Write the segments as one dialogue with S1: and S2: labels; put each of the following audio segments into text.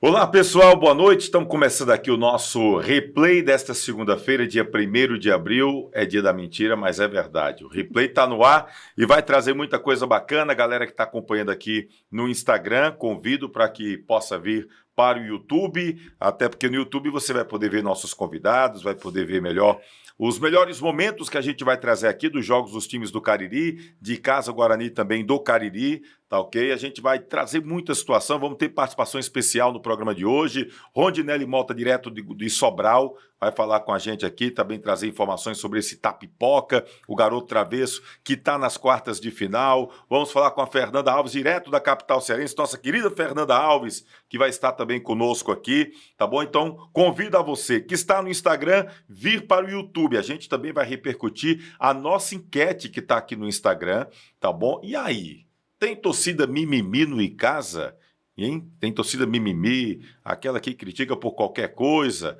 S1: Olá pessoal, boa noite. Estamos começando aqui o nosso replay desta segunda-feira, dia 1º de abril. É dia da mentira, mas é verdade. O replay está no ar e vai trazer muita coisa bacana. Galera que está acompanhando aqui no Instagram, convido para que possa vir para o YouTube, até porque no YouTube você vai poder ver nossos convidados, vai poder ver melhor os melhores momentos que a gente vai trazer aqui dos jogos dos times do Cariri, de Casa Guarani também do Cariri, tá ok? A gente vai trazer muita situação, vamos ter participação especial no programa de hoje. Rondinelli Mota, direto de Sobral, vai falar com a gente aqui, também trazer informações sobre esse Tapipoca, o garoto travesso que está nas quartas de final. Vamos falar com a Fernanda Alves, direto da capital cearense, nossa querida Fernanda Alves, que vai estar também conosco aqui, tá bom? Então, convido a você que está no Instagram, vir para o YouTube. A gente também vai repercutir a nossa enquete que está aqui no Instagram, tá bom? E aí, tem torcida mimimi no Icasa? Hein? Tem torcida mimimi, aquela que critica por qualquer coisa?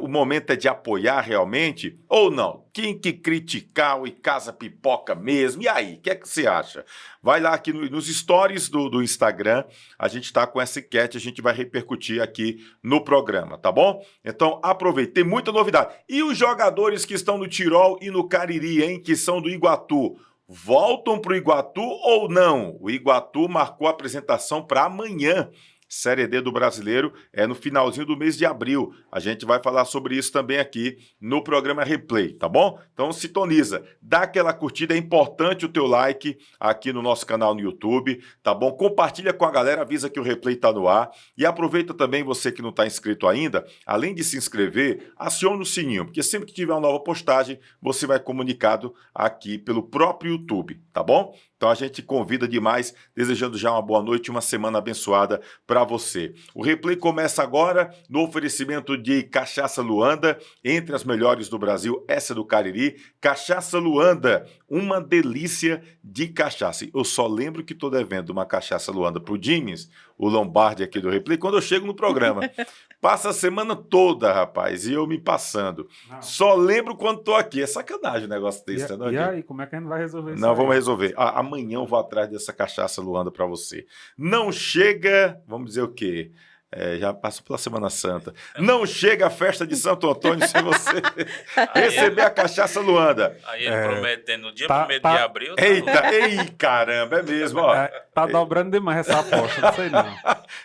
S1: O momento é de apoiar realmente ou não? Quem que criticar o Icasa pipoca mesmo? E aí, o que é que você acha? Vai lá aqui nos stories do Instagram, a gente está com essa enquete, a gente vai repercutir aqui no programa, tá bom? Então aproveite, tem muita novidade. E os jogadores que estão no Tirol e no Cariri, hein, que são do Iguatu, voltam para o Iguatu ou não? O Iguatu marcou a apresentação para amanhã. Série D do Brasileiro é no finalzinho do mês de abril. A gente vai falar sobre isso também aqui no programa Replay, tá bom? Então sintoniza, dá aquela curtida, é importante o teu like aqui no nosso canal no YouTube, tá bom? Compartilha com a galera, avisa que o Replay tá no ar e aproveita também você que não está inscrito ainda, além de se inscrever, acione o sininho, porque sempre que tiver uma nova postagem, você vai comunicado aqui pelo próprio YouTube, tá bom? Então a gente convida demais, desejando já uma boa noite e uma semana abençoada para você. O replay começa agora no oferecimento de Cachaça Luanda, entre as melhores do Brasil, essa é do Cariri. Cachaça Luanda, uma delícia de cachaça. Eu só lembro que estou devendo uma Cachaça Luanda para o Jimes, o Lombardi aqui do replay, quando eu chego no programa. Passa a semana toda, rapaz, e eu me passando. Não. Só lembro quando tô aqui. É sacanagem o negócio desse,
S2: não? E aí, como é que a gente vai resolver isso?
S1: Não, vamos resolver. Amanhã eu vou atrás dessa Cachaça Luanda para você. Não chega, vamos dizer o quê? Já passou pela Semana Santa. Não chega a festa de Santo Antônio sem você receber a Cachaça Luanda.
S3: Aí ele prometendo, no dia 1º de abril...
S1: Ei, caramba, é mesmo, ó.
S2: Tá dobrando demais essa aposta, não sei não.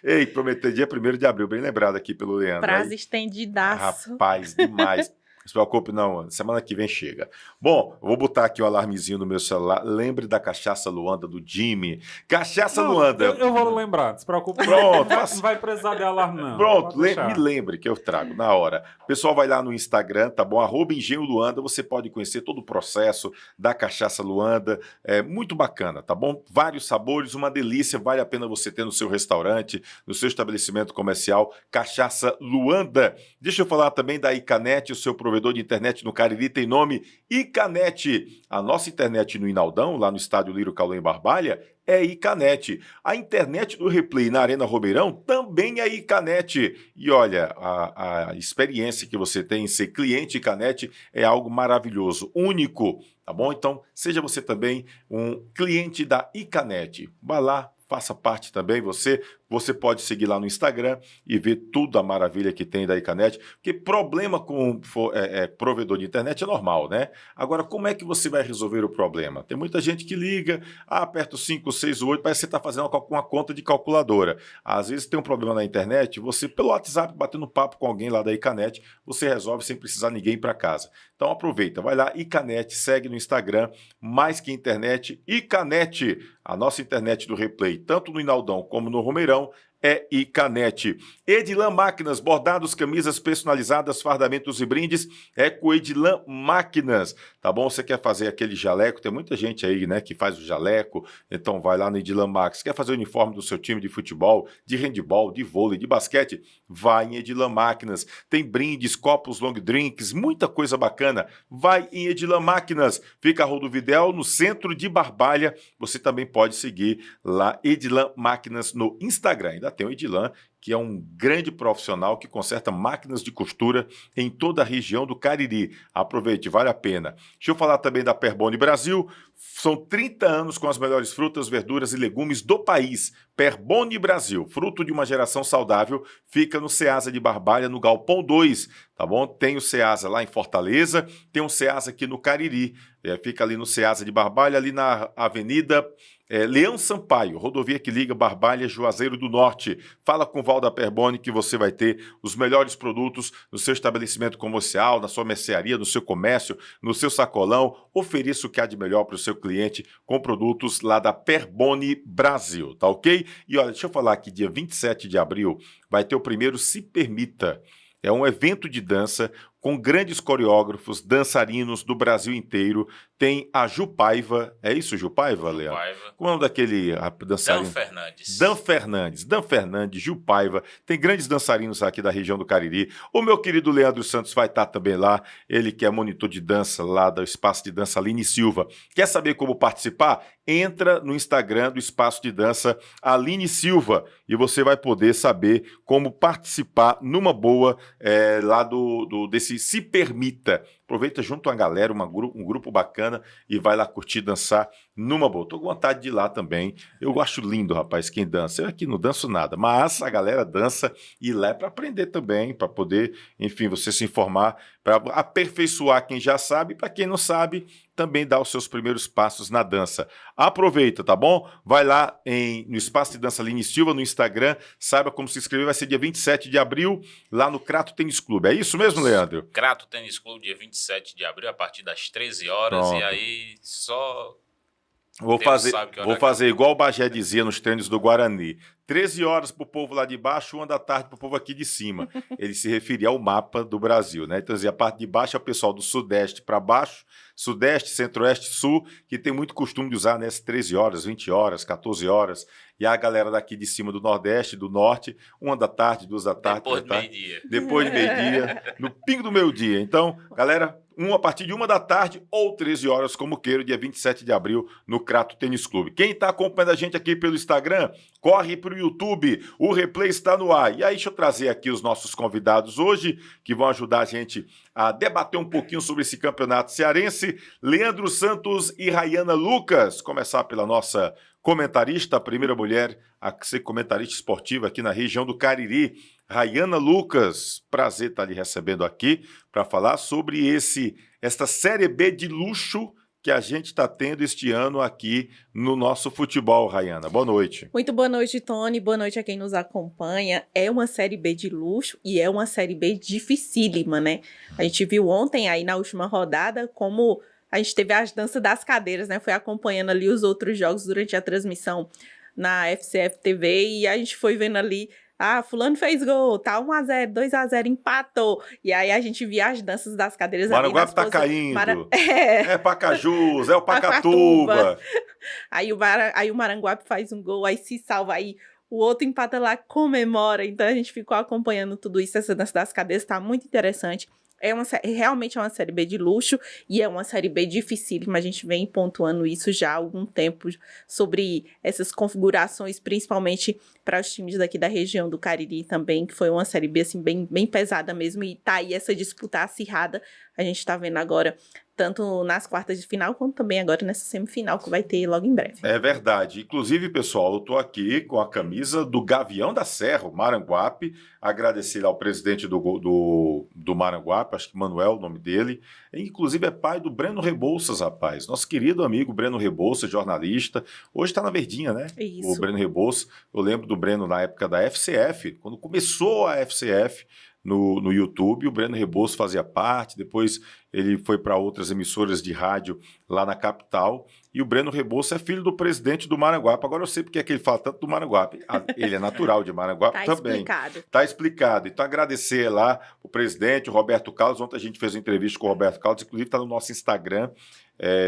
S1: Ei, prometer dia 1º de abril, bem lembrado aqui pelo Leandro.
S4: Prazo estendidaço.
S1: Rapaz, demais. Não se preocupe, não. Semana que vem chega. Bom, eu vou botar aqui o alarmezinho no meu celular. Lembre da Cachaça Luanda do Jimmy. Cachaça Luanda.
S2: Eu vou lembrar, não se preocupe.
S1: Pronto.
S2: Não vai precisar de alarme, não.
S1: Pronto, me lembre que eu trago na hora. O pessoal vai lá no Instagram, tá bom? @Engenho Luanda. Você pode conhecer todo o processo da Cachaça Luanda. É muito bacana, tá bom? Vários sabores, uma delícia. Vale a pena você ter no seu restaurante, no seu estabelecimento comercial. Cachaça Luanda. Deixa eu falar também da Icanet, o seu provedor de internet no Cariri tem nome Icanet. A nossa internet no Inaldão, lá no estádio Lírio Cauã em Barbalha, é Icanet. A internet do Replay na Arena Romeirão também é Icanet. E olha, a experiência que você tem em ser cliente Icanet é algo maravilhoso, único, tá bom? Então, seja você também um cliente da Icanet. Vá lá, faça parte também, você pode seguir lá no Instagram e ver tudo a maravilha que tem da Icanet, porque problema com provedor de internet é normal, né? Agora, como é que você vai resolver o problema? Tem muita gente que liga, aperta o 5, 6, 8, parece que você está fazendo uma conta de calculadora. Às vezes tem um problema na internet, você pelo WhatsApp, batendo papo com alguém lá da Icanet, você resolve sem precisar ninguém ir para casa. Então aproveita, vai lá, Icanet, segue no Instagram, mais que internet, Icanet, a nossa internet do Replay, tanto no Inaldão como no Romeirão, é Icanet. Edilan Máquinas, bordados, camisas personalizadas, fardamentos e brindes, é com Edilan Máquinas, tá bom? Você quer fazer aquele jaleco, tem muita gente aí, né, que faz o jaleco, então vai lá no Edilan Máquinas. Quer fazer o uniforme do seu time de futebol, de handebol, de vôlei, de basquete? Vai em Edilan Máquinas. Tem brindes, copos, long drinks, muita coisa bacana. Vai em Edilan Máquinas. Fica a Rodovidel, no centro de Barbalha. Você também pode seguir lá Edilan Máquinas no Instagram. Ainda tem o Edilan, que é um grande profissional que conserta máquinas de costura em toda a região do Cariri. Aproveite, vale a pena. Deixa eu falar também da Perboni Brasil. São 30 anos com as melhores frutas, verduras e legumes do país. Perboni Brasil, fruto de uma geração saudável, fica no Ceasa de Barbalha, no Galpão 2, tá bom? Tem o Ceasa lá em Fortaleza, tem um Ceasa aqui no Cariri, fica ali no Ceasa de Barbalha, ali na Avenida Leão Sampaio, rodovia que liga Barbalha, Juazeiro do Norte. Fala com o Val da Perboni que você vai ter os melhores produtos no seu estabelecimento comercial, na sua mercearia, no seu comércio, no seu sacolão. Ofereça o que há de melhor para o seu cliente com produtos lá da Perboni Brasil, tá ok? E olha, deixa eu falar que dia 27 de abril vai ter o primeiro Se Permita. É um evento de dança com grandes coreógrafos, dançarinos do Brasil inteiro. Tem a Ju Paiva, é isso, Ju Paiva, Leandro? Como é o nome daquele dançarino? Dan Fernandes, Ju Paiva. Tem grandes dançarinos aqui da região do Cariri. O meu querido Leandro Santos vai estar também lá. Ele que é monitor de dança lá do Espaço de Dança Aline Silva. Quer saber como participar? Entra no Instagram do Espaço de Dança Aline Silva e você vai poder saber como participar numa boa lá desse Se Permita. Aproveita junto a galera, um grupo bacana e vai lá curtir, dançar numa boa. Tô com vontade de ir lá também. Eu acho lindo, rapaz, quem dança. Eu aqui não danço nada, mas a galera dança e lá é para aprender também, para poder, enfim, você se informar, para aperfeiçoar quem já sabe, para quem não sabe, também dar os seus primeiros passos na dança. Aproveita, tá bom? Vai lá no Espaço de Dança Aline Silva, no Instagram, saiba como se inscrever, vai ser dia 27 de abril, lá no Crato Tênis Clube. É isso mesmo, Leandro?
S3: Crato Tênis Clube, dia 27 de abril, a partir das 13 horas,
S1: Pronto.
S3: E aí só...
S1: Vou fazer igual o Bagé dizia nos treinos do Guarani. 13 horas para o povo lá de baixo, 1 da tarde para o povo aqui de cima. Ele se referia ao mapa do Brasil, né? Então, a parte de baixo é o pessoal do Sudeste para baixo, Sudeste, Centro-Oeste, Sul, que tem muito costume de usar nessas 13 horas, 20 horas, 14 horas. E a galera daqui de cima do Nordeste, do Norte, 1 da tarde, 2 da tarde.
S3: Depois do meio-dia.
S1: Depois do meio-dia, no pingo do meio-dia. Então, galera, a partir de 1 da tarde ou 13 horas, como queira, dia 27 de abril, no Crato Tênis Clube. Quem está acompanhando a gente aqui pelo Instagram, corre para o YouTube, o replay está no ar. E aí, deixa eu trazer aqui os nossos convidados hoje, que vão ajudar a gente a debater um pouquinho sobre esse campeonato cearense. Leandro Santos e Rayana Lucas. Começar pela nossa comentarista, a primeira mulher a ser comentarista esportiva aqui na região do Cariri. Rayana Lucas, prazer estar lhe recebendo aqui para falar sobre esta Série B de luxo que a gente está tendo este ano aqui no nosso futebol, Rayana. Boa noite.
S4: Muito boa noite, Tony. Boa noite a quem nos acompanha. É uma Série B de luxo e é uma Série B dificílima, né? A gente viu ontem aí na última rodada como a gente teve as danças das cadeiras, né? Foi acompanhando ali os outros jogos durante a transmissão na FCF TV e a gente foi vendo ali, fulano fez gol, tá 1-0, 2-0, empatou. E aí a gente via as danças das cadeiras ali.
S1: Maranguape tá caindo. É Pacajus, é o Pacatuba.
S4: Aí o Maranguape faz um gol, aí se salva, aí o outro empata lá, comemora. Então a gente ficou acompanhando tudo isso, essa dança das cadeiras tá muito interessante. Realmente é uma Série B de luxo e é uma Série B dificílima. A gente vem pontuando isso já há algum tempo sobre essas configurações, principalmente para os times daqui da região do Cariri também, que foi uma Série B assim, bem pesada mesmo. E tá aí essa disputa acirrada. A gente tá vendo agora tanto nas quartas de final, quanto também agora nessa semifinal que vai ter logo em breve.
S1: É verdade. Inclusive, pessoal, eu estou aqui com a camisa do Gavião da Serra, o Maranguape. Agradecer ao presidente do Maranguape, acho que Manuel é o nome dele. Inclusive é pai do Breno Rebouças, rapaz. Nosso querido amigo Breno Rebouças, jornalista. Hoje está na Verdinha, né?
S4: Isso.
S1: O Breno Rebouças. Eu lembro do Breno na época da FCF, quando começou a FCF, no YouTube, o Breno Rebouças fazia parte, depois ele foi para outras emissoras de rádio lá na capital, e o Breno Rebouças é filho do presidente do Maranguape. Agora eu sei porque é que ele fala tanto do Maranguape. Ele é natural de Maranguape também. Está explicado. Então agradecer lá o presidente, o Roberto Carlos. Ontem a gente fez uma entrevista com o Roberto Carlos, inclusive está no nosso Instagram,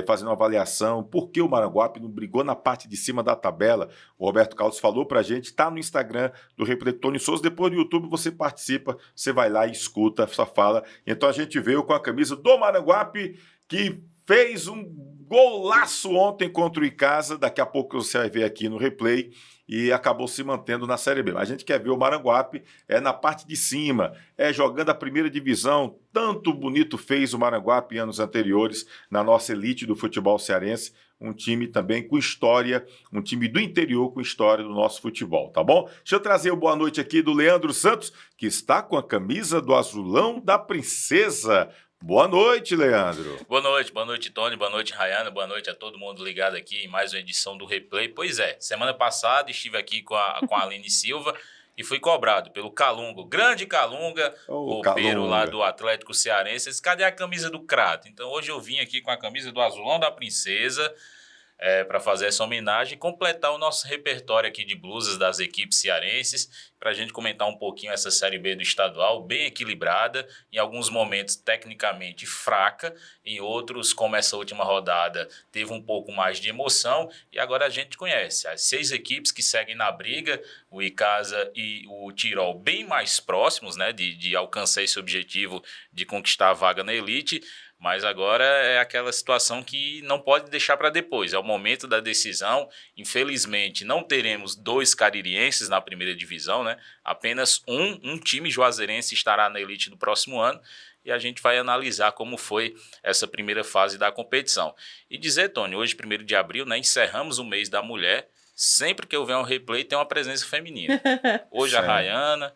S1: fazendo uma avaliação, por que o Maranguape não brigou na parte de cima da tabela. O Roberto Carlos falou pra gente, tá no Instagram do Replay Tony Souza, depois do YouTube você participa, você vai lá e escuta essa fala. Então a gente veio com a camisa do Maranguape, que fez um Golaço ontem contra o Icasa, daqui a pouco você vai ver aqui no replay, e acabou se mantendo na Série B. Mas a gente quer ver o Maranguape na parte de cima, jogando a primeira divisão. Tanto bonito fez o Maranguape em anos anteriores, na nossa elite do futebol cearense. Um time também com história, um time do interior com história do nosso futebol, tá bom? Deixa eu trazer o boa noite aqui do Leandro Santos, que está com a camisa do azulão da princesa. Boa noite, Leandro.
S3: Boa noite, Tony, boa noite, Rayana, boa noite a todo mundo ligado aqui em mais uma edição do Replay. Pois é, semana passada estive aqui com a Aline Silva e fui cobrado pelo Calunga, o grande Calunga, o roupeiro lá do Atlético Cearense. Disse, cadê a camisa do Crato? Então hoje eu vim aqui com a camisa do azulão da princesa, para fazer essa homenagem e completar o nosso repertório aqui de blusas das equipes cearenses, para a gente comentar um pouquinho essa Série B do estadual, bem equilibrada, em alguns momentos tecnicamente fraca, em outros, como essa última rodada, teve um pouco mais de emoção, e agora a gente conhece as 6 equipes que seguem na briga, o Icasa e o Tirol bem mais próximos, né, de alcançar esse objetivo de conquistar a vaga na elite. Mas agora é aquela situação que não pode deixar para depois, é o momento da decisão. Infelizmente não teremos 2 caririenses na primeira divisão, né? Apenas um time juazeirense estará na elite do próximo ano, e a gente vai analisar como foi essa primeira fase da competição. E dizer, Tony, hoje 1º de abril, né, encerramos o mês da mulher. Sempre que eu venho ao replay tem uma presença feminina. Hoje a Rayana,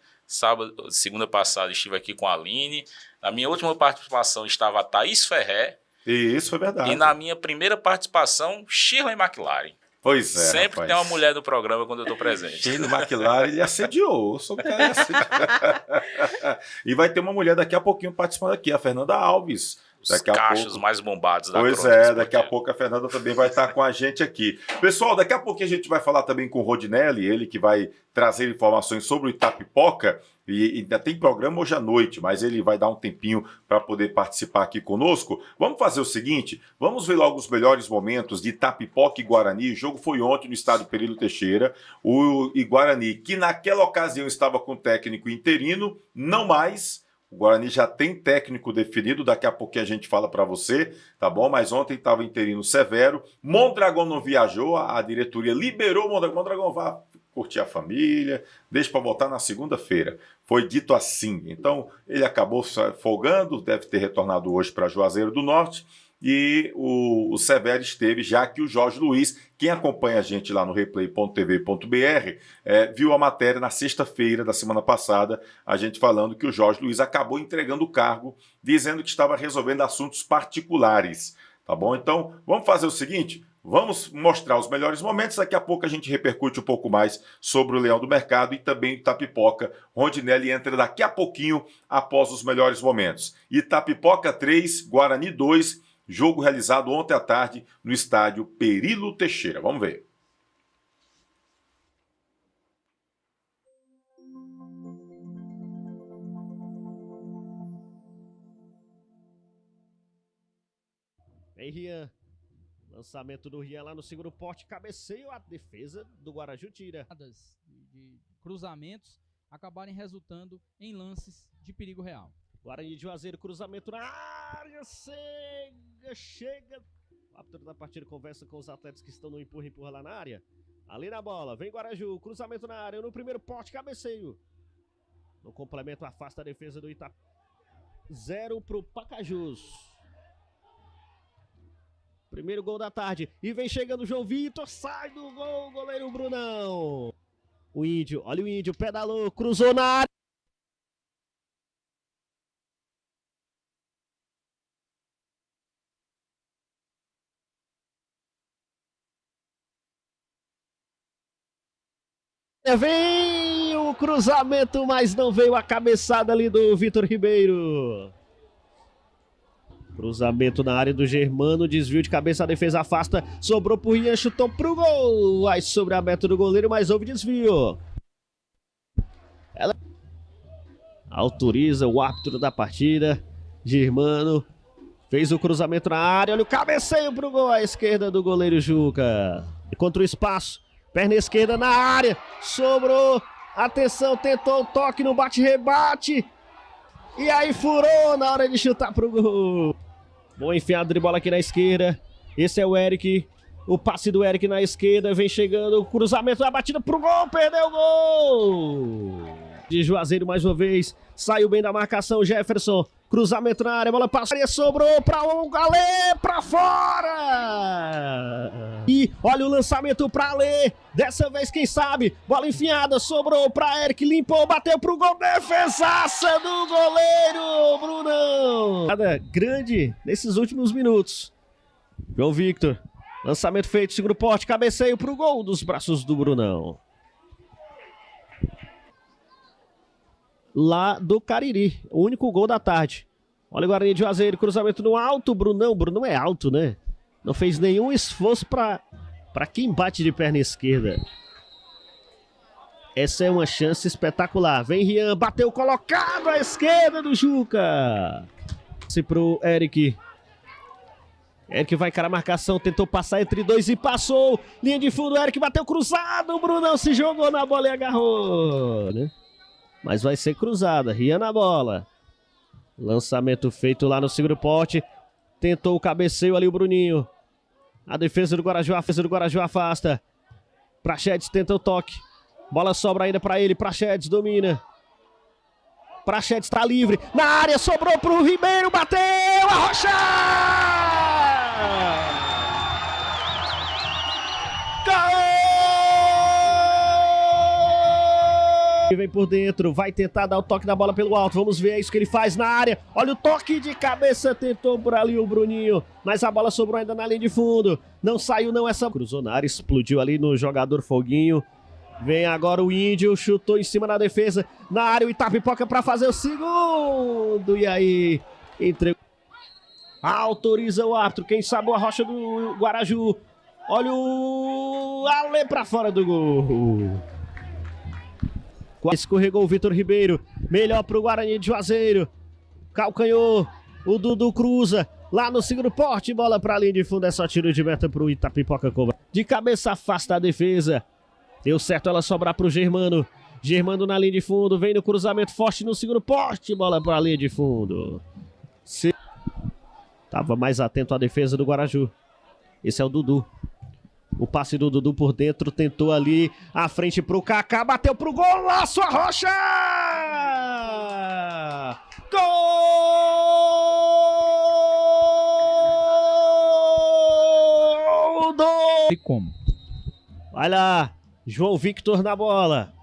S3: segunda passada estive aqui com a Aline. Na minha última participação estava a Thaís Ferrer.
S1: Isso, é verdade.
S3: E na minha primeira participação, Shirley McLaren.
S1: Pois é,
S3: sempre
S1: rapaz.
S3: Tem uma mulher do programa quando eu estou presente.
S1: Shirley McLaren, ele assediou. Eu sou o cara que assediou. E vai ter uma mulher daqui a pouquinho participando aqui, a Fernanda Alves.
S3: Os cachos mais bombados da
S1: Pois é, daqui a pouco a Fernanda também vai estar com a gente aqui. Pessoal, daqui a pouquinho a gente vai falar também com o Rodinelli, ele que vai trazer informações sobre o Itapipoca, e ainda tem programa hoje à noite, mas ele vai dar um tempinho para poder participar aqui conosco. Vamos fazer o seguinte, vamos ver logo os melhores momentos de Itapipoca e Guarani. O jogo foi ontem no estádio Perillo Teixeira, o Guarani, que naquela ocasião estava com técnico interino, não mais. O Guarani já tem técnico definido, daqui a pouquinho a gente fala para você, tá bom? Mas ontem estava interino Severo, Mondragão não viajou, a diretoria liberou o Mondragão. Mondragão, vá curtir a família, deixa para voltar na segunda-feira. Foi dito assim. Então, ele acabou folgando, deve ter retornado hoje para Juazeiro do Norte, e o Severo esteve, já que o Jorge Luiz, quem acompanha a gente lá no replay.tv.br, viu a matéria na sexta-feira da semana passada, a gente falando que o Jorge Luiz acabou entregando o cargo, dizendo que estava resolvendo assuntos particulares, tá bom? Então, vamos fazer o seguinte, vamos mostrar os melhores momentos, daqui a pouco a gente repercute um pouco mais sobre o Leão do Mercado e também Itapipoca. Rondinelli entra daqui a pouquinho após os melhores momentos. Itapipoca 3, Guarani 2, jogo realizado ontem à tarde no estádio Perillo Teixeira. Vamos ver.
S5: Vem Rian. Lançamento do Rian lá no segundo poste. Cabeceio, a defesa do Guaraju tira.
S6: De cruzamentos acabarem resultando em lances de perigo real.
S5: Guarani de Juazeiro, cruzamento na área, chega. O árbitro da partida conversa com os atletas que estão no empurra lá na área. Ali na bola, vem Guaraju, cruzamento na área, no primeiro poste, cabeceio. No complemento, afasta a defesa do Itap. 0 pro Pacajus. Primeiro gol da tarde, e vem chegando o João Vitor, sai do gol, goleiro Brunão. O Índio, olha o Índio, pedalou, cruzou na área. Vem o cruzamento, mas não veio a cabeçada ali do Vitor Ribeiro. Cruzamento na área do Germano, desvio de cabeça, a defesa afasta, sobrou pro Rian, chutou pro gol. Vai sobre a meta do goleiro, mas houve desvio. Ela autoriza o árbitro da partida. Germano fez o cruzamento na área, olha o cabeceio pro gol à esquerda do goleiro Juca. Contra o espaço. Perna esquerda na área, sobrou, atenção, tentou o toque no bate-rebate, e aí furou na hora de chutar pro gol. Bom enfiado de bola aqui na esquerda, Esse é o Eric. O passe do Eric na esquerda, vem chegando, o cruzamento, a batida pro gol, perdeu o gol! De Juazeiro mais uma vez, saiu bem da marcação, Jefferson, cruzamento na área, bola passou, sobrou pra um Alê, pra fora! E olha o lançamento pra Alê, dessa vez quem sabe, bola enfiada, sobrou pra Eric, limpou, bateu pro gol, defesaça do goleiro, Brunão! Nada grande nesses últimos minutos. João Victor. Lançamento feito, segundo poste, cabeceio pro gol dos braços do Brunão. Lá do Cariri, o único gol da tarde. Olha o Guarani de Juazeiro, cruzamento no alto, Brunão. Brunão é alto, né? Não fez nenhum esforço pra quem bate de perna esquerda. Essa é uma chance espetacular. Vem Rian, bateu colocado à esquerda do Juca. Se pro Eric. Eric vai encarar a marcação, tentou passar entre dois e passou. Linha de fundo, Eric bateu cruzado. O Brunão se jogou na bola e agarrou, né? Mas vai ser cruzada. Rian na bola. Lançamento feito lá no segundo pote. Tentou o cabeceio ali o Bruninho. A defesa do Guaraju afasta. Praxedes tenta o toque. Bola sobra ainda pra ele. Praxedes domina. Praxedes tá livre. Na área, sobrou pro Ribeiro. Bateu! Arrocha! Gol! Vem por dentro, vai tentar dar o toque da bola pelo alto. Vamos ver, é isso que ele faz na área. Olha o toque de cabeça, tentou por ali o Bruninho, mas a bola sobrou ainda na linha de fundo. Não saiu não essa. Cruzou na área, explodiu ali no jogador Foguinho. Vem agora o Índio, chutou em cima da defesa. Na área o Itapipoca para fazer o segundo. E aí, entregou. Autoriza o árbitro, quem sabe a rocha do Guaraju. Olha o Alê pra fora do gol. Escorregou o Vitor Ribeiro. Melhor pro Guarani de Juazeiro. Calcanhou. O Dudu cruza. Lá no segundo porte. Bola pra linha de fundo. É só tiro de meta pro Itapipoca cobra. De cabeça afasta a defesa. Deu certo ela sobrar pro Germano. Germano na linha de fundo. Vem no cruzamento forte no segundo porte. Bola pra linha de fundo. Tava mais atento à defesa do Guaraju. Esse é o Dudu. O passe do Dudu por dentro. Tentou ali. À frente pro Kaká. Bateu pro gol. Laço a Rocha! Gol!
S6: E como?
S5: Vai lá. João Victor na bola.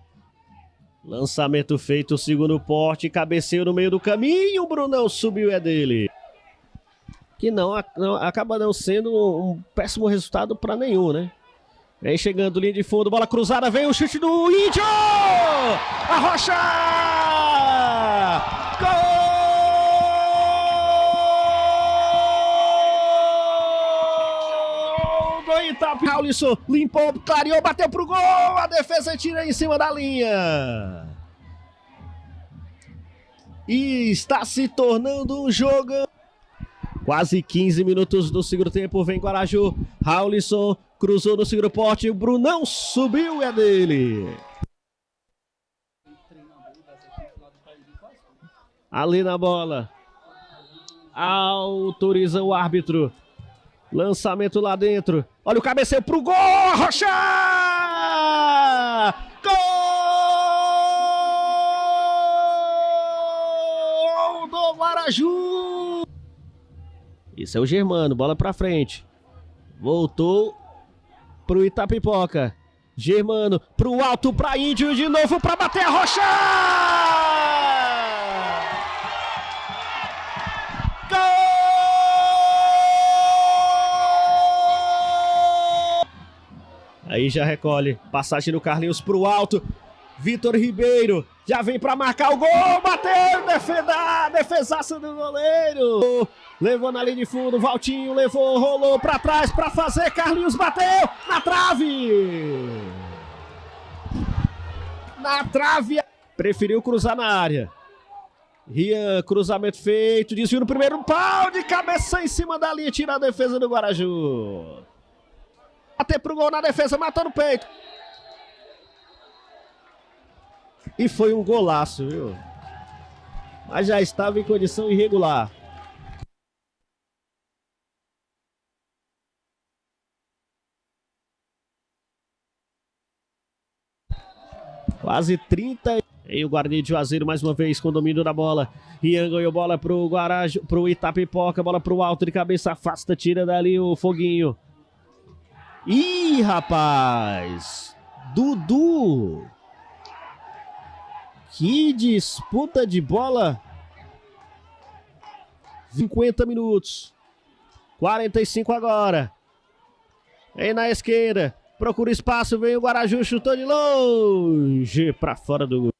S5: Lançamento feito. Segundo porte. Cabeceio no meio do caminho. O Brunão subiu, é dele. Que acaba não sendo um péssimo resultado para nenhum, né? Vem chegando, linha de fundo, bola cruzada, vem o chute do Índio! Arrocha! Gol! Do Itapi, Paulisson limpou, clareou, bateu pro gol, a defesa tira em cima da linha. E está se tornando um jogo. Quase 15 minutos do segundo tempo, vem Guaraju, Raulisson, cruzou no segundo pote, o Brunão subiu, é dele. Ali na bola, autoriza o árbitro, lançamento lá dentro, olha o cabeceio pro gol, Rocha! Gol do Guaraju! Esse é o Germano, bola pra frente. Voltou pro Itapipoca. Germano pro alto, pra Índio de novo pra bater a Rocha! Gol! Aí já recolhe. Passagem do Carlinhos pro alto. Vitor Ribeiro já vem pra marcar o gol. Bateu, defesaça do goleiro. Levou na linha de fundo, Valtinho levou, rolou pra trás pra fazer, Carlinhos bateu na trave! Na trave, preferiu cruzar na área. Rian, cruzamento feito, desvio no primeiro pau, de cabeça em cima da linha, tira a defesa do Guaraju. Até pro gol na defesa, matou no peito. E foi um golaço, viu? Mas já estava em condição irregular. Quase 30. E o Guarani de Juazeiro mais uma vez com domínio da bola. Ian ganhou bola pro Itapipoca, bola pro alto de cabeça, afasta, tira dali o Foguinho. Ih, rapaz! Dudu! Que disputa de bola! 50 minutos. 45 agora. Vem na esquerda. Procura espaço, vem o Guaraju, chutou de longe pra fora do gol.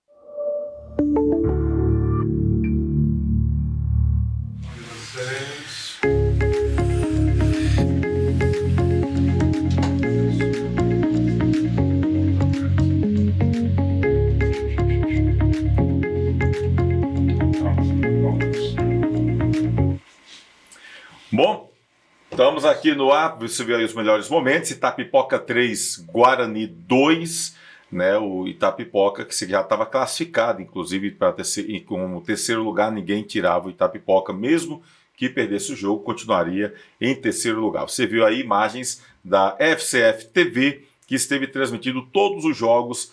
S1: Bom, estamos aqui no ar, você viu aí os melhores momentos, Itapipoca 3, Guarani 2, né, o Itapipoca que já estava classificado, inclusive para como terceiro lugar, ninguém tirava o Itapipoca, mesmo que perdesse o jogo, continuaria em terceiro lugar. Você viu aí imagens da FCF TV, que esteve transmitindo todos os jogos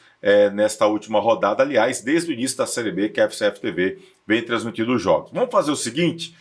S1: nesta última rodada, aliás, desde o início da Série B, que a FCF TV vem transmitindo os jogos. Vamos fazer o seguinte...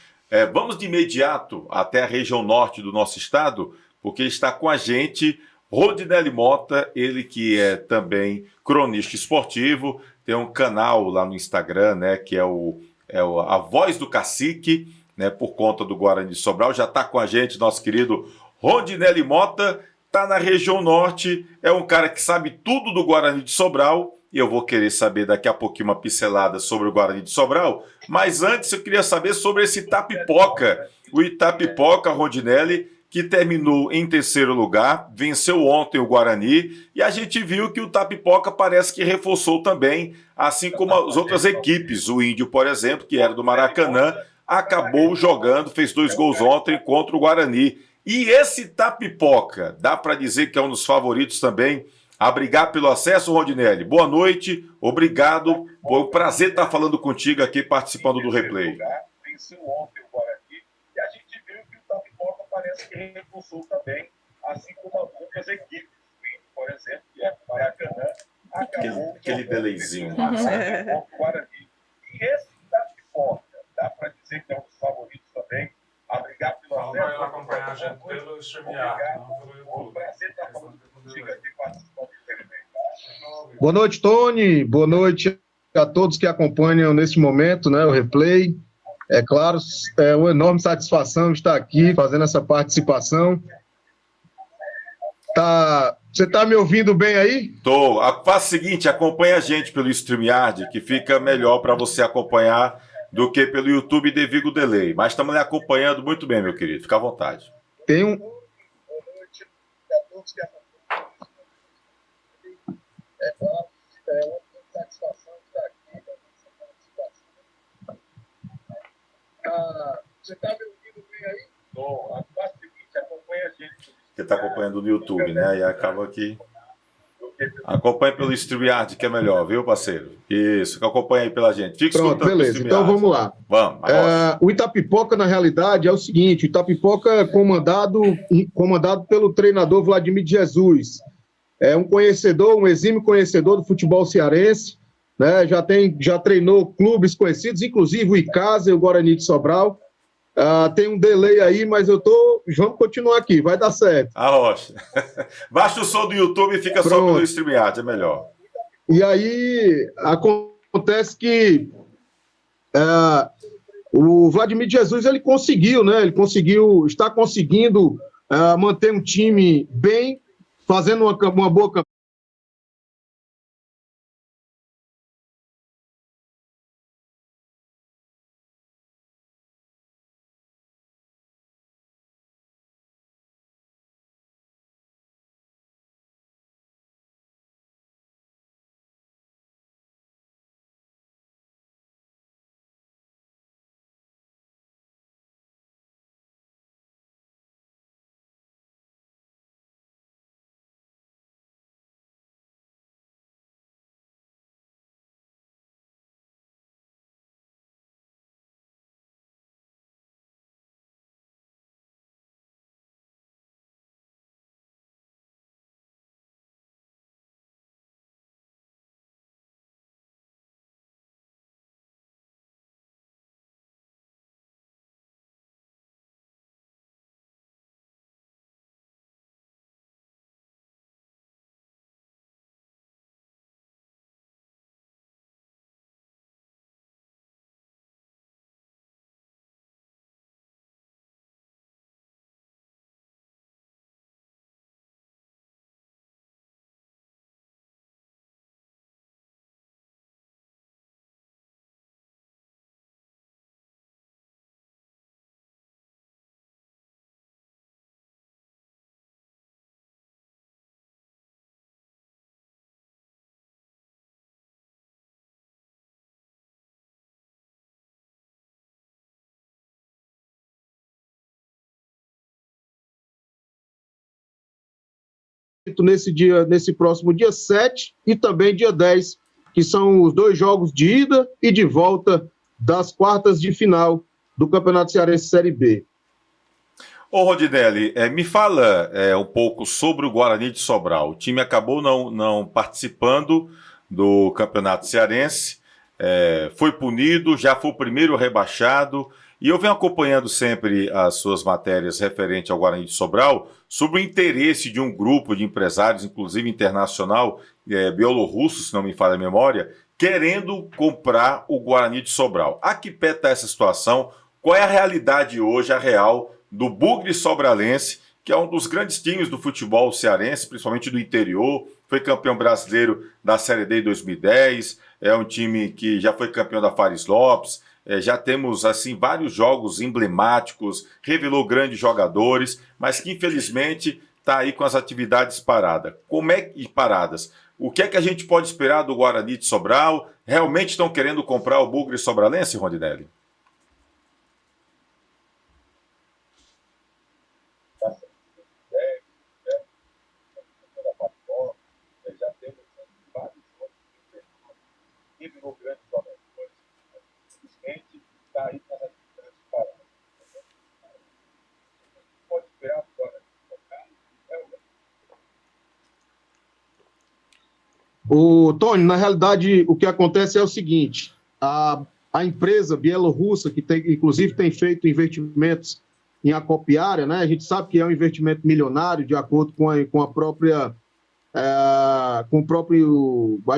S1: vamos de imediato até a região norte do nosso estado, porque está com a gente Rodinelli Mota, ele que é também cronista esportivo, tem um canal lá no Instagram, né, que é a Voz do Cacique, né, por conta do Guarani de Sobral. Já está com a gente nosso querido Rodinelli Mota, está na região norte, é um cara que sabe tudo do Guarani de Sobral, e eu vou querer saber daqui a pouquinho uma pincelada sobre o Guarani de Sobral, mas antes eu queria saber sobre esse Itapipoca, o Itapipoca, Rodinelli, que terminou em terceiro lugar, venceu ontem o Guarani, e a gente viu que o Itapipoca parece que reforçou também, assim como as outras equipes, o Índio, por exemplo, que era do Maracanã, acabou jogando, fez 2 gols ontem contra o Guarani. E esse Itapipoca, dá para dizer que é um dos favoritos também a brigar pelo acesso, Rodinelli. Boa noite, obrigado. Foi um prazer estar falando contigo aqui, participando do replay. Venceu ontem o Guarani e a gente viu que o Itapipoca parece que reforçou também, assim como as outras equipes. Por exemplo, que é o Maracanã. Aquele delayzinho. Guarani. E esse Itapipoca, dá para dizer que é um dos favoritos também, a brigar pelo acesso. Vai acompanhar a gente pelo StreamYard, não pelo YouTube. Prazer estar falando contigo aqui, participando do replay.
S7: Boa noite, Tony. Boa noite a todos que acompanham nesse momento, né, o replay. É claro, é uma enorme satisfação estar aqui fazendo essa participação. Você está me ouvindo bem aí?
S1: Tô. Faça o seguinte, acompanha a gente pelo StreamYard, que fica melhor para você acompanhar do que pelo YouTube devido ao delay. Mas estamos acompanhando muito bem, meu querido. Fica à vontade.
S7: Tem um... É claro, é uma satisfação estar aqui nessa participação. Você está me ouvindo bem aí?
S1: Tô. Faça o seguinte, acompanha a gente. Você está acompanhando no YouTube, né? E acaba aqui. Acompanhe pelo StreamYard, que é melhor, viu, parceiro? Isso, que acompanha aí pela gente. Fica
S7: Pronto, beleza. Então vamos lá.
S1: Vamos.
S7: O Itapipoca, na realidade, é o seguinte: o Itapipoca é comandado pelo treinador Vladimir Jesus. É um conhecedor, um exímio conhecedor do futebol cearense, né? Já treinou clubes conhecidos, inclusive o Icasa e o Guarani de Sobral. Tem um delay aí, mas vamos continuar aqui, vai dar certo.
S1: Rocha. Baixa o som do YouTube e fica só pelo StreamYard, é melhor.
S7: E aí acontece que o Vladimir Jesus ele conseguiu, né? Está conseguindo manter um time bem, fazendo uma boa campanha. nesse próximo dia 7 e também dia 10, que são os 2 jogos de ida e de volta das quartas de final do Campeonato Cearense Série B.
S1: Ô, Rodinelli, me fala um pouco sobre o Guarani de Sobral. O time acabou não participando do Campeonato Cearense, foi punido, já foi o primeiro rebaixado, e eu venho acompanhando sempre as suas matérias referentes ao Guarani de Sobral sobre o interesse de um grupo de empresários, inclusive internacional, bielorrusso, se não me falha a memória, querendo comprar o Guarani de Sobral. A que pé está essa situação? Qual é a realidade hoje, a real, do Bugre Sobralense, que é um dos grandes times do futebol cearense, principalmente do interior, foi campeão brasileiro da Série D em 2010, é um time que já foi campeão da Fares Lopes, já temos assim vários jogos emblemáticos, revelou grandes jogadores, mas que infelizmente está aí com as atividades paradas. Paradas? O que é que a gente pode esperar do Guarani de Sobral? Realmente estão querendo comprar o Bugre Sobralense, Rondinelli?
S8: Virou grande jogador, simplesmente está aí com as atividades paradas. Pode esperar agora.
S7: Tony, na realidade, o que acontece é o seguinte: a empresa bielorrussa, que inclusive tem feito investimentos em acopiária, né? A gente sabe que é um investimento milionário, de acordo com a própria. A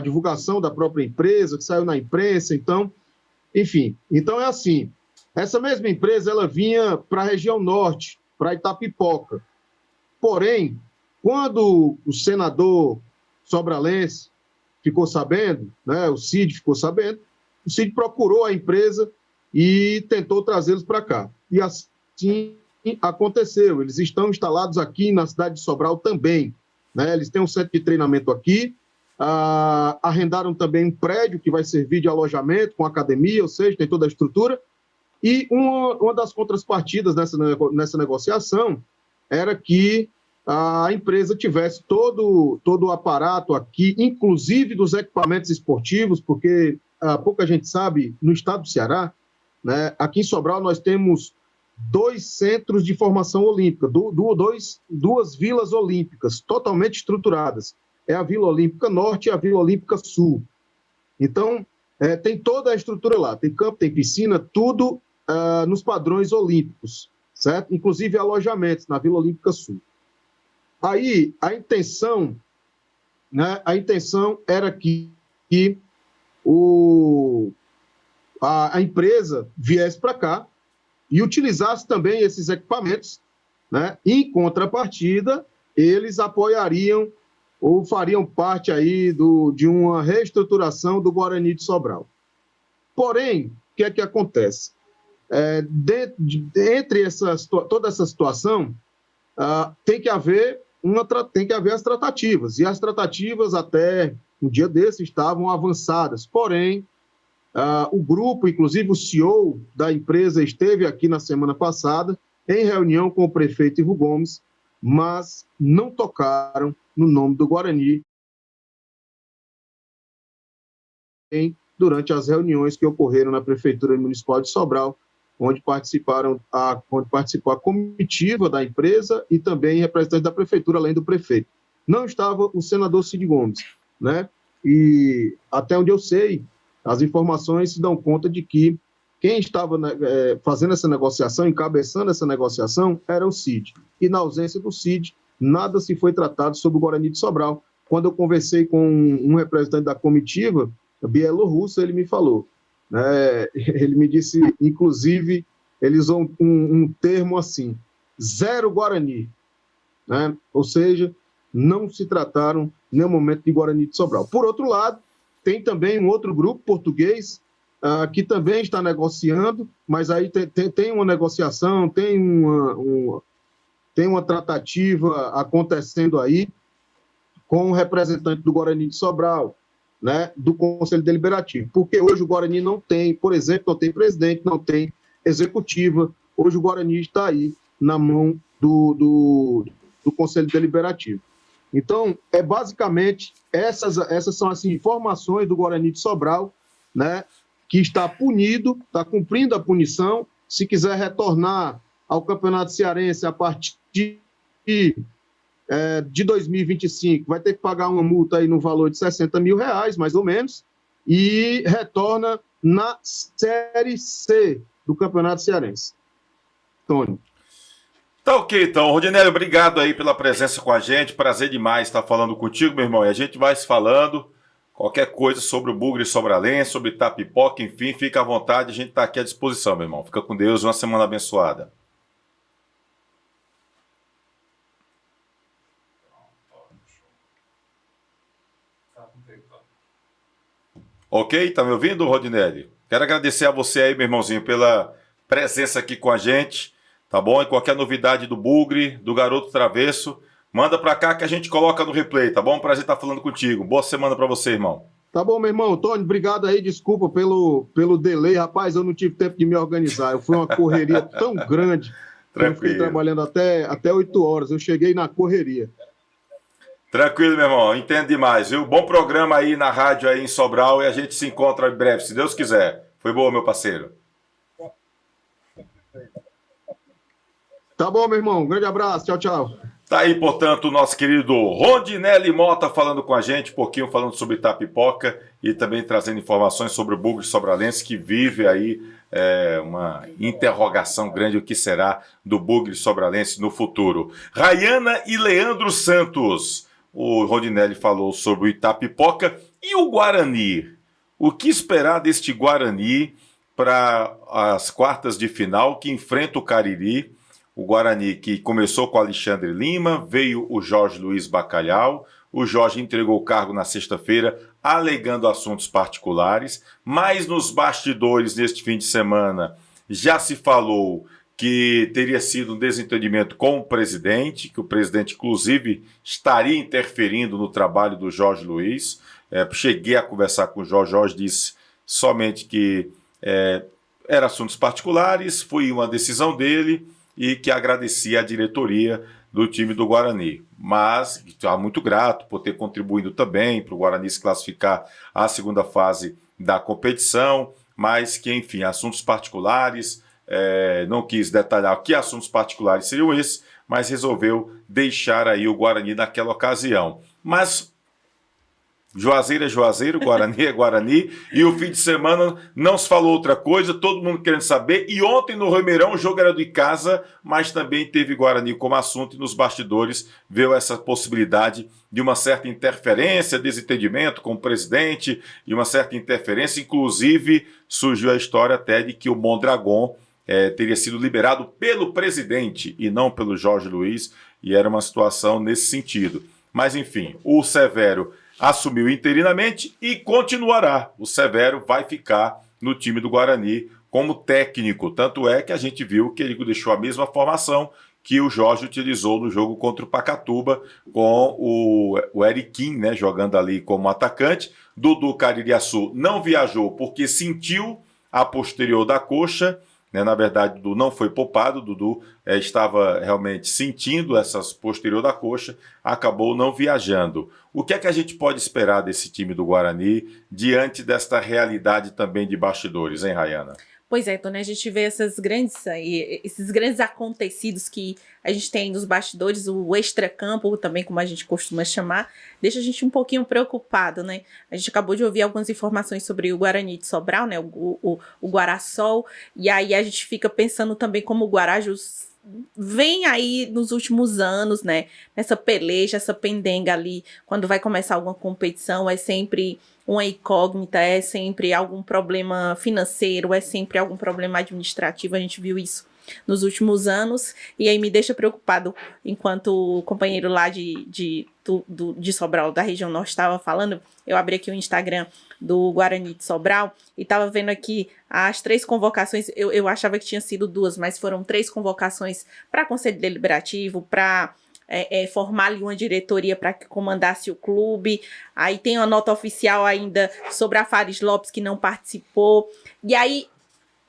S7: divulgação da própria empresa, que saiu na imprensa, então, enfim. Então é assim, essa mesma empresa, ela vinha para a região norte, para Itapipoca. Porém, quando o senador sobralense ficou sabendo, né, o Cid ficou sabendo, o Cid procurou a empresa e tentou trazê-los para cá. E assim aconteceu, eles estão instalados aqui na cidade de Sobral também. Né, eles têm um centro de treinamento aqui, arrendaram também um prédio que vai servir de alojamento com academia, ou seja, tem toda a estrutura, e uma das contrapartidas nessa negociação era que a empresa tivesse todo o aparato aqui, inclusive dos equipamentos esportivos, porque pouca gente sabe, no estado do Ceará, né, aqui em Sobral nós temos 2 centros de formação olímpica, duas vilas olímpicas totalmente estruturadas. É a Vila Olímpica Norte e a Vila Olímpica Sul. Então, tem toda a estrutura lá. Tem campo, tem piscina, tudo nos padrões olímpicos, certo? Inclusive alojamentos na Vila Olímpica Sul. Aí, a intenção era que a empresa viesse para cá e utilizasse também esses equipamentos, né? Em contrapartida, eles apoiariam ou fariam parte aí de uma reestruturação do Guarani de Sobral. Porém, o que é que acontece? Entre toda essa situação, tem que haver as tratativas, e as tratativas até um dia desse estavam avançadas, porém, o grupo, inclusive o CEO da empresa, esteve aqui na semana passada, em reunião com o prefeito Ivo Gomes, mas não tocaram no nome do Guarani durante as reuniões que ocorreram na Prefeitura Municipal de Sobral, onde participou a comitiva da empresa e também representantes da Prefeitura, além do prefeito. Não estava o senador Cid Gomes, né? E até onde eu sei, as informações se dão conta de que quem estava fazendo essa negociação, encabeçando essa negociação, era o Cid. E na ausência do Cid, nada se foi tratado sobre o Guarani de Sobral. Quando eu conversei com um representante da comitiva bielorrussa, ele me falou, né, ele me disse, inclusive, ele usou um termo assim, 0 Guarani, né? Ou seja, não se trataram em nenhum momento de Guarani de Sobral. Por outro lado, tem também um outro grupo português que também está negociando, mas aí tem uma negociação, tem uma tratativa acontecendo aí com o representante do Guarani de Sobral, né, do Conselho Deliberativo, porque hoje o Guarani não tem, por exemplo, não tem presidente, não tem executiva, hoje o Guarani está aí na mão do Conselho Deliberativo. Então, basicamente, essas são as informações do Guarani de Sobral, né, que está punido, está cumprindo a punição. Se quiser retornar ao Campeonato Cearense a partir de 2025, vai ter que pagar uma multa aí no valor de R$60 mil, mais ou menos, e retorna na Série C do Campeonato Cearense. Tony.
S1: Tá ok, então. Rodinelli, obrigado aí pela presença com a gente. Prazer demais estar falando contigo, meu irmão. E a gente vai se falando. Qualquer coisa sobre o Bugre Sobralense, sobre Itapipoca, enfim, fica à vontade. A gente está aqui à disposição, meu irmão. Fica com Deus. Uma semana abençoada. Ok? Tá me ouvindo, Rodinelli? Quero agradecer a você aí, meu irmãozinho, pela presença aqui com a gente. Tá bom? E qualquer novidade do Bugre, do Garoto Travesso, manda pra cá que a gente coloca no replay, tá bom? Prazer estar falando contigo. Boa semana pra você, irmão.
S7: Tá bom, meu irmão. Tony, obrigado aí. Desculpa pelo delay. Rapaz, eu não tive tempo de me organizar. Foi uma correria tão grande. Eu fiquei trabalhando até 8 horas. Eu cheguei na correria.
S1: Tranquilo, meu irmão. Entendo demais, viu? Bom programa aí na rádio aí em Sobral e a gente se encontra em breve, se Deus quiser. Foi boa, meu parceiro.
S7: Tá bom, meu irmão. Um grande abraço. Tchau, tchau.
S1: Tá aí, portanto, o nosso querido Rodinelli Mota falando com a gente, um pouquinho falando sobre Itapipoca e também trazendo informações sobre o Bugre Sobralense, que vive aí uma interrogação grande, o que será do Bugre Sobralense no futuro. Rayana e Leandro Santos. O Rodinelli falou sobre o Itapipoca e o Guarani. O que esperar deste Guarani para as quartas de final que enfrenta o Cariri? O Guarani que começou com o Alexandre Lima, veio o Jorge Luiz Bacalhau, o Jorge entregou o cargo na sexta-feira, alegando assuntos particulares, mas nos bastidores neste fim de semana já se falou que teria sido um desentendimento com o presidente, que o presidente, inclusive, estaria interferindo no trabalho do Jorge Luiz. Cheguei a conversar com o Jorge, Jorge disse somente que eram assuntos particulares, foi uma decisão dele, e que agradecia a diretoria do time do Guarani. Mas está muito grato por ter contribuído também para o Guarani se classificar à segunda fase da competição, mas que, enfim, assuntos particulares, não quis detalhar que assuntos particulares seriam esses, mas resolveu deixar aí o Guarani naquela ocasião. Mas Juazeiro é Juazeiro, Guarani é Guarani, e o fim de semana não se falou outra coisa, todo mundo querendo saber, e ontem no Romeirão o jogo era de casa, mas também teve Guarani como assunto, e nos bastidores veio essa possibilidade de uma certa interferência, desentendimento com o presidente, e uma certa interferência, inclusive surgiu a história até de que o Mondragon teria sido liberado pelo presidente, e não pelo Jorge Luiz, e era uma situação nesse sentido. Mas enfim, o Severo assumiu interinamente e continuará. O Severo vai ficar no time do Guarani como técnico. Tanto é que a gente viu que ele deixou a mesma formação que o Jorge utilizou no jogo contra o Pacatuba, com o Eriquim, né, jogando ali como atacante. Dudu Caririaçu não viajou porque sentiu a posterior da coxa. Na verdade, Dudu não foi poupado, Dudu estava realmente sentindo essas posterior da coxa, acabou não viajando. O que é que a gente pode esperar desse time do Guarani diante desta realidade também de bastidores, hein, Rayana?
S4: Pois é, Tony, a gente vê esses grandes acontecidos que a gente tem nos bastidores, o extracampo também, como a gente costuma chamar, deixa a gente um pouquinho preocupado, né? A gente acabou de ouvir algumas informações sobre o Guarani de Sobral, né? O Guarasol, e aí a gente fica pensando também como o Guarajus vem aí nos últimos anos, né? Nessa peleja, essa pendenga ali, quando vai começar alguma competição, é sempre uma incógnita, é sempre algum problema financeiro, é sempre algum problema administrativo, a gente viu isso nos últimos anos, e aí me deixa preocupado, enquanto o companheiro lá de Sobral, da região norte, estava falando, eu abri aqui o Instagram do Guarani de Sobral, e estava vendo aqui as 3 convocações, eu achava que tinha sido 2, mas foram 3 convocações para Conselho Deliberativo, para formar ali uma diretoria para que comandasse o clube. Aí tem uma nota oficial ainda sobre a Fares Lopes, que não participou. E aí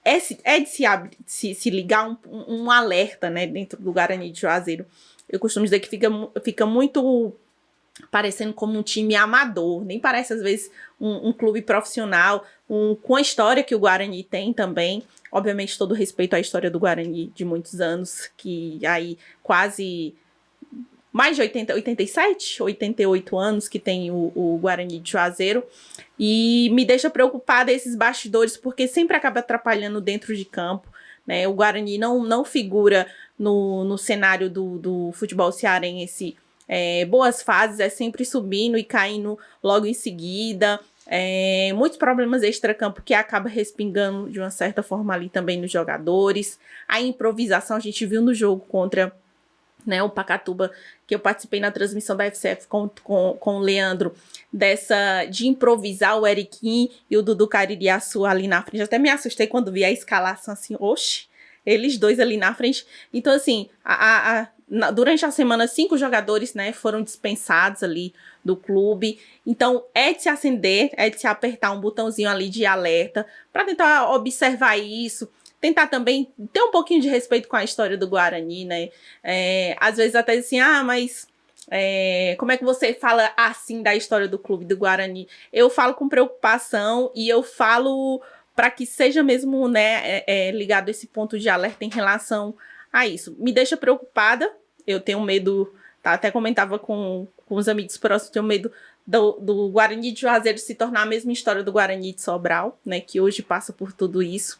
S4: é de se ligar um alerta, né, dentro do Guarani de Juazeiro. Eu costumo dizer que fica muito parecendo como um time amador, nem parece às vezes um clube profissional, com a história que o Guarani tem também. Obviamente, todo respeito à história do Guarani de muitos anos, que aí quase mais de 87, 88 anos que tem o Guarani de Juazeiro. E me deixa preocupada esses bastidores, porque sempre acaba atrapalhando dentro de campo, né? O Guarani não figura no cenário do futebol cearense. Boas fases, é sempre subindo e caindo logo em seguida. Muitos problemas extra-campo que acaba respingando de uma certa forma ali também nos jogadores. A improvisação, a gente viu no jogo contra, né, o Pacatuba, que eu participei na transmissão da FCF com o Leandro, de improvisar o Eriquim e o Dudu Caririaçu ali na frente. Até me assustei quando vi a escalação assim, oxe, eles dois ali na frente. Então, assim, durante a semana, 5 jogadores, né, foram dispensados ali do clube. Então, é de se acender, é de se apertar um botãozinho ali de alerta para tentar observar isso, tentar também ter um pouquinho de respeito com a história do Guarani, né? Às vezes até assim, mas como é que você fala assim da história do clube do Guarani? Eu falo com preocupação e eu falo para que seja mesmo, né, ligado esse ponto de alerta em relação a isso. Me deixa preocupada, eu tenho medo, tá? Até comentava com os amigos próximos, tenho medo do Guarani de Juazeiro se tornar a mesma história do Guarani de Sobral, né, que hoje passa por tudo isso.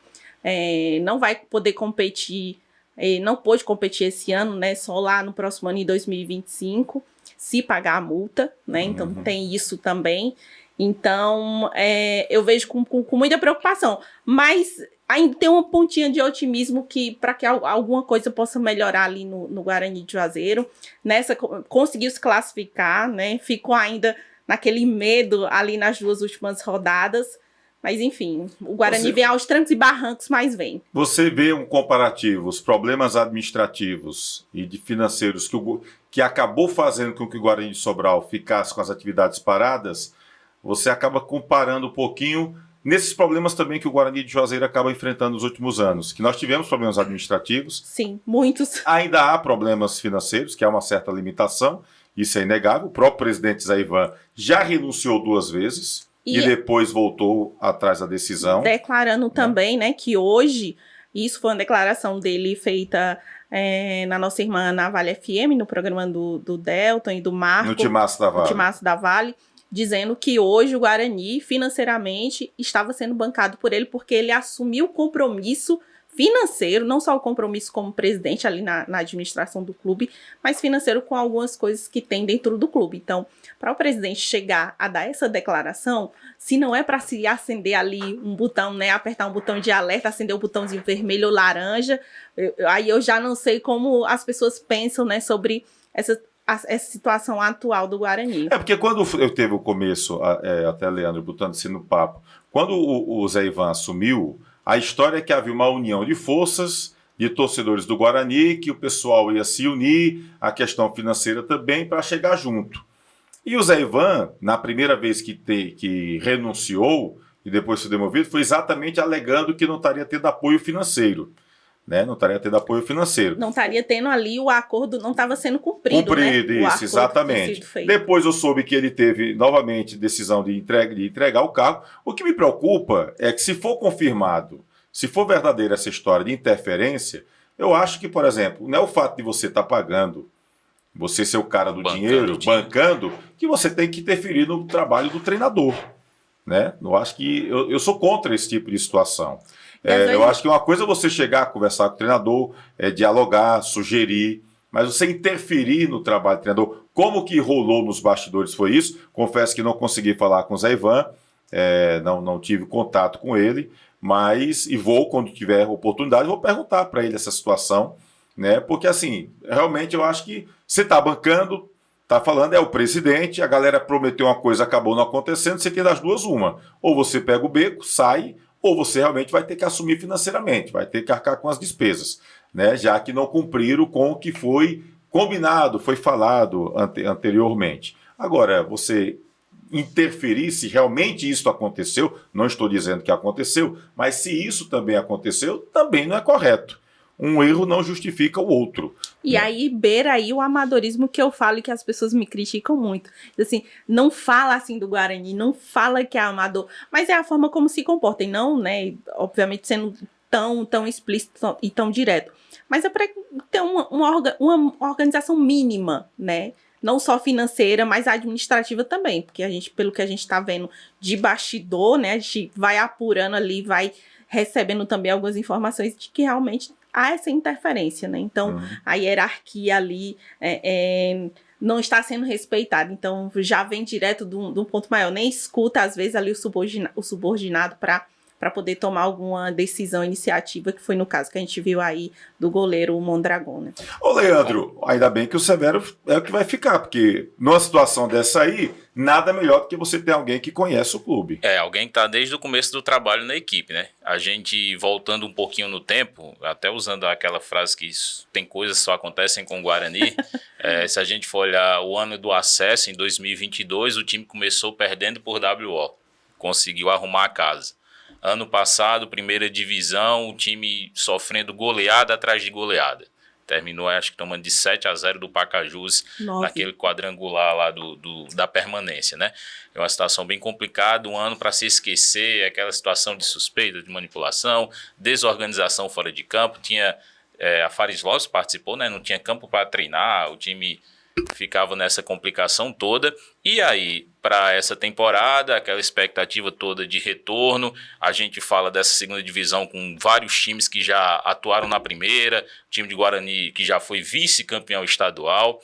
S4: Não vai poder competir, não pôde competir esse ano, né, só lá no próximo ano, em 2025, se pagar a multa, né, então tem isso também. Então, eu vejo com muita preocupação, mas ainda tem uma pontinha de otimismo para que alguma coisa possa melhorar ali no Guarani de Juazeiro. Conseguiu se classificar, né? Ficou ainda naquele medo ali nas 2 últimas rodadas. Mas, enfim, o Guarani vem aos trancos e barrancos, mas vem.
S1: Você vê um comparativo, os problemas administrativos e de financeiros que acabou fazendo com que o Guarani de Sobral ficasse com as atividades paradas, você acaba comparando um pouquinho nesses problemas também que o Guarani de Juazeiro acaba enfrentando nos últimos anos, que nós tivemos problemas administrativos. Sim,
S4: muitos.
S1: Ainda há problemas financeiros, que há uma certa limitação, isso é inegável. O próprio presidente Zé Ivan já renunciou 2 vezes e depois voltou atrás da decisão.
S4: Declarando também, né, que hoje, isso foi uma declaração dele feita na nossa irmã na Vale FM, no programa do Delton e do Marco.
S1: No Timaço da Vale.
S4: No Timaço da Vale. Dizendo que hoje o Guarani, financeiramente, estava sendo bancado por ele, porque ele assumiu o compromisso financeiro, não só o compromisso como presidente ali na administração do clube, mas financeiro com algumas coisas que tem dentro do clube. Então, para o presidente chegar a dar essa declaração, se não é para se acender ali um botão, né, apertar um botão de alerta, acender o botãozinho vermelho ou laranja, aí eu já não sei como as pessoas pensam, né, sobre essa situação atual do Guarani.
S1: Porque quando eu teve o começo, até Leandro botando-se no papo, quando o Zé Ivan assumiu, a história é que havia uma união de forças de torcedores do Guarani, que o pessoal ia se unir, a questão financeira também, para chegar junto. E o Zé Ivan, na primeira vez que renunciou e depois foi demovido, foi exatamente alegando que não estaria tendo apoio financeiro. Né? Não estaria tendo apoio financeiro.
S4: Não estaria tendo ali, o acordo não estava sendo cumprido.
S1: Cumprido, né? Isso, exatamente. Depois eu soube que ele teve novamente decisão de entregar o cargo. O que me preocupa é que, se for confirmado, se for verdadeira essa história de interferência, eu acho que, por exemplo, não é o fato de você estar pagando, você ser o cara do dinheiro, bancando, que você tem que interferir no trabalho do treinador. Né? Eu acho que eu sou contra esse tipo de situação. Eu acho que uma coisa é você chegar, conversar com o treinador, dialogar, sugerir, mas você interferir no trabalho do treinador, como que rolou nos bastidores foi isso. Confesso que não consegui falar com o Zé Ivan, não tive contato com ele, mas, quando tiver oportunidade, vou perguntar para ele essa situação, né? Porque assim, realmente eu acho que você está bancando, está falando, é o presidente, a galera prometeu uma coisa, acabou não acontecendo, você tem das duas uma, ou você pega o beco, sai, ou você realmente vai ter que assumir financeiramente, vai ter que arcar com as despesas, né? Já que não cumpriram com o que foi combinado, foi falado anteriormente. Agora, você interferir se realmente isso aconteceu, não estou dizendo que aconteceu, mas se isso também aconteceu, também não é correto. um erro não justifica o outro.
S4: E aí beira aí o amadorismo que eu falo e que as pessoas me criticam muito. Assim, não fala assim do Guarani, não fala que é amador, mas é a forma como se comporta, e não, né, obviamente sendo tão explícito e tão direto. Mas é para ter uma organização mínima, né? Não só financeira, mas administrativa também, porque a gente, pelo que a gente está vendo de bastidor, né, a gente vai apurando ali, vai recebendo também algumas informações de que realmente há essa interferência, né? Então, a hierarquia ali não está sendo respeitada. Então, já vem direto de um ponto maior. Nem escuta, às vezes, ali o subordinado para poder tomar alguma decisão, iniciativa, que foi no caso que a gente viu aí do goleiro Mondragon, né?
S1: Ô, Leandro, ainda bem que o Severo é o que vai ficar, porque numa situação dessa aí, nada melhor do que você ter alguém que conhece o clube.
S3: Alguém que está desde o começo do trabalho na equipe, né? A gente, voltando um pouquinho no tempo, até usando aquela frase que tem coisas que só acontecem com o Guarani, se a gente for olhar o ano do acesso, em 2022, o time começou perdendo por WO, conseguiu arrumar a casa. Ano passado, primeira divisão, o time sofrendo goleada atrás de goleada. Terminou, acho que tomando de 7-0 do Pacajus, naquele quadrangular lá da permanência, né? É uma situação bem complicada, um ano para se esquecer, aquela situação de suspeita, de manipulação, desorganização fora de campo. Tinha a Fares Lopes participou, né? Não tinha campo para treinar, o time ficava nessa complicação toda. E aí, para essa temporada, aquela expectativa toda de retorno, a gente fala dessa segunda divisão com vários times que já atuaram na primeira, o time de Guarani que já foi vice-campeão estadual.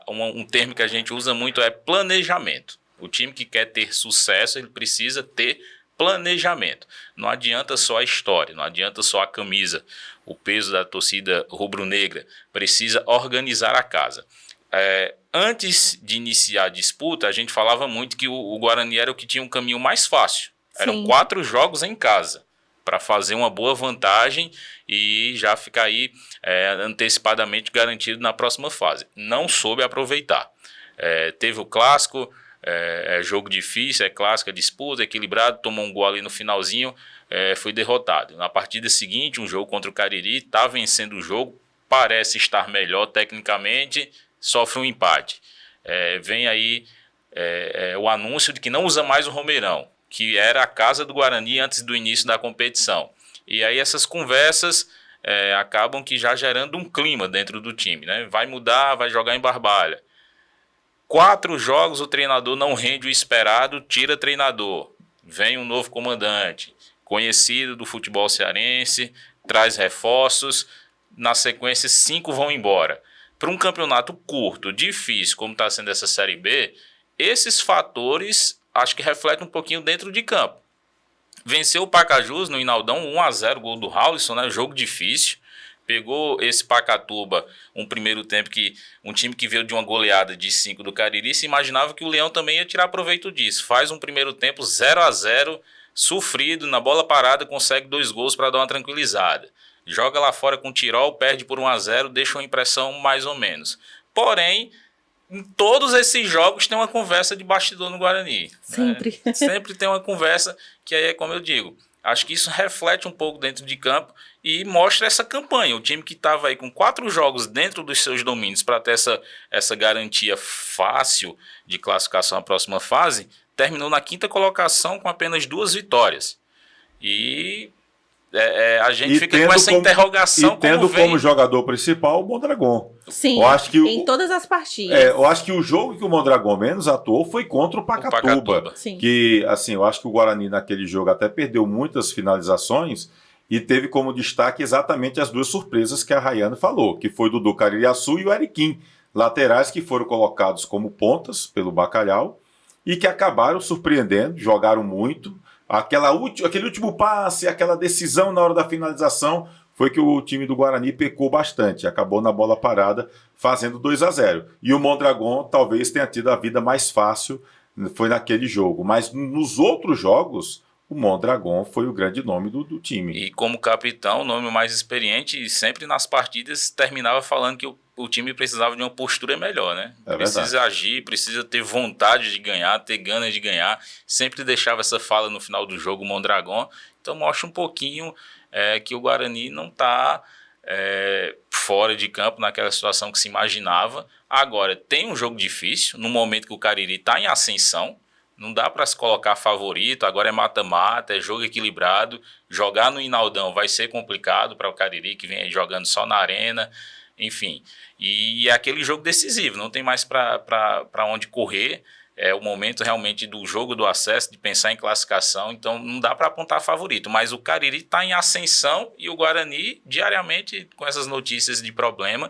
S3: Um termo que a gente usa muito é planejamento. O time que quer ter sucesso, ele precisa ter planejamento. Não adianta só a história, não adianta só a camisa. O peso da torcida rubro-negra precisa organizar a casa. Antes de iniciar a disputa, a gente falava muito que o Guarani era o que tinha um caminho mais fácil. Eram 4 jogos em casa para fazer uma boa vantagem e já ficar aí antecipadamente garantido na próxima fase. Não soube aproveitar. Teve o clássico, jogo difícil, clássico, disputa, equilibrado, tomou um gol ali no finalzinho, foi derrotado. Na partida seguinte, um jogo contra o Cariri, está vencendo o jogo, parece estar melhor tecnicamente, sofre um empate. Vem aí o anúncio de que não usa mais o Romeirão, que era a casa do Guarani antes do início da competição. E aí essas conversas acabam que já gerando um clima dentro do time, né? Vai mudar, vai jogar em Barbalha. 4 jogos o treinador não rende o esperado, tira treinador. Vem um novo comandante, conhecido do futebol cearense, traz reforços, na sequência 5 vão embora. Para um campeonato curto, difícil, como está sendo essa Série B, esses fatores acho que refletem um pouquinho dentro de campo. Venceu o Pacajus no Inaldão, 1-0, gol do Raulison, né? Jogo difícil. Pegou esse Pacatuba, um primeiro tempo que um time que veio de uma goleada de 5 do Cariri, se imaginava que o Leão também ia tirar proveito disso. Faz um primeiro tempo 0-0, sofrido, na bola parada, consegue 2 gols para dar uma tranquilizada. Joga lá fora com o Tirol, perde por 1-0, deixa uma impressão mais ou menos. Porém, em todos esses jogos tem uma conversa de bastidor no Guarani.
S4: Sempre.
S3: Né? Sempre tem uma conversa que aí é como eu digo. Acho que isso reflete um pouco dentro de campo e mostra essa campanha. O time que estava aí com 4 jogos dentro dos seus domínios para ter essa garantia fácil de classificação à próxima fase, terminou na 5ª colocação com apenas 2 vitórias. E a gente fica com essa interrogação.
S1: E tendo como jogador principal o Mondragon.
S4: Sim, em todas as partidas.
S1: Eu acho que o jogo que o Mondragon menos atuou foi contra o Pacatuba. Que, assim, eu acho que o Guarani naquele jogo até perdeu muitas finalizações e teve como destaque exatamente as 2 surpresas que a Rayane falou, que foi o Dudu Caririaçu e o Eriquim, laterais que foram colocados como pontas pelo Bacalhau e que acabaram surpreendendo, jogaram muito. Aquele último passe, aquela decisão na hora da finalização, foi que o time do Guarani pecou bastante. Acabou na bola parada, fazendo 2-0. E o Mondragon talvez tenha tido a vida mais fácil, foi naquele jogo. Mas nos outros jogos, o Mondragon foi o grande nome do time.
S3: E como capitão, o nome mais experiente, sempre nas partidas terminava falando que o time precisava de uma postura melhor, né? Precisa agir, precisa ter vontade de ganhar, ter ganas de ganhar. Sempre deixava essa fala no final do jogo, o Mondragon. Então mostra um pouquinho que o Guarani não está fora de campo, naquela situação que se imaginava. Agora, tem um jogo difícil, no momento que o Cariri está em ascensão, não dá para se colocar favorito, agora é mata-mata, é jogo equilibrado, jogar no Inaldão vai ser complicado para o Cariri, que vem aí jogando só na arena, enfim. E é aquele jogo decisivo, não tem mais para onde correr, é o momento realmente do jogo do acesso, de pensar em classificação, então não dá para apontar favorito, mas o Cariri está em ascensão e o Guarani diariamente com essas notícias de problema,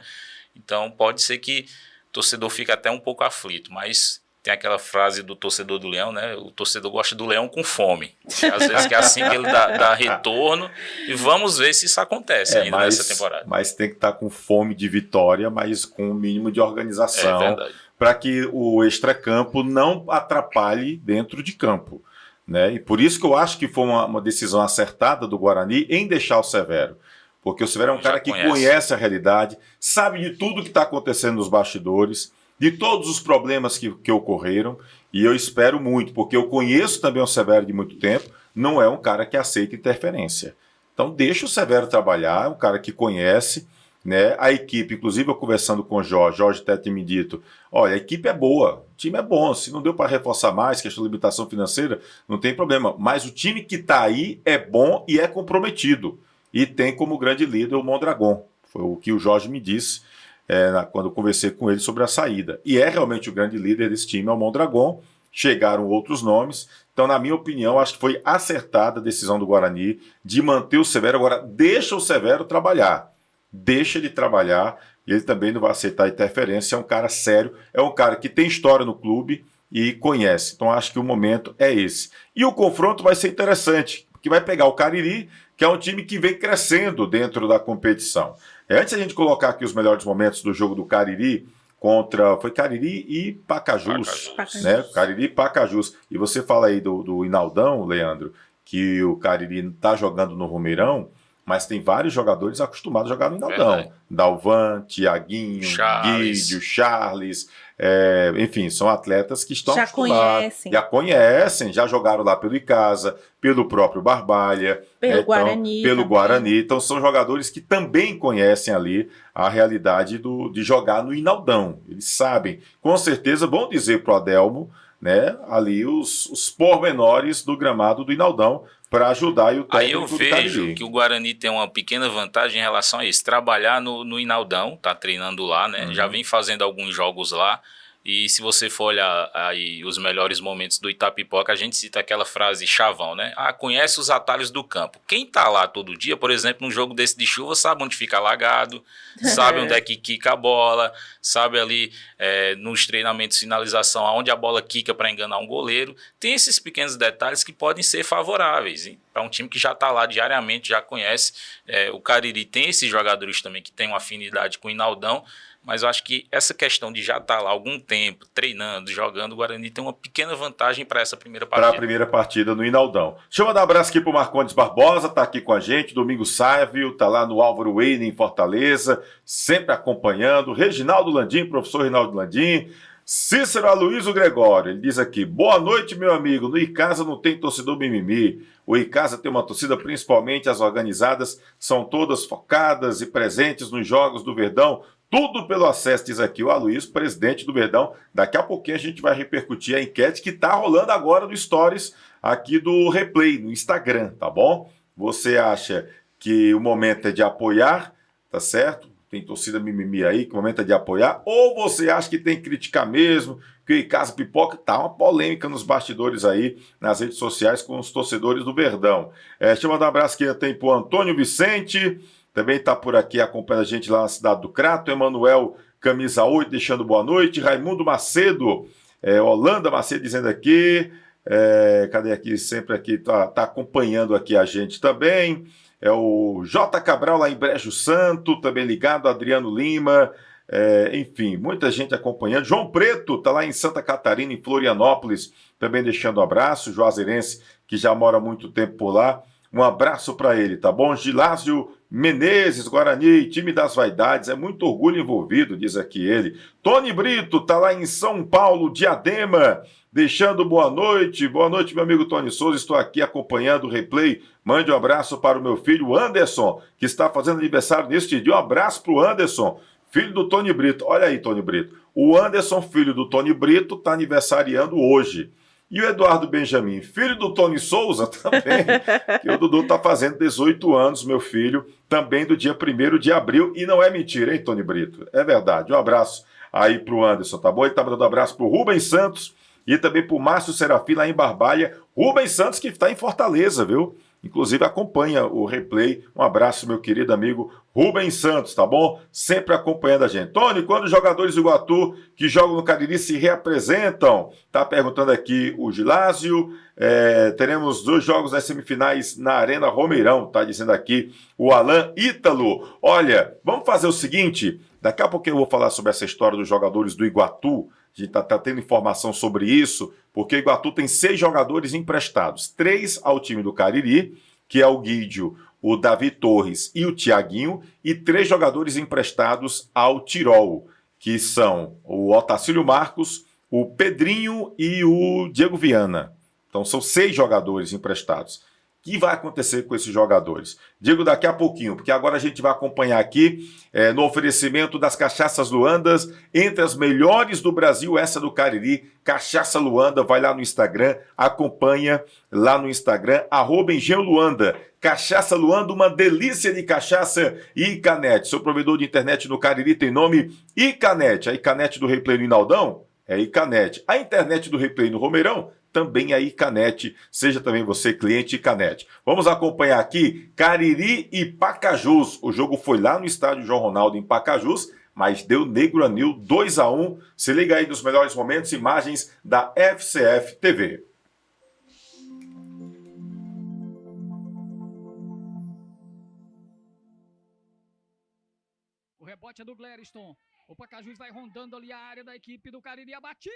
S3: então pode ser que o torcedor fique até um pouco aflito, mas tem aquela frase do torcedor do Leão, né? O torcedor gosta do Leão com fome, às vezes que é assim que ele dá retorno, e vamos ver se isso acontece ainda nessa temporada.
S1: Mas tem que estar com fome de vitória, mas com o mínimo de organização,
S3: verdade,
S1: para que o extracampo não atrapalhe dentro de campo, né? E por isso que eu acho que foi uma decisão acertada do Guarani em deixar o Severo, porque o Severo é um cara que conhece a realidade, sabe de tudo que está acontecendo nos bastidores, de todos os problemas que ocorreram, e eu espero muito, porque eu conheço também o Severo de muito tempo, não é um cara que aceita interferência. Então deixa o Severo trabalhar, é um cara que conhece, né? A equipe, inclusive eu conversando com o Jorge até tinha me dito, olha, a equipe é boa, o time é bom, se não deu para reforçar mais, questão de limitação financeira, não tem problema, mas o time que está aí é bom e é comprometido, e tem como grande líder o Mondragon, foi o que o Jorge me disse quando eu conversei com ele sobre a saída, e é realmente o grande líder desse time, é o Mondragon. Chegaram outros nomes, então na minha opinião acho que foi acertada a decisão do Guarani de manter o Severo. Agora deixa o Severo trabalhar, deixa ele trabalhar, e ele também não vai aceitar interferência, é um cara sério, é um cara que tem história no clube e conhece, então acho que o momento é esse. E o confronto vai ser interessante, porque vai pegar o Cariri, que é um time que vem crescendo dentro da competição. Antes a gente colocar aqui os melhores momentos do jogo do Cariri, foi Cariri e Pacajus, né? Cariri e Pacajus. E você fala aí do Inaldão, Leandro, que o Cariri está jogando no Romeirão, mas tem vários jogadores acostumados a jogar no Inaldão. Verdade. Dalvan, Tiaguinho, Guídio, Charles, enfim, são atletas que estão acostumados. Já conhecem, já jogaram lá pelo Icasa, pelo próprio Barbalha, pelo Guarani. Então são jogadores que também conhecem ali a realidade de jogar no Inaldão. Eles sabem, com certeza vão dizer para o Adelmo, né, ali os pormenores do gramado do Inaldão, para ajudar e o técnico.
S3: Aí eu vejo que o Guarani tem uma pequena vantagem em relação a isso, trabalhar no Inaldão, tá treinando lá, né? Já vem fazendo alguns jogos lá, e se você for olhar aí os melhores momentos do Itapipoca, a gente cita aquela frase chavão, né? Conhece os atalhos do campo. Quem tá lá todo dia, por exemplo, num jogo desse de chuva, sabe onde fica alagado, sabe onde é que quica a bola, sabe ali nos treinamentos de finalização, aonde a bola quica para enganar um goleiro. Tem esses pequenos detalhes que podem ser favoráveis, para um time que já está lá diariamente, já conhece. O Cariri tem esses jogadores também que tem uma afinidade com o Inaldão, mas eu acho que essa questão de já estar lá há algum tempo, treinando, jogando, o Guarani tem uma pequena vantagem para essa primeira partida.
S1: Para a primeira partida no Inaldão. Deixa eu mandar um abraço aqui para o Marcondes Barbosa, está aqui com a gente, Domingos Sávio, está lá no Álvaro Wayne, em Fortaleza, sempre acompanhando, Reginaldo Landim, professor Reginaldo Landim, Cícero Aloysio Gregório, ele diz aqui, boa noite, meu amigo, no Icasa não tem torcedor mimimi, o Icasa tem uma torcida, principalmente as organizadas, são todas focadas e presentes nos jogos do Verdão, tudo pelo acesso, diz aqui o Aloysio, presidente do Verdão. Daqui a pouquinho a gente vai repercutir a enquete que está rolando agora no Stories aqui do Replay, no Instagram, tá bom? Você acha que o momento é de apoiar, tá certo? Tem torcida mimimi aí, que o momento é de apoiar, ou você acha que tem que criticar mesmo, que o Icasa Pipoca tá uma polêmica nos bastidores aí, nas redes sociais com os torcedores do Verdão. Deixa eu mandar um abraço aqui, tem pro Antônio Vicente, também está por aqui acompanhando a gente lá na cidade do Crato, Emanuel Camisa 8 deixando boa noite, Raimundo Macedo, Holanda Macedo dizendo aqui, cadê aqui, sempre aqui, tá acompanhando aqui a gente também, o J. Cabral lá em Brejo Santo, também ligado, Adriano Lima, enfim, muita gente acompanhando, João Preto está lá em Santa Catarina, em Florianópolis, também deixando um abraço, Juazeirense, que já mora há muito tempo por lá, um abraço para ele, tá bom? Gilásio Menezes, Guarani, time das vaidades, é muito orgulho envolvido, diz aqui ele. Tony Brito tá lá em São Paulo, Diadema, deixando boa noite, meu amigo Tony Souza, estou aqui acompanhando o replay, mande um abraço para o meu filho Anderson, que está fazendo aniversário neste dia, um abraço para o Anderson, filho do Tony Brito, olha aí Tony Brito, o Anderson, filho do Tony Brito, está aniversariando hoje. E o Eduardo Benjamin, filho do Tony Souza, também, que o Dudu está fazendo 18 anos, meu filho, também do dia 1º de abril, e não é mentira, hein, Tony Brito? É verdade. Um abraço aí pro Anderson, tá bom? Ele tá mandando um abraço pro Rubens Santos e também pro Márcio Serafim lá em Barbalha. Rubens Santos que está em Fortaleza, viu? Inclusive acompanha o replay. Um abraço, meu querido amigo Rubens Santos, tá bom? Sempre acompanhando a gente. Tony, quando os jogadores do Iguatu que jogam no Cariri se reapresentam? Tá perguntando aqui o Gilásio. Teremos 2 jogos das semifinais na Arena Romeirão, tá dizendo aqui o Alan Ítalo. Olha, vamos fazer o seguinte, daqui a pouco eu vou falar sobre essa história dos jogadores do Iguatu. A gente tá tendo informação sobre isso, porque o Iguatu tem 6 jogadores emprestados, 3 ao time do Cariri, que é o Guídio, o Davi Torres e o Tiaguinho, e 3 jogadores emprestados ao Tirol, que são o Otacílio Marcos, o Pedrinho e o Diego Viana. Então são 6 jogadores emprestados. O que vai acontecer com esses jogadores? Digo daqui a pouquinho, porque agora a gente vai acompanhar aqui no oferecimento das Cachaças Luandas, entre as melhores do Brasil, essa do Cariri, Cachaça Luanda, vai lá no Instagram, acompanha lá no Instagram, @engenholuanda, Cachaça Luanda, uma delícia de cachaça e Icanete. Seu provedor de internet no Cariri tem nome Icanete. A Icanete do Replay no Inaldão é Icanete. A internet do Replay no Romeirão também a Icanete, seja também você cliente Icanete. Vamos acompanhar aqui Cariri e Pacajus. O jogo foi lá no estádio João Ronaldo em Pacajus, mas deu Negro Anil 2-1. Se liga aí nos melhores momentos, imagens da FCF TV.
S6: O rebote é do Glériston. O Pacajus vai rondando ali a área da equipe do Cariri. A batida!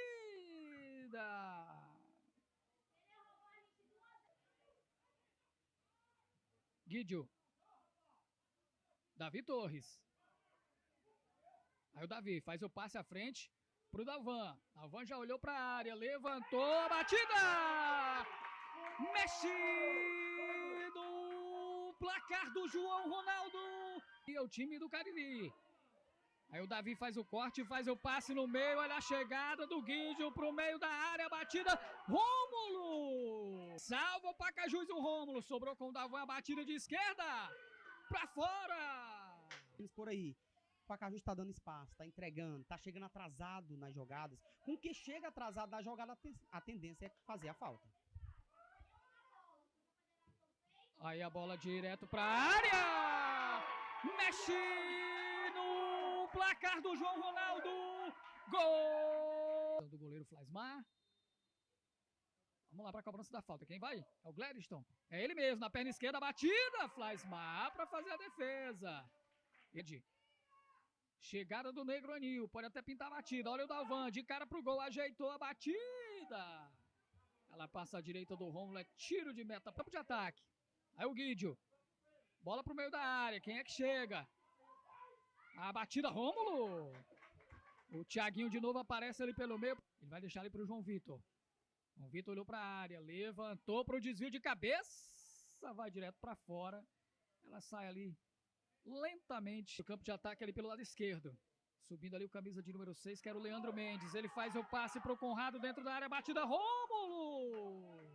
S6: Guídio. Davi Torres. Aí o Davi faz o passe à frente pro Dalvan. Dalvan já olhou para a área, levantou a batida! Mexe no placar do João Ronaldo. E é o time do Cariri. Aí o Davi faz o corte, faz o passe no meio, olha a chegada do Guídio pro meio da área, a batida, Rômulo! Salva o Pacajus e o Rômulo, sobrou com o Dalvan a batida de esquerda, pra fora!
S9: Por aí, o Pacajus tá dando espaço, tá entregando, tá chegando atrasado nas jogadas. Com que chega atrasado na jogada, a tendência é fazer a falta.
S6: Aí a bola direto pra área! Mexe no placar do João Ronaldo! Gol! Do goleiro Flasmar. Vamos lá para a cobrança da falta. Quem vai? É o Glériston. É ele mesmo, na perna esquerda, batida. Flasmar para fazer a defesa. Chegada do Negro Anil. Pode até pintar a batida. Olha o Dalvan, de cara pro gol. Ajeitou a batida. Ela passa à direita do Rômulo. É tiro de meta. Campo de ataque. Aí o Guídio. Bola pro meio da área. Quem é que chega? A batida, Rômulo. O Thiaguinho de novo aparece ali pelo meio. Ele vai deixar ali pro João Vitor. João Vitor olhou para a área. Levantou pro desvio de cabeça. Vai direto para fora. Ela sai ali lentamente. O campo de ataque ali pelo lado esquerdo. Subindo ali o camisa de número 6, que era o Leandro Mendes. Ele faz o passe pro Conrado dentro da área. Batida, Rômulo.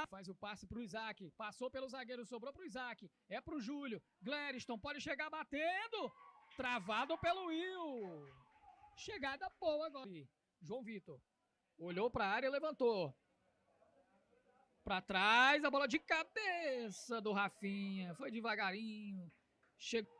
S6: Faz o passe pro Isaac. Passou pelo zagueiro, sobrou pro Isaac. É pro Júlio. Glériston pode chegar batendo. Travado pelo Will. Chegada boa agora. João Vitor. Olhou pra área e levantou. Pra trás, a bola de cabeça do Rafinha. Foi devagarinho. Chegou.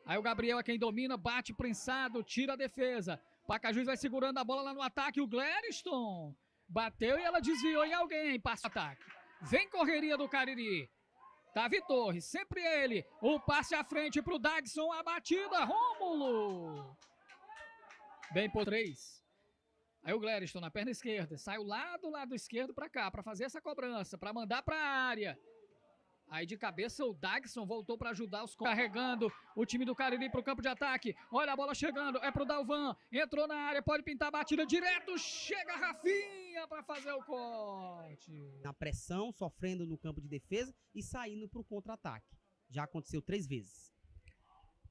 S6: Aí o Gabriel é quem domina, bate prensado, tira a defesa. Pacajus vai segurando a bola lá no ataque. O Glériston bateu e ela desviou em alguém. Passa o ataque. Vem correria do Cariri. Davi Torres, sempre ele. O passe à frente pro Dagson. A batida, Rômulo. Bem por 3. Aí o Glériston na perna esquerda. Saiu lá do lado esquerdo pra cá, pra fazer essa cobrança, pra mandar pra área. Aí de cabeça o Dagson voltou para ajudar os carregando o time do Cariri pro campo de ataque. Olha a bola chegando, é pro Dalvan. Entrou na área, pode pintar a batida direto. Chega Rafinha para fazer o corte.
S9: Na pressão, sofrendo no campo de defesa e saindo pro contra-ataque. Já aconteceu 3 vezes.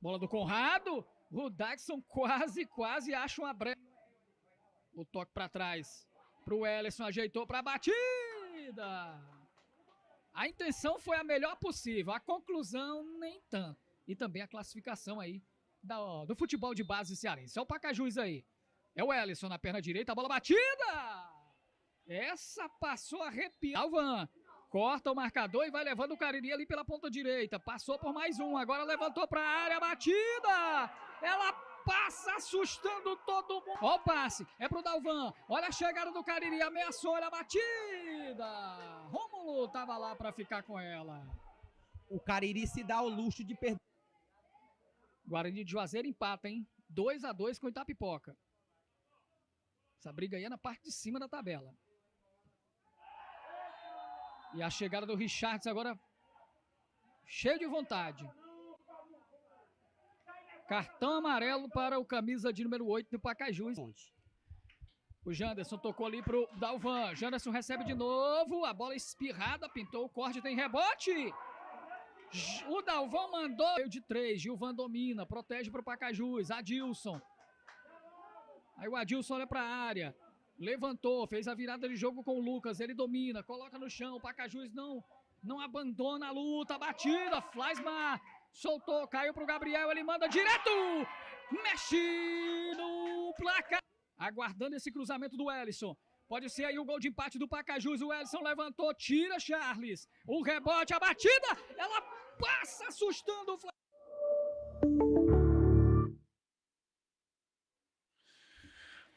S6: Bola do Conrado. O Dagson quase acha uma brecha. O toque para trás. Pro Ellerson, ajeitou para a batida. A intenção foi a melhor possível, a conclusão nem tanto. E também a classificação aí do futebol de base cearense. É o Pacajus aí. É o Ellerson na perna direita, a bola batida! Essa passou arrepiando. Dalvan corta o marcador e vai levando o Cariri ali pela ponta direita. Passou por mais um, agora levantou para a área, batida! Ela passa assustando todo mundo. Ó o passe, é pro Dalvan. Olha a chegada do Cariri, ameaçou, olha a batida. Rômulo tava lá para ficar com ela.
S9: O Cariri se dá o luxo de perder.
S6: Guarani de Juazeiro empata, hein? 2-2 com Itapipoca. Essa briga aí é na parte de cima da tabela. E a chegada do Richards agora cheio de vontade. Cartão amarelo para o camisa de número 8 do Pacajus. O Janderson tocou ali pro Dalvan. Janderson recebe de novo. A bola espirrada, pintou o corte, tem rebote. O Dalvan mandou de 3. Gilvan domina, protege pro Pacajus. Adilson. Aí o Adilson olha pra área. Levantou, fez a virada de jogo com o Lucas. Ele domina, coloca no chão. O Pacajus não abandona a luta. Batida, Flaismar. Soltou, caiu pro Gabriel, ele manda direto, mexe no placar. Aguardando esse cruzamento do Ellerson. Pode ser aí o gol de empate do Pacajus, o Ellerson levantou, tira Charles. O rebote, a batida, ela passa assustando o Flamengo.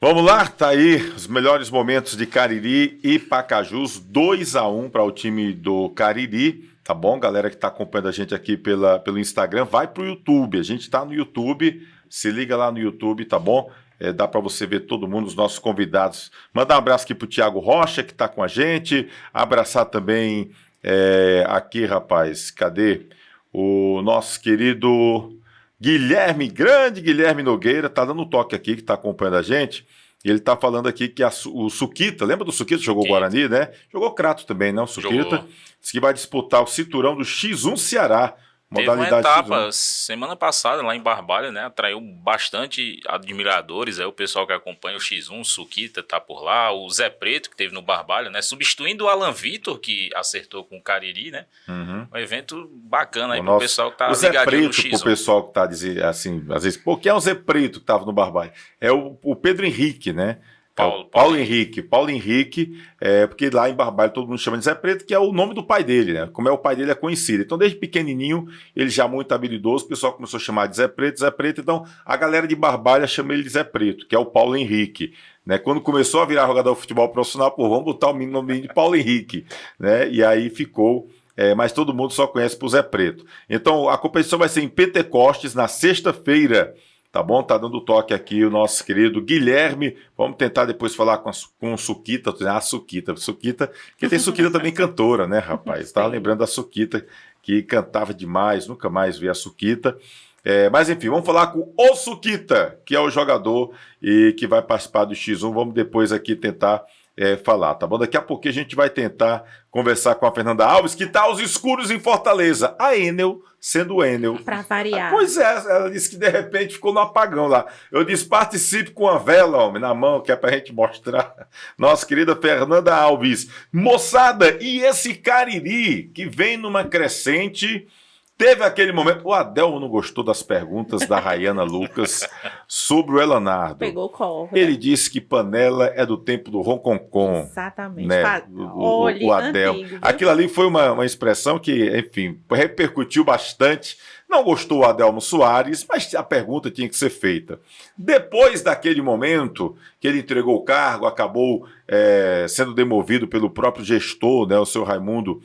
S1: Vamos lá, tá aí os melhores momentos de Cariri e Pacajus, 2-1 para o time do Cariri. Tá bom, galera que está acompanhando a gente aqui pelo Instagram, vai pro YouTube, a gente está no YouTube, se liga lá no YouTube, tá bom? Dá para você ver todo mundo, os nossos convidados. Mandar um abraço aqui pro Thiago Rocha, que está com a gente, abraçar também aqui, rapaz, cadê? O nosso querido Guilherme, grande Guilherme Nogueira, tá dando um toque aqui, que está acompanhando a gente. E ele tá falando aqui que o Suquita, lembra do Suquita? Jogou
S3: Sim.
S1: Guarani, né? Jogou Crato também, não? Suquita.
S3: Jogou.
S1: Diz que vai disputar o cinturão do X1 Ceará.
S3: Teve uma
S1: Modalidade
S3: etapa
S1: X1.
S3: semana passada lá em Barbalha, né? Atraiu bastante admiradores. Aí o pessoal que acompanha o X1, o Suquita tá por lá. O Zé Preto, que teve no Barbalha, né? Substituindo o Alan Vitor, que acertou com o Cariri, né?
S1: Uhum.
S3: Um evento bacana aí
S1: O
S3: pro
S1: nosso-
S3: pessoal que tá
S1: o Zé
S3: ligadinho no
S1: Preto, pro
S3: X1.
S1: pessoal que tá dizendo assim, às vezes, pô, quem é o Zé Preto que tava no Barbalha? É o Pedro Henrique, né? Paulo Henrique. Paulo Henrique, porque lá em Barbalha todo mundo chama de Zé Preto, que é o nome do pai dele, né? Como é o pai dele é conhecido. Então, desde pequenininho, ele já muito habilidoso, o pessoal começou a chamar de Zé Preto. Então a galera de Barbalha chama ele de Zé Preto, que é o Paulo Henrique. Né? Quando começou a virar jogador de futebol profissional, pô, vamos botar o nome de Paulo Henrique, né? E aí ficou, mas todo mundo só conhece por Zé Preto. Então, a competição vai ser em Pentecostes, na sexta-feira. Tá bom? Tá dando toque aqui o nosso querido Guilherme. Vamos tentar depois falar com o Suquita. Suquita, que tem Suquita também cantora, né, rapaz? Tava lembrando da Suquita, que cantava demais, nunca mais vi a Suquita. Mas enfim, vamos falar com o Suquita, que é o jogador e que vai participar do X1. Vamos depois aqui tentar falar, tá bom? Daqui a pouco a gente vai tentar conversar com a Fernanda Alves, que tá aos escuros em Fortaleza. A Enel, sendo Enel.
S4: Pra variar.
S1: Pois é, ela disse que de repente ficou no apagão lá. Eu disse, participe com a vela, homem, na mão, que é pra gente mostrar. Nossa querida Fernanda Alves. Moçada, e esse Cariri, que vem numa crescente... Teve aquele momento, o Adelmo não gostou das perguntas da Rayana Lucas sobre o Elanardo.
S4: Pegou corda.
S1: Ele disse que panela é do tempo do Roncocon.
S4: Exatamente.
S1: Né?
S4: Olhe,
S1: O Adelmo.
S4: antigo, viu?
S1: Aquilo ali foi uma expressão que, enfim, repercutiu bastante. Não gostou o Adelmo Soares, mas a pergunta tinha que ser feita. Depois daquele momento que ele entregou o cargo, acabou sendo demovido pelo próprio gestor, né, o seu Raimundo,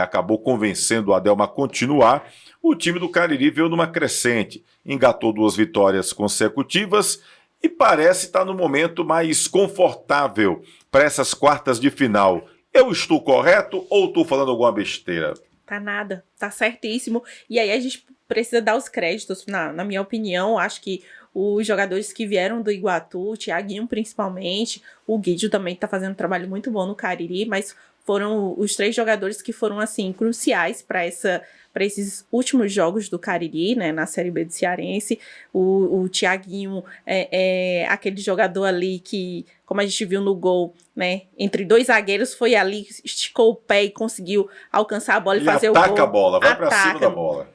S1: acabou convencendo o Adelmo a continuar. O time do Cariri veio numa crescente, engatou 2 vitórias consecutivas e parece estar no momento mais confortável para essas quartas de final. Eu estou correto ou estou falando alguma besteira?
S4: Tá nada, tá certíssimo. E aí a gente precisa dar os créditos, na minha opinião. Acho que os jogadores que vieram do Iguatu, o Thiaguinho principalmente, o Guidio também tá fazendo um trabalho muito bom no Cariri, mas foram os 3 jogadores que foram, assim, cruciais para esses últimos jogos do Cariri, né, na Série B do Cearense. O Thiaguinho é aquele jogador ali que, como a gente viu no gol, né, entre 2 zagueiros, foi ali, esticou o pé e conseguiu alcançar a bola e fazer o gol.
S1: Ataca a bola, vai pra cima da bola.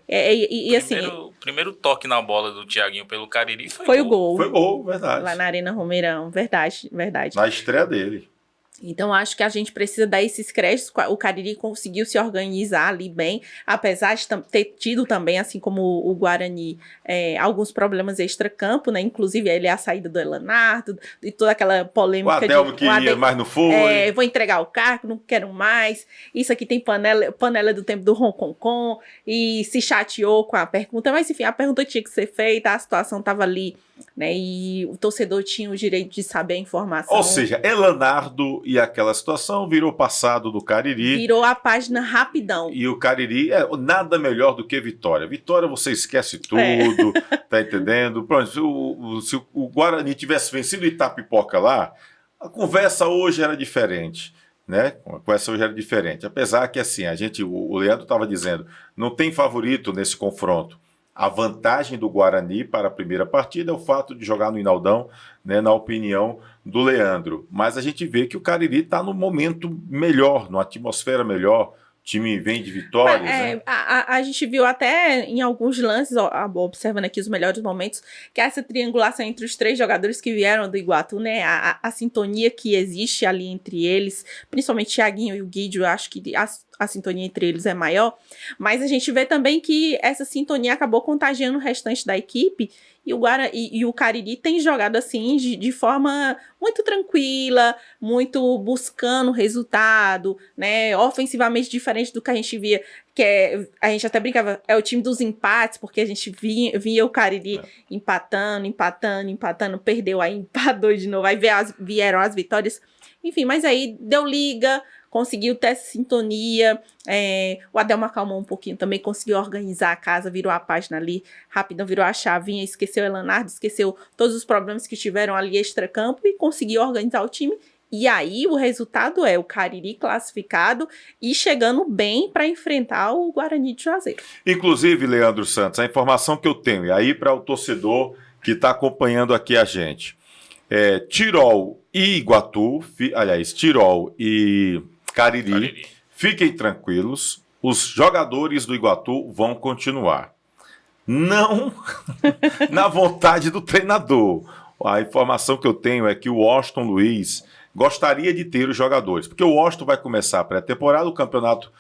S4: Assim,
S3: O primeiro toque na bola do Thiaguinho pelo Cariri
S4: foi o gol.
S1: Foi gol, verdade.
S4: Lá na Arena Romeirão, verdade.
S1: Na estreia dele.
S4: Então, acho que a gente precisa dar esses créditos. O Cariri conseguiu se organizar ali bem, apesar de ter tido também, assim como o Guarani, alguns problemas extra-campo, né? Inclusive, ele a saída do Elanardo e toda aquela polêmica.
S1: O Adelmo queria, mas não foi.
S4: Vou entregar o cargo, não quero mais. Isso aqui tem panela do tempo do Ronconcon, e se chateou com a pergunta. Mas, enfim, a pergunta tinha que ser feita, a situação estava ali, né? E o torcedor tinha o direito de saber a informação.
S1: Ou seja, Elanardo e aquela situação virou passado do Cariri.
S4: Virou a página rapidão.
S1: E o Cariri é nada melhor do que Vitória. Vitória você esquece tudo, tá entendendo? Pronto, se o Guarani tivesse vencido Itapipoca lá, a conversa hoje era diferente. Né? A conversa hoje era diferente. Apesar que, assim, o Leandro estava dizendo, não tem favorito nesse confronto. A vantagem do Guarani para a primeira partida é o fato de jogar no Inaldão, né, na opinião do Leandro. Mas a gente vê que o Cariri está num momento melhor, numa atmosfera melhor. O time vem de vitórias. Né?
S4: A gente viu até em alguns lances, observando aqui os melhores momentos, que essa triangulação entre os 3 jogadores que vieram do Iguatu, né, a sintonia que existe ali entre eles, principalmente Thiaguinho e o Guidio, eu acho que a sintonia entre eles é maior, mas a gente vê também que essa sintonia acabou contagiando o restante da equipe, e o Cariri tem jogado assim de forma muito tranquila, muito buscando resultado, né? Ofensivamente diferente do que a gente via, a gente até brincava, é o time dos empates, porque a gente via o Cariri empatando, perdeu, aí empatou de novo, aí vieram as vitórias, enfim, mas aí deu liga, conseguiu ter essa sintonia, o Adelmo acalmou um pouquinho também, conseguiu organizar a casa, virou a página ali, rapidão, virou a chavinha, esqueceu o Elanardo, esqueceu todos os problemas que tiveram ali extracampo e conseguiu organizar o time. E aí o resultado é o Cariri classificado e chegando bem para enfrentar o Guarani de Juazeiro.
S1: Inclusive, Leandro Santos, a informação que eu tenho, e aí para o torcedor que está acompanhando aqui a gente, Tirol e Iguatu, Tirol e Cariri, fiquem tranquilos, os jogadores do Iguatu vão continuar. Não na vontade do treinador. A informação que eu tenho é que o Washington Luiz gostaria de ter os jogadores, porque o Washington vai começar a pré-temporada, o campeonato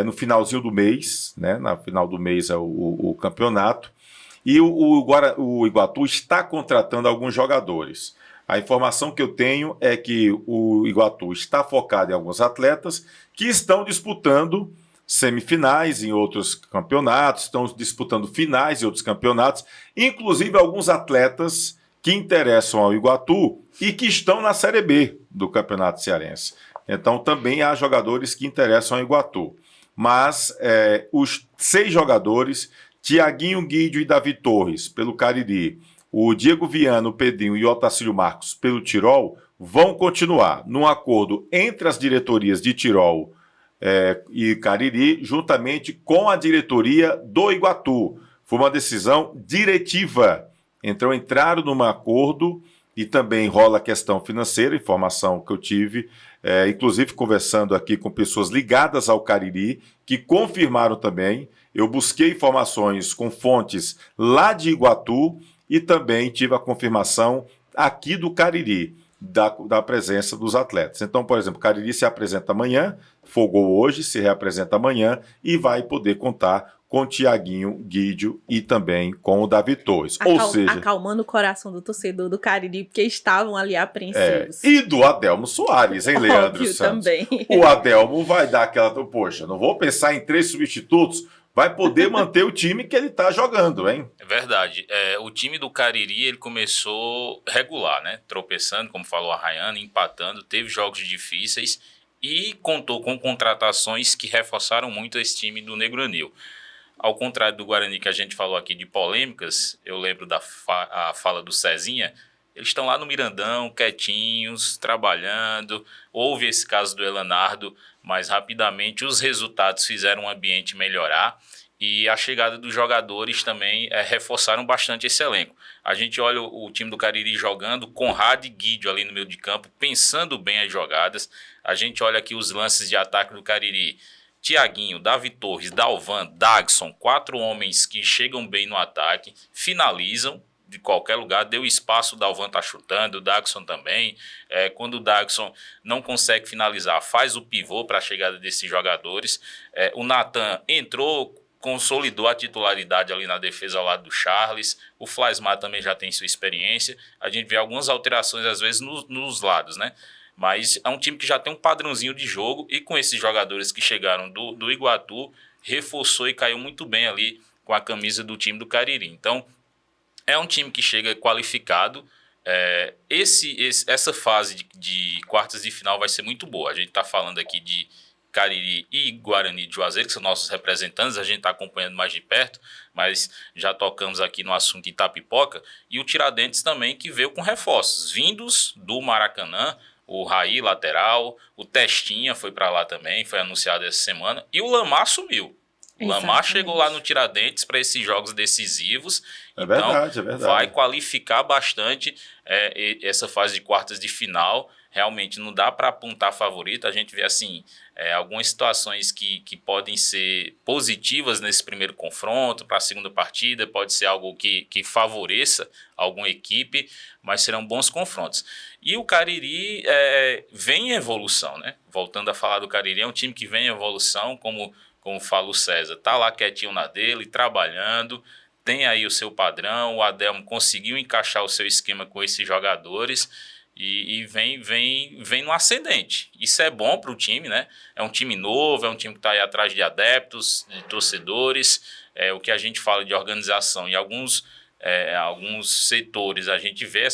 S1: no finalzinho do mês, né? Na final do mês é o campeonato, e o Iguatu está contratando alguns jogadores. A informação que eu tenho é que o Iguatu está focado em alguns atletas que estão disputando semifinais em outros campeonatos, estão disputando finais em outros campeonatos, inclusive alguns atletas que interessam ao Iguatu e que estão na Série B do Campeonato Cearense. Então também há jogadores que interessam ao Iguatu. Mas os 6 jogadores, Thiaguinho, Guidio e Davi Torres, pelo Cariri, o Diego Viana, o Pedrinho e o Otacílio Marcos, pelo Tirol, vão continuar num acordo entre as diretorias de Tirol e Cariri, juntamente com a diretoria do Iguatu. Foi uma decisão diretiva. Então entraram num acordo e também rola a questão financeira, informação que eu tive, inclusive conversando aqui com pessoas ligadas ao Cariri, que confirmaram também. Eu busquei informações com fontes lá de Iguatu e também tive a confirmação aqui do Cariri, da presença dos atletas. Então, por exemplo, o Cariri se apresenta amanhã, folgou hoje, se reapresenta amanhã e vai poder contar com o Thiaguinho, Guidio e também com o Davi Torres. Ou seja,
S4: acalmando o coração do torcedor do Cariri, porque estavam ali apreensivos.
S1: E do Adelmo Soares, hein, Leandro Santos?
S4: Também.
S1: O Adelmo vai dar aquela... Poxa, não vou pensar em 3 substitutos, vai poder manter o time que ele está jogando, hein?
S3: É verdade. O time do Cariri, ele começou regular, né? Tropeçando, como falou a Rayane, empatando, teve jogos difíceis. e contou com contratações que reforçaram muito esse time do Negro Anil. Ao contrário do Guarani, que a gente falou aqui de polêmicas, eu lembro da a fala do Cezinha, eles estão lá no Mirandão, quietinhos, trabalhando. Houve esse caso do Elanardo, mas rapidamente os resultados fizeram o ambiente melhorar e a chegada dos jogadores também reforçaram bastante esse elenco. A gente olha o time do Cariri jogando, Conrado e Guidio ali no meio de campo, pensando bem as jogadas. A gente olha aqui os lances de ataque do Cariri. Tiaguinho, Davi Torres, Dalvan, Dagson, 4 homens que chegam bem no ataque, finalizam de qualquer lugar, deu espaço, o Dalvan tá chutando, o Dagson também. Quando o Dagson não consegue finalizar, faz o pivô para a chegada desses jogadores. O Natan entrou, consolidou a titularidade ali na defesa ao lado do Charles. O Flaismar também já tem sua experiência. A gente vê algumas alterações às vezes nos lados, né? Mas é um time que já tem um padrãozinho de jogo e com esses jogadores que chegaram do Iguatu, reforçou e caiu muito bem ali com a camisa do time do Cariri. Então, é um time que chega qualificado. Essa fase de quartas de final vai ser muito boa. A gente está falando aqui de Cariri e Guarani de Juazeiro, que são nossos representantes, a gente está acompanhando mais de perto, mas já tocamos aqui no assunto Itapipoca. E o Tiradentes também, que veio com reforços, vindos do Maracanã. O Raí, lateral, o Testinha foi para lá também, foi anunciado essa semana. E o Lamar sumiu. O Lamar chegou lá no Tiradentes para esses jogos decisivos.
S1: Verdade.
S3: Vai qualificar bastante essa fase de quartas de final. Realmente não dá para apontar favorito. A gente vê assim, algumas situações que podem ser positivas nesse primeiro confronto, para a segunda partida, pode ser algo que favoreça alguma equipe, mas serão bons confrontos. E o Cariri vem em evolução, né? Voltando a falar do Cariri, é um time que vem em evolução, como fala o César, tá lá quietinho na dele, trabalhando, tem aí o seu padrão, o Adelmo conseguiu encaixar o seu esquema com esses jogadores e vem no ascendente. Isso é bom para o time, né? É um time novo, é um time que está aí atrás de adeptos, de torcedores, o que a gente fala de organização e alguns setores a gente vê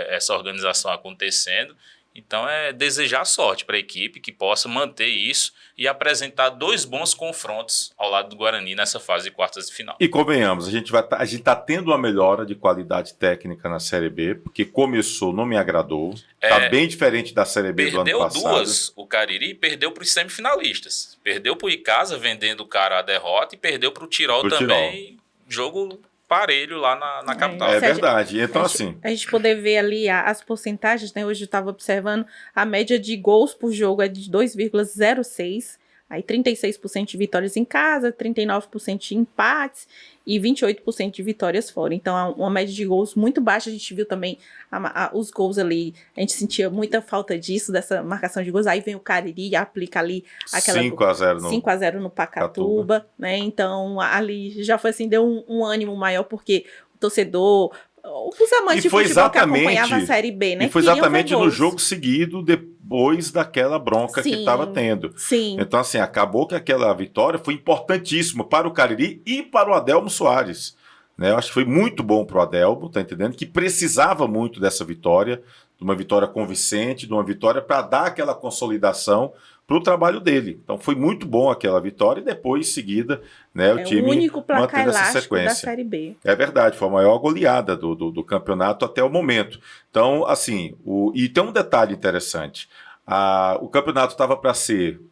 S3: essa organização acontecendo. Então é desejar sorte para a equipe que possa manter isso e apresentar 2 bons confrontos ao lado do Guarani nessa fase de quartas de final.
S1: E convenhamos, a gente está tendo uma melhora de qualidade técnica na Série B, porque começou, não me agradou, está bem diferente da Série B do ano passado.
S3: Perdeu 2, o Cariri perdeu para os semifinalistas. Perdeu para o Icasa, vendendo o cara a derrota, e perdeu para o Tirol também, jogo parelho lá na capital.
S1: É verdade. Então, assim...
S4: A gente poder ver ali as porcentagens, né? Hoje eu estava observando, a média de gols por jogo é de 2,06. Aí 36% de vitórias em casa, 39% de empates e 28% de vitórias fora. Então, é uma média de gols muito baixa. A gente viu também os gols ali. A gente sentia muita falta disso, dessa marcação de gols. Aí vem o Cariri e aplica ali aquela 5-0 no Pacatuba, né? Então, ali já foi assim, deu um ânimo maior, porque o torcedor... Os amantes de futebol que acompanhavam a Série B, né?
S1: E foi exatamente no jogo seguido, depois daquela bronca que estava tendo.
S4: Sim.
S1: Então, assim, acabou que aquela vitória foi importantíssima para o Cariri e para o Adelmo Soares. Né? Eu acho que foi muito bom para o Adelmo, tá entendendo? Que precisava muito dessa vitória, de uma vitória convincente, de uma vitória para dar aquela consolidação para o trabalho dele. Então foi muito bom aquela vitória e depois, em seguida, né, o time
S4: o único placar
S1: mantendo essa
S4: elástico
S1: sequência.
S4: da Série B.
S1: É verdade, foi a maior goleada do campeonato até o momento. Então, assim, e tem um detalhe interessante. O campeonato estava para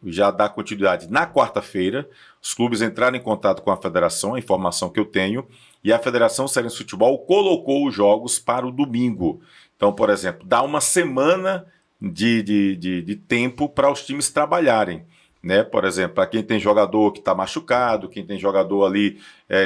S1: já dar continuidade na quarta-feira. Os clubes entraram em contato com a federação, a informação que eu tenho, e a Federação Cearense de Futebol colocou os jogos para o domingo. Então, por exemplo, dá uma semana de tempo para os times trabalharem, né? Por exemplo, para quem tem jogador que está machucado, quem tem jogador ali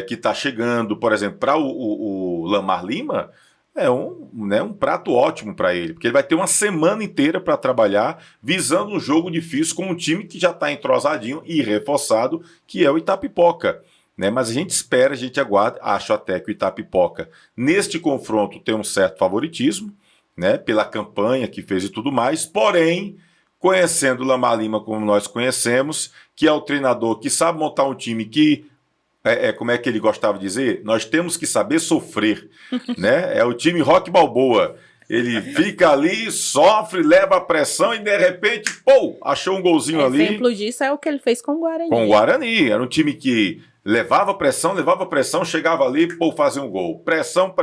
S1: que está chegando, por exemplo, para o Lamar Lima, é um prato ótimo para ele, porque ele vai ter uma semana inteira para trabalhar, visando um jogo difícil com um time que já está entrosadinho e reforçado, que é o Itapipoca. Né? Mas a gente espera, a gente aguarda, acho até que o Itapipoca, neste confronto, tem um certo favoritismo, né, pela campanha que fez e tudo mais, porém, conhecendo o Lamar Lima como nós conhecemos, que é o treinador que sabe montar um time que, como é que ele gostava de dizer? Nós temos que saber sofrer, né? É o time Rock Balboa. Ele fica ali, sofre, leva a pressão e de repente, pô, achou um golzinho ali.
S4: Exemplo disso é o que ele fez com o Guarani.
S1: Com o Guarani. Era um time que levava pressão, chegava ali, pô, fazia um gol. Pressão,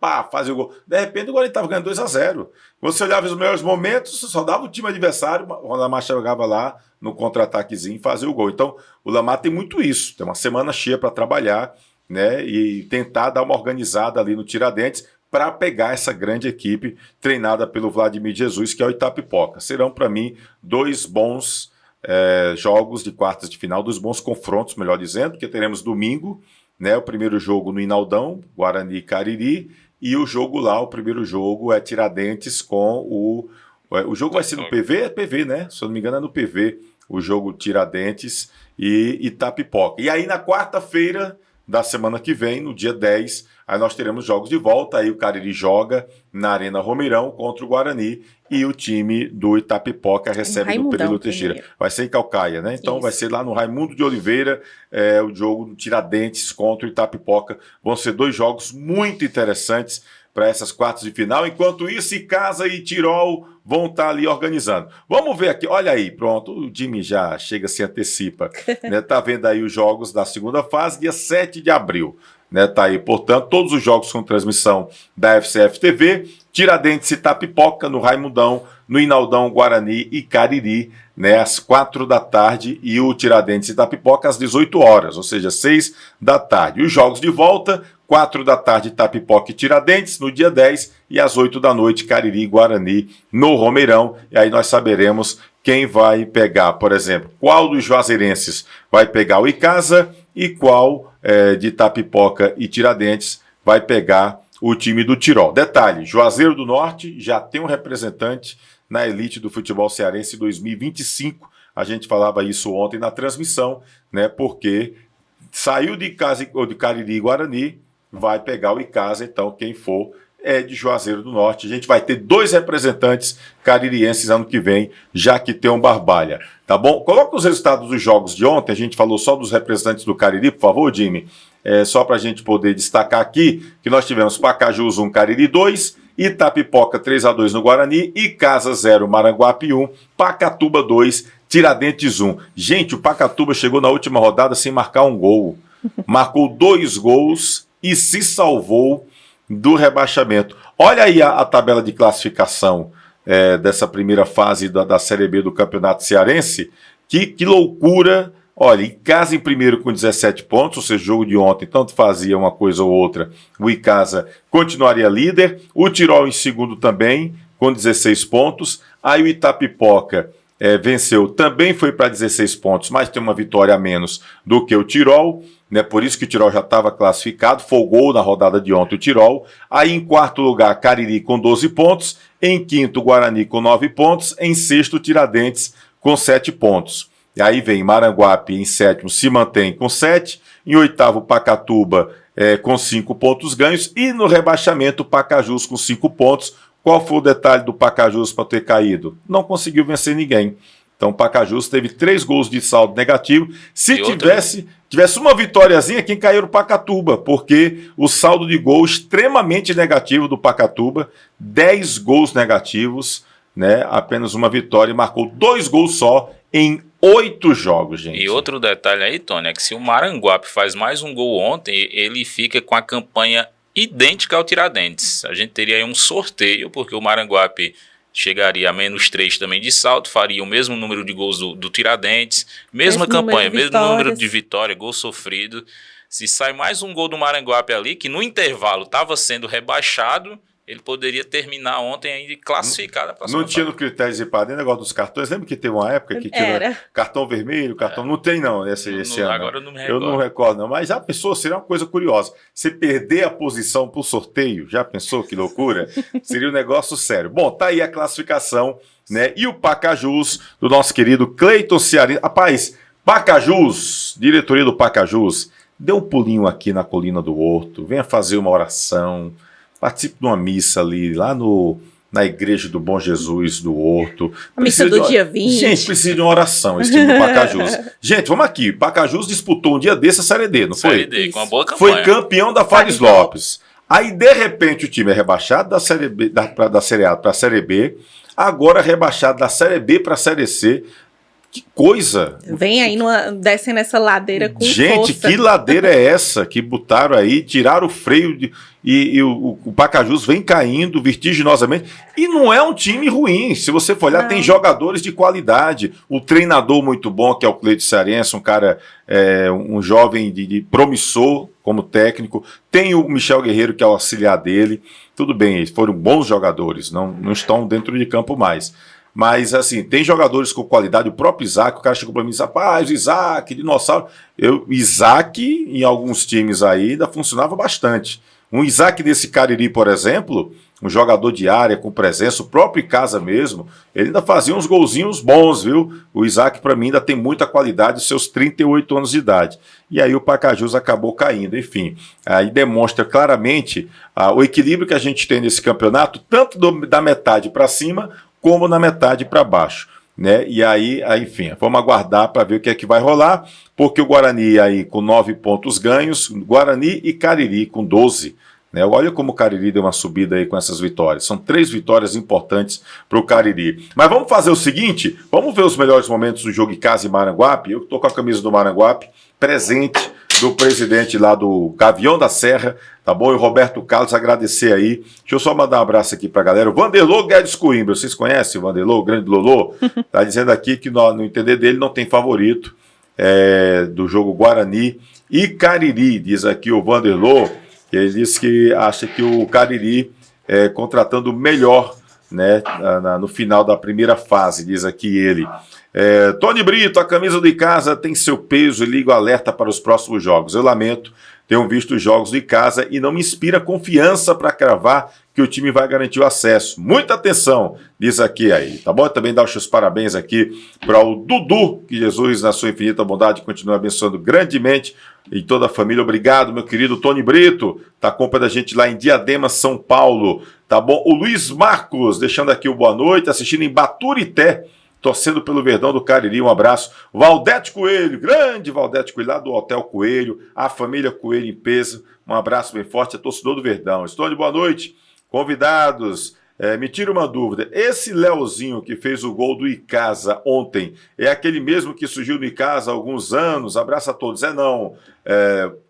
S1: pá, fazia um gol. De repente o Guarani estava ganhando 2-0. Você olhava os melhores momentos, só dava o time adversário, o Lamar chegava lá no contra-ataquezinho e fazia o gol. Então, o Lamar tem muito isso. Tem uma semana cheia para trabalhar, né? E tentar dar uma organizada ali no Tiradentes para pegar essa grande equipe treinada pelo Vladimir Jesus, que é o Itapipoca. Serão, para mim, 2 bons jogos de quartas de final, 2 bons confrontos, melhor dizendo, porque teremos domingo, né, o primeiro jogo no Inaldão, Guarani e Cariri, e o jogo lá, o primeiro jogo é Tiradentes com o jogo vai ser no PV? É PV, né? Se eu não me engano é no PV, o jogo Tiradentes e Itapipoca. E aí na quarta-feira da semana que vem, no dia 10, aí nós teremos jogos de volta, aí o Cariri joga na Arena Romeirão contra o Guarani e o time do Itapipoca recebe no Período Teixeira.
S4: Primeiro.
S1: Vai ser em Calcaia, né? Então vai ser lá no Raimundo de Oliveira, o jogo do Tiradentes contra o Itapipoca. Vão ser 2 jogos muito interessantes para essas quartas de final. Enquanto isso, Icasa e Tirol vão estar ali organizando. Vamos ver aqui, olha aí, pronto, o Jimmy já chega, se antecipa. Né? Tá vendo aí os jogos da segunda fase, dia 7 de abril. Né? Tá aí, portanto, todos os jogos com transmissão da FCF TV, Tiradentes e Itapipoca, no Raimundão, no Inaldão, Guarani e Cariri, né, às 4 da tarde, e o Tiradentes e Itapipoca às 18 horas, ou seja, 6 da tarde. Os jogos de volta, 4 da tarde, Itapipoca e Tiradentes, no dia 10, e às 8 da noite, Cariri e Guarani, no Romeirão. E aí nós saberemos quem vai pegar, por exemplo, qual dos juazeirenses vai pegar o Icasa e qual de Itapipoca e Tiradentes vai pegar o time do Tirol. Detalhe, Juazeiro do Norte já tem um representante na elite do futebol cearense 2025. A gente falava isso ontem na transmissão, né? Porque saiu de Cariri e Guarani, vai pegar o Icasa, então quem for é de Juazeiro do Norte. A gente vai ter 2 representantes caririenses ano que vem, já que tem um Barbalha. Tá bom? Coloca os resultados dos jogos de ontem. A gente falou só dos representantes do Cariri, por favor, Jimmy. Só para a gente poder destacar aqui que nós tivemos Pacajus 1, Cariri 2, Itapipoca 3-2 no Guarani, Icasa 0, Maranguape 1, Pacatuba 2, Tiradentes 1. Gente, o Pacatuba chegou na última rodada sem marcar um gol. Marcou 2 gols e se salvou do rebaixamento. Olha aí a tabela de classificação dessa primeira fase da Série B do Campeonato Cearense. Que loucura! Olha, Icasa em primeiro com 17 pontos, ou seja, o jogo de ontem tanto fazia uma coisa ou outra, o Icasa continuaria líder, o Tirol em segundo também, com 16 pontos, aí o Itapipoca venceu, também foi para 16 pontos, mas tem uma vitória a menos do que o Tirol, né? Por isso que o Tirol já estava classificado, folgou na rodada de ontem o Tirol, aí em quarto lugar Cariri com 12 pontos, em quinto Guarani com 9 pontos, em sexto Tiradentes com 7 pontos. E aí vem Maranguape em sétimo, se mantém com 7. Em oitavo, Pacatuba com 5 pontos ganhos. E no rebaixamento, Pacajus com 5 pontos. Qual foi o detalhe do Pacajus para ter caído? Não conseguiu vencer ninguém. Então, o Pacajus teve 3 gols de saldo negativo. Se tivesse uma vitóriazinha, quem caiu era o Pacatuba, porque o saldo de gol extremamente negativo do Pacatuba, 10 gols negativos, né? Apenas uma vitória, marcou 2 gols só em 8 jogos, gente.
S3: E outro detalhe aí, Tony, é que se o Maranguape faz mais um gol ontem, ele fica com a campanha idêntica ao Tiradentes. A gente teria aí um sorteio, porque o Maranguape chegaria a -3 também de saldo, faria o mesmo número de gols do Tiradentes, mesma campanha, mesmo número de vitória, gol sofrido. Se sai mais um gol do Maranguape ali, que no intervalo estava sendo rebaixado, ele poderia terminar ontem ainda classificado para a próxima.
S1: Não tinha no critério de padrão negócio dos cartões. Lembra que teve uma época que tinha cartão vermelho, cartão... Não tem não esse ano.
S3: Agora eu não me recordo.
S1: Eu não recordo não. Mas já pensou, seria uma coisa curiosa. Você perder a posição para o sorteio, já pensou que loucura? Seria um negócio sério. Bom, tá aí a classificação, né? E o Pacajus, do nosso querido Cleiton Cearense. Rapaz, Pacajus, diretoria do Pacajus, dê um pulinho aqui na Colina do Horto, venha fazer uma oração, participe de uma missa ali, lá na igreja do Bom Jesus do Horto.
S4: A missa do dia 20.
S1: Gente, precisa de uma oração, esse time do Pacajus. Gente, vamos aqui. Pacajus disputou um dia desse a Série D, não foi?
S3: Série D, com uma boa campanha.
S1: Foi campeão da Fares Lopes. Aí, de repente, o time é rebaixado da Série B, da Série A para a Série B, agora rebaixado da Série B para a Série C. Que coisa!
S4: Vem aí descendo essa ladeira com
S1: Gente,
S4: força.
S1: que ladeira é essa que botaram aí, tiraram o freio e o Pacajus vem caindo vertiginosamente. E não é um time ruim. Se você for olhar,
S4: Não.
S1: tem jogadores de qualidade. O treinador muito bom, que é o Cleide Cearense, um cara, um jovem de promissor como técnico. Tem o Michel Guerreiro, que é o auxiliar dele. Tudo bem, eles foram bons jogadores, não estão dentro de campo mais. Mas, assim, tem jogadores com qualidade. O próprio Isaac, o cara chegou para mim e disse: rapaz, Isaac, dinossauro. Isaac, em alguns times aí, ainda funcionava bastante. Um Isaac desse Cariri, por exemplo, um jogador de área com presença, o próprio Icasa mesmo, ele ainda fazia uns golzinhos bons, viu? O Isaac, para mim, ainda tem muita qualidade, seus 38 anos de idade. E aí o Pacajus acabou caindo. Enfim, aí demonstra claramente o equilíbrio que a gente tem nesse campeonato, tanto da metade para cima, como na metade para baixo, né? E aí, enfim, vamos aguardar para ver o que é que vai rolar, porque o Guarani aí com 9 pontos ganhos, Guarani e Cariri com 12, né? Olha como o Cariri deu uma subida aí com essas vitórias, são 3 vitórias importantes para o Cariri. Mas vamos fazer o seguinte, vamos ver os melhores momentos do jogo Icasa e Maranguape. Eu estou com a camisa do Maranguape, presente do presidente lá do Gavião da Serra, tá bom? E o Roberto Carlos, agradecer aí. Deixa eu só mandar um abraço aqui pra galera. O Vanderlô Guedes Coimbra, vocês conhecem o Vanderlô, o grande Lolô? Tá dizendo aqui que no entender dele não tem favorito do jogo Guarani e Cariri, diz aqui o Vanderlô. Ele disse que acha que o Cariri contratando melhor, né, no final da primeira fase, diz aqui ele. Tony Brito, a camisa do Icasa tem seu peso e liga o alerta para os próximos jogos. Eu lamento, tenho visto os jogos do Icasa e não me inspira confiança para cravar que o time vai garantir o acesso. Muita atenção, diz aqui aí, tá bom? Também dá os seus parabéns aqui para o Dudu, que Jesus, na sua infinita bondade, continua abençoando grandemente e toda a família. Obrigado, meu querido Tony Brito, tá acompanhando a gente lá em Diadema, São Paulo, tá bom? O Luiz Marcos, deixando aqui o boa noite, assistindo em Baturité, torcendo pelo Verdão do Cariri, um abraço. Valdete Coelho, grande Valdete Coelho, lá do Hotel Coelho, a família Coelho em peso, um abraço bem forte, a torcedor do Verdão. Estou de boa noite, convidados, me tira uma dúvida, esse Leozinho que fez o gol do Icasa ontem, é aquele mesmo que surgiu no Icasa há alguns anos? Abraço a todos. Não,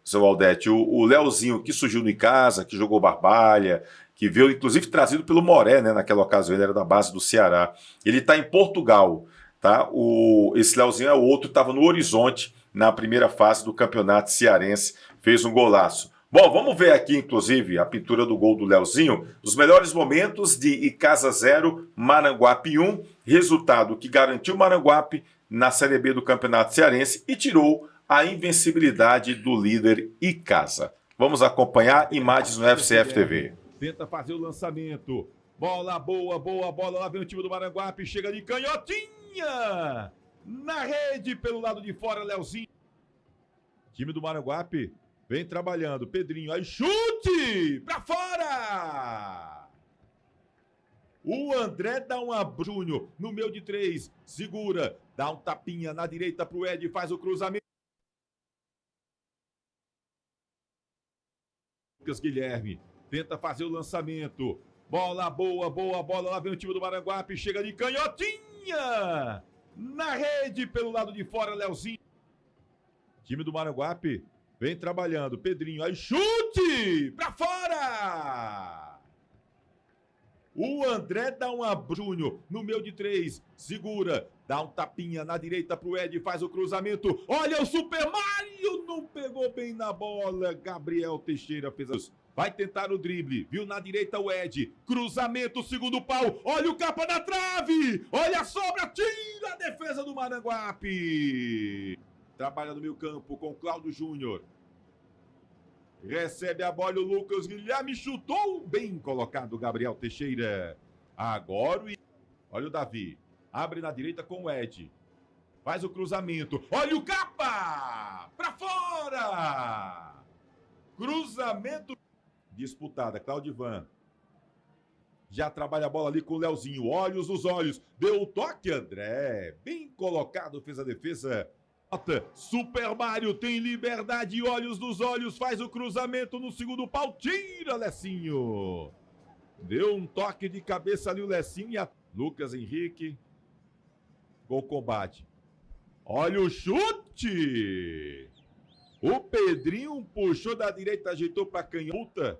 S1: seu Valdete, o Leozinho que surgiu no Icasa, que jogou Barbalha, que veio, inclusive, trazido pelo Moré, né, naquela ocasião, ele era da base do Ceará. Ele está em Portugal, tá? Esse Leozinho é outro, estava no Horizonte, na primeira fase do campeonato cearense, fez um golaço. Bom, vamos ver aqui, inclusive, a pintura do gol do Leozinho, os melhores momentos de Icasa 0, Maranguape 1, resultado que garantiu Maranguape na Série B do campeonato cearense e tirou a invencibilidade do líder Icasa. Vamos acompanhar imagens no FCF TV.
S10: Tenta fazer o lançamento. Bola boa, boa bola. Lá vem o time do Maranguape. Chega de canhotinha. Na rede, pelo lado de fora, Leozinho. Time do Maranguape vem trabalhando. Pedrinho, aí chute! Pra fora! O André dá um Júnior no meio de 3. Segura. Dá um tapinha na direita pro Ed. Faz o cruzamento. Lucas Guilherme. Tenta fazer o lançamento. Bola boa, boa bola. Lá vem o time do Maranguape. Chega de canhotinha. Na rede, pelo lado de fora, Leozinho. Time do Maranguape vem trabalhando. Pedrinho, aí chute! Pra fora! O André dá um Júnior no meio de 3. Segura. Dá um tapinha na direita pro Ed. Faz o cruzamento. Olha o Super Mario. Não pegou bem na bola. Gabriel Teixeira fez a... Vai tentar o drible, viu na direita o Ed, cruzamento, segundo pau, olha o capa da trave, olha a sobra, tira a defesa do Maranguape. Trabalha no meio campo com Cláudio Júnior. Recebe a bola o Lucas Guilherme, chutou, bem colocado Gabriel Teixeira. Agora olha o Davi, abre na direita com o Ed, faz o cruzamento, olha o capa, pra fora. Cruzamento. Disputada, Claudivan. Já trabalha a bola ali com o Leozinho. Olhos nos olhos. Deu o toque, André. Bem colocado, fez a defesa Super Mário tem liberdade, olhos nos olhos, faz o cruzamento no segundo pau, tira Lecinho. Deu um toque de cabeça ali o Lecinho e a Lucas Henrique. Gol combate. Olha o chute. O Pedrinho puxou da direita, ajeitou para canhota.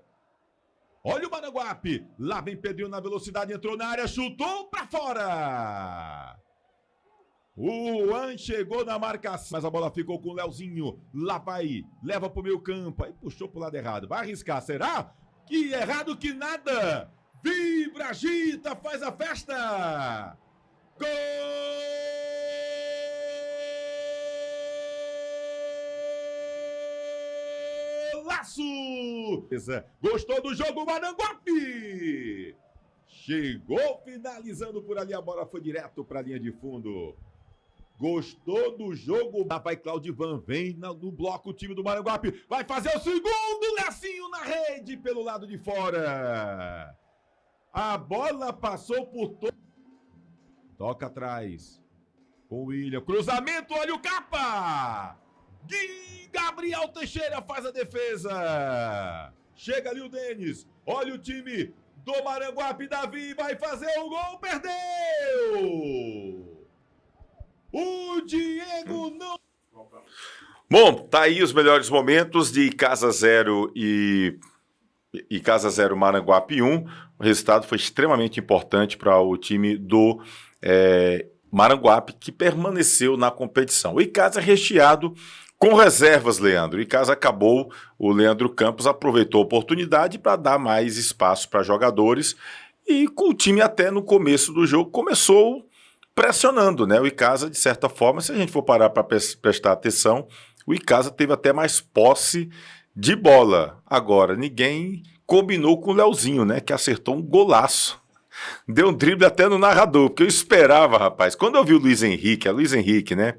S10: Olha o Maranguape. Lá vem Pedrinho na velocidade, entrou na área, chutou para fora. O Juan chegou na marcação, mas a bola ficou com o Leozinho. Lá vai, leva pro meio campo. Aí puxou pro lado errado. Vai arriscar, será? Que errado que nada. Vibra, agita, faz a festa. Golaço! Gostou do jogo, Maranguape? Chegou finalizando por ali, a bola foi direto para a linha de fundo. Gostou do jogo? Lá vai Claudivan, vem no bloco o time do Maranguape. Vai fazer o segundo, Lecinho na rede pelo lado de fora. A bola passou por todo. Toca atrás. Com o William. Cruzamento, olha o Capa. Gabriel Teixeira faz a defesa. Chega ali o Denis. Olha o time do Maranguape. Davi vai fazer o gol. Perdeu. O Diego não...
S1: Bom, tá aí os melhores momentos de Casa 0 e Casa 0 Maranguape 1. O resultado foi extremamente importante para o time do Maranguape, que permaneceu na competição. O Icasa recheado com reservas, Leandro. O Icasa acabou, o Leandro Campos aproveitou a oportunidade para dar mais espaço para jogadores e com o time até no começo do jogo começou pressionando, né? O Icasa, de certa forma, se a gente for parar para prestar atenção, o Icasa teve até mais posse de bola. Agora, ninguém combinou com o Leozinho, né? Que acertou um golaço. Deu um drible até no narrador, porque eu esperava, rapaz. Quando eu vi o Luiz Henrique, né?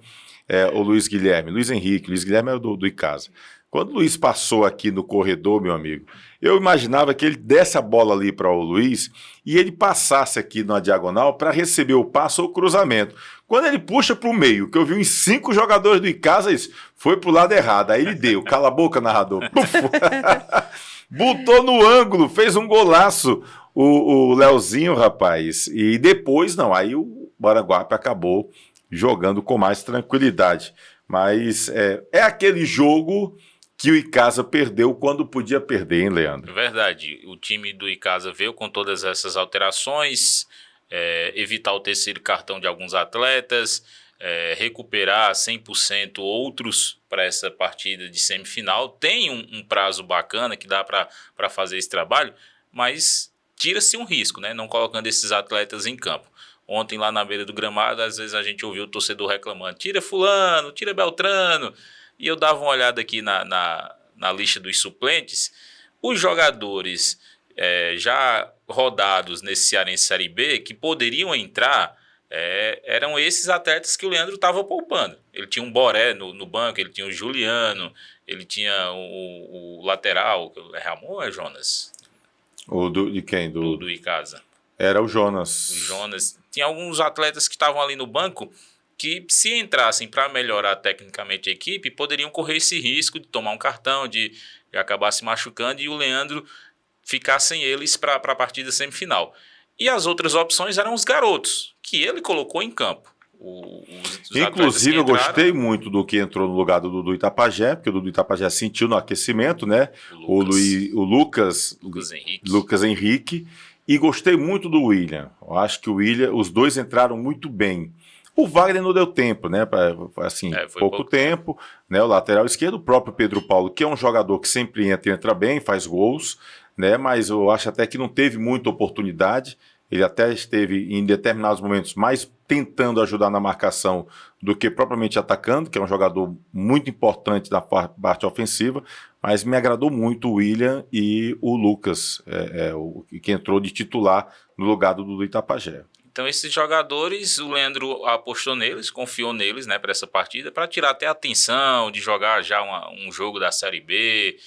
S1: O Luiz Guilherme é do Icasa. Quando o Luiz passou aqui no corredor, meu amigo, eu imaginava que ele desse a bola ali para o Luiz e ele passasse aqui na diagonal para receber o passo ou o cruzamento. Quando ele puxa para o meio, que eu vi uns 5 jogadores do Icasa, isso foi para o lado errado. Aí ele deu, cala a boca, narrador. Botou no ângulo, fez um golaço o Leozinho, rapaz. E depois, não, aí o Maranguape acabou jogando com mais tranquilidade. Mas é aquele jogo que o Icasa perdeu quando podia perder, hein, Leandro?
S3: Verdade. O time do Icasa veio com todas essas alterações, evitar o terceiro cartão de alguns atletas, recuperar 100% outros para essa partida de semifinal. Tem um prazo bacana que dá para fazer esse trabalho, mas tira-se um risco, né? Não colocando esses atletas em campo. Ontem lá na beira do gramado, às vezes a gente ouviu o torcedor reclamando, tira fulano, tira Beltrano, e eu dava uma olhada aqui na lista dos suplentes, os jogadores já rodados nesse Cearense Série B, que poderiam entrar, eram esses atletas que o Leandro estava poupando. Ele tinha um Boré no banco, ele tinha o Juliano, ele tinha o lateral, é Ramon ou é Jonas?
S1: De quem?
S3: Do Icasa.
S1: Era o Jonas.
S3: O Jonas. Tinha alguns atletas que estavam ali no banco que, se entrassem para melhorar tecnicamente a equipe, poderiam correr esse risco de tomar um cartão, de acabar se machucando e o Leandro ficar sem eles para a partida semifinal. E as outras opções eram os garotos, que ele colocou em campo.
S1: Inclusive, eu gostei muito do que entrou no lugar do Dudu Itapajé, porque o Dudu Itapajé sentiu no aquecimento, né? O Lucas Henrique. E gostei muito do William. Eu acho que o William, os dois entraram muito bem. O Wagner não deu tempo, né? Assim, pouco tempo, né? O lateral esquerdo, o próprio Pedro Paulo, que é um jogador que sempre entra bem, faz gols, né? Mas eu acho até que não teve muita oportunidade. Ele até esteve em determinados momentos mais tentando ajudar na marcação do que propriamente atacando, que é um jogador muito importante da parte ofensiva, mas me agradou muito o William e o Lucas, que entrou de titular no lugar do Dudu Itapajé.
S3: Então esses jogadores, o Leandro apostou neles, confiou neles, né, para essa partida, para tirar até a atenção de jogar já um jogo da Série B,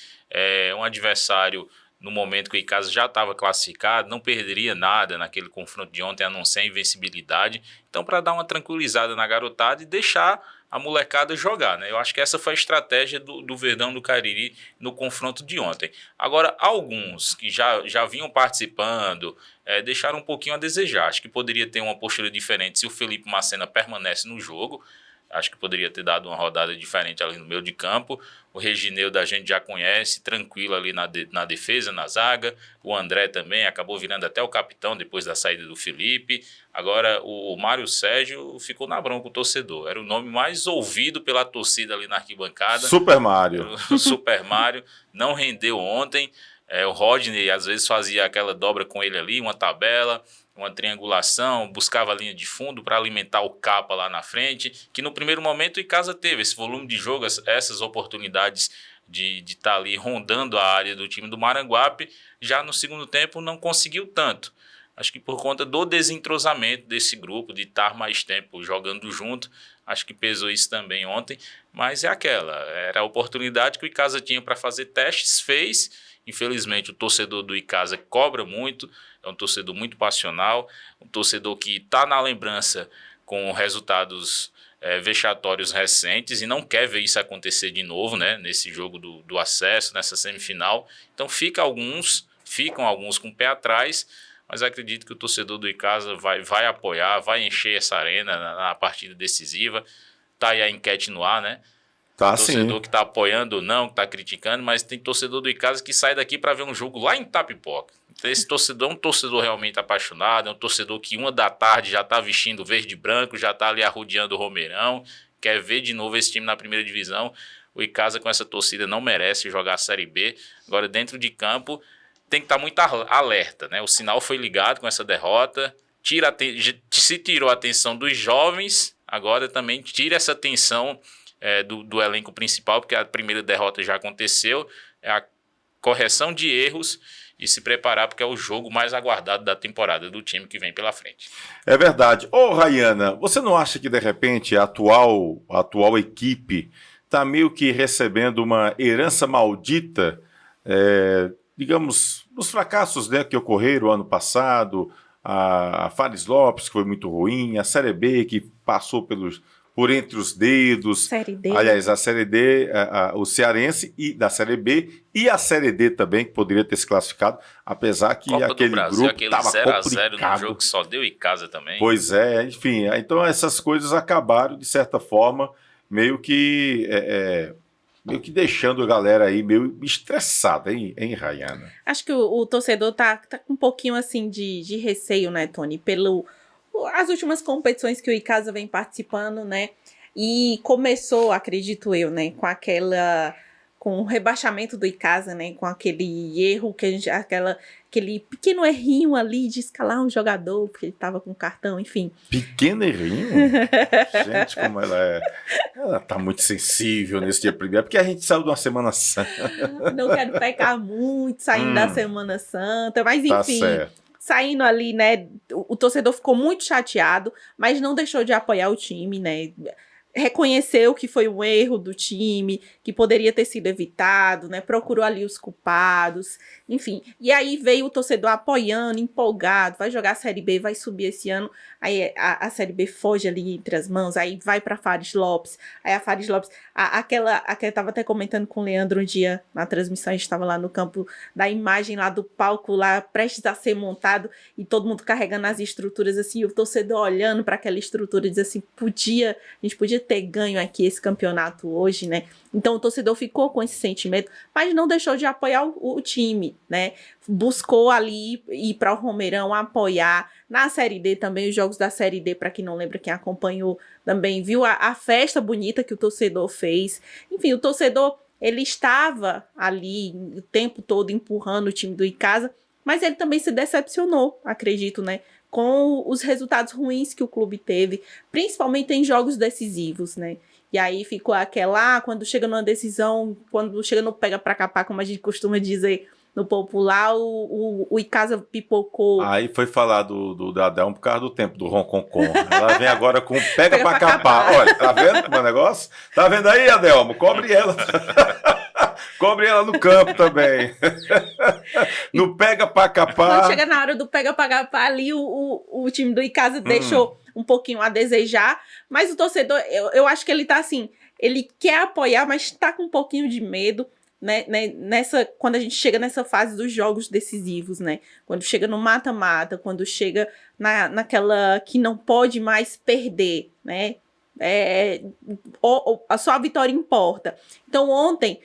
S3: um adversário no momento que o Icasa já estava classificado, não perderia nada naquele confronto de ontem, a não ser a invencibilidade. Então, para dar uma tranquilizada na garotada e deixar a molecada jogar, né? Eu acho que essa foi a estratégia do Verdão do Cariri no confronto de ontem. Agora, alguns que já vinham participando deixaram um pouquinho a desejar. Acho que poderia ter uma postura diferente se o Felipe Macena permanece no jogo. Acho que poderia ter dado uma rodada diferente ali no meio de campo. O Regineudo a gente já conhece, tranquilo ali na defesa, na zaga. O André também acabou virando até o capitão depois da saída do Felipe. Agora o Mário Sérgio ficou na bronca com o torcedor. Era o nome mais ouvido pela torcida ali na arquibancada.
S1: Super Mário.
S3: O Super Mário não rendeu ontem. O Rodney às vezes fazia aquela dobra com ele ali, uma tabela, uma triangulação, buscava a linha de fundo para alimentar o capa lá na frente, que no primeiro momento o Icasa teve esse volume de jogo, essas oportunidades de estar ali rondando a área do time do Maranguape. Já no segundo tempo não conseguiu tanto. Acho que por conta do desentrosamento desse grupo, de estar mais tempo jogando junto, acho que pesou isso também ontem, mas era a oportunidade que o Icasa tinha para fazer testes, fez. Infelizmente, o torcedor do Icasa cobra muito, é um torcedor muito passional, um torcedor que está na lembrança com resultados vexatórios recentes e não quer ver isso acontecer de novo, né, nesse jogo do acesso, nessa semifinal. Então ficam alguns com o pé atrás, mas acredito que o torcedor do Icasa vai apoiar, vai encher essa arena na partida decisiva. Está aí a enquete no ar, né?
S1: Tá,
S3: Torcedor
S1: sim.
S3: que está apoiando ou não, que está criticando, mas tem torcedor do Icasa que sai daqui para ver um jogo lá em Itapipoca. Então, esse torcedor é um torcedor realmente apaixonado, é um torcedor que 1h já está vestindo verde e branco, já está ali arrodeando o Romeirão, quer ver de novo esse time na primeira divisão. O Icasa com essa torcida não merece jogar a Série B. Agora, dentro de campo, tem que estar muito alerta, né? O sinal foi ligado com essa derrota, se tirou a atenção dos jovens, agora também tira essa atenção do elenco principal, porque a primeira derrota já aconteceu, é a correção de erros e se preparar, porque é o jogo mais aguardado da temporada do time que vem pela frente.
S1: É verdade. Ô, Rayana, você não acha que, de repente, a atual equipe está meio que recebendo uma herança maldita, digamos, dos fracassos, né, que ocorreram ano passado, a Fares Lopes, que foi muito ruim, a Série B, que passou por entre os dedos.
S4: Série D.
S1: Aliás, a Série D, o Cearense e da Série B e a Série D também, que poderia ter se classificado, apesar que
S3: Copa
S1: aquele
S3: do Brasil,
S1: grupo
S3: aquele
S1: estava
S3: 0x0 no
S1: complicado.
S3: jogo que só deu Icasa também.
S1: Pois é, enfim. Então essas coisas acabaram, de certa forma, meio que deixando a galera aí meio estressada, hein, Rayana?
S4: Acho que o torcedor tá com um pouquinho assim de receio, né, Tony? As últimas competições que o Icasa vem participando, né? E começou, acredito eu, né? Com o rebaixamento do Icasa, né? Com aquele erro que aquele pequeno errinho ali de escalar um jogador, porque ele tava com cartão, enfim.
S1: Pequeno errinho? Gente, como ela tá muito sensível nesse dia primeiro, porque a gente saiu de uma Semana Santa.
S4: Não quero pecar muito saindo da Semana Santa, mas
S1: Tá
S4: enfim.
S1: certo.
S4: Saindo ali, né, o torcedor ficou muito chateado, mas não deixou de apoiar o time, né, reconheceu que foi um erro do time, que poderia ter sido evitado, né, procurou ali os culpados, enfim. E aí veio o torcedor apoiando, empolgado, vai jogar a Série B, vai subir esse ano, aí a Série B foge ali entre as mãos, aí vai pra Fares Lopes, aí a Fares Lopes, aquela eu tava até comentando com o Leandro um dia, na transmissão, a gente tava lá no campo da imagem lá do palco, lá prestes a ser montado, e todo mundo carregando as estruturas assim, e o torcedor olhando para aquela estrutura e diz assim, a gente podia ter ganho aqui esse campeonato hoje, né? Então o torcedor ficou com esse sentimento, mas não deixou de apoiar o time, né? Buscou ali ir para o Romeirão apoiar. Na Série D também, os jogos da Série D, para quem não lembra, quem acompanhou também viu a festa bonita que o torcedor fez. Enfim, o torcedor, ele estava ali o tempo todo empurrando o time do Icasa, mas ele também se decepcionou, acredito, né? Com os resultados ruins que o clube teve, principalmente em jogos decisivos, né? E aí ficou aquela, quando chega numa decisão, quando chega no pega pra capar, como a gente costuma dizer no popular, o Icasa pipocou.
S1: Aí foi falar do Adelmo por causa do tempo do Ronconcon. Ela vem agora com pega pra capar. Olha, tá vendo o meu negócio? Tá vendo aí, Adelmo? Cobre ela. Cobre ela no campo também. Não pega pra capar.
S4: Quando chega na hora do pega pra capar, ali o time do Icasa deixou um pouquinho a desejar. Mas o torcedor, eu acho que ele tá assim, ele quer apoiar, mas tá com um pouquinho de medo, né? Quando a gente chega nessa fase dos jogos decisivos, né? Quando chega no mata-mata, quando chega naquela que não pode mais perder, né? Só a vitória importa. Então ontem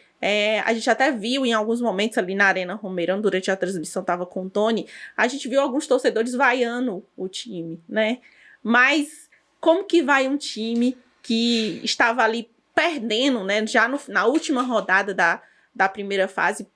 S4: a gente até viu em alguns momentos ali na Arena Romeirão, durante a transmissão, tava com o Tony, a gente viu alguns torcedores vaiando o time, né? Mas como que vai um time que estava ali perdendo, né? Já na última rodada da primeira fase,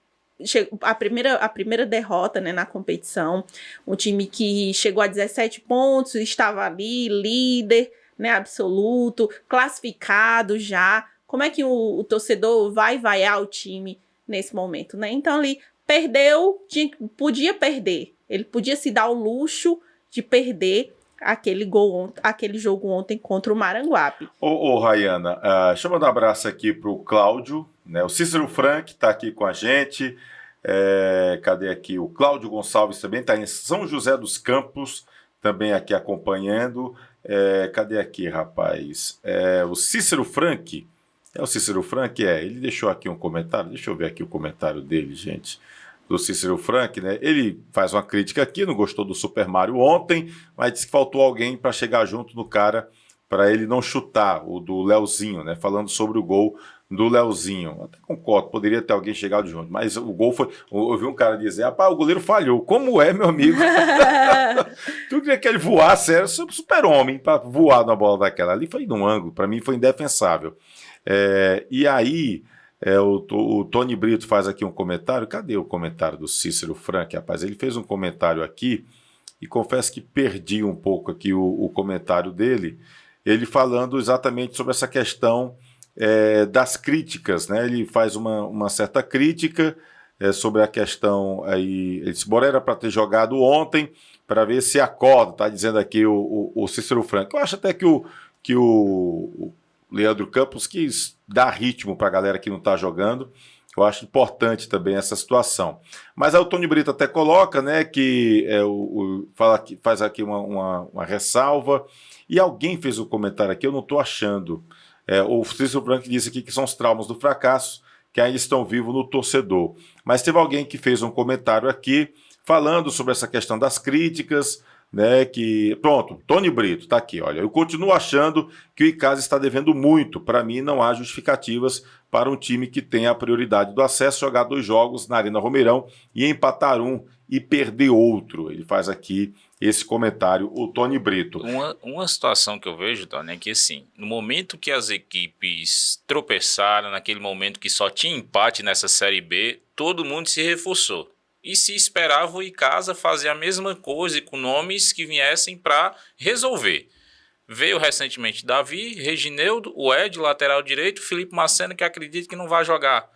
S4: a primeira derrota, né, na competição, um time que chegou a 17 pontos, estava ali líder, né, absoluto, classificado já. Como é que o torcedor vai vaiar o time nesse momento, né? Então, ele perdeu, podia perder. Ele podia se dar o luxo de perder aquele jogo ontem contra o Maranguape.
S1: Ô Rayana, deixa eu mandar um abraço aqui pro Cláudio, né? O Cícero Frank está aqui com a gente. Cadê aqui? O Cláudio Gonçalves também está em São José dos Campos, também aqui acompanhando. Cadê aqui, rapaz? O Cícero Frank. É o Cícero Frank? Ele deixou aqui um comentário. Deixa eu ver aqui o comentário dele, gente. Do Cícero Frank, né? Ele faz uma crítica aqui, não gostou do Super Mario ontem, mas disse que faltou alguém para chegar junto no cara, para ele não chutar, o do Leozinho, né? Falando sobre o gol do Leozinho. Até concordo, poderia ter alguém chegado junto, mas o gol foi... Eu ouvi um cara dizer, rapaz, o goleiro falhou. Como meu amigo? Tu queria que ele voasse, era super-homem para voar na bola daquela. Ali foi num ângulo, para mim foi indefensável. E aí... O Tony Brito faz aqui um comentário. Cadê o comentário do Cícero Frank, rapaz? Ele fez um comentário aqui e confesso que perdi um pouco aqui o comentário dele. Ele falando exatamente sobre essa questão das críticas, né? Ele faz uma certa crítica sobre a questão aí. Ele disse, bora, era para ter jogado ontem para ver se acorda, tá dizendo aqui o Cícero Frank. Eu acho até que o Leandro Campos quis dar ritmo para a galera que não está jogando. Eu acho importante também essa situação. Mas aí o Tony Brito até coloca, né, que faz aqui uma ressalva. E alguém fez um comentário aqui, eu não estou achando. O Cícero Frank disse aqui que são os traumas do fracasso que ainda estão vivos no torcedor. Mas teve alguém que fez um comentário aqui falando sobre essa questão das críticas, né, pronto, Tony Brito tá aqui, olha, eu continuo achando que o Icasa está devendo muito. Para mim não há justificativas para um time que tem a prioridade do acesso jogar 2 jogos na Arena Romeirão e empatar um e perder outro. Ele faz aqui esse comentário, o Tony Brito.
S3: Uma situação que eu vejo, Tony, é que assim, no momento que as equipes tropeçaram, naquele momento que só tinha empate nessa Série B, todo mundo se reforçou. E se esperava o Icasa fazer a mesma coisa com nomes que viessem para resolver. Veio recentemente Davi, Regineudo, o Ed, lateral direito, Felipe Macena, que acredito que não vai jogar.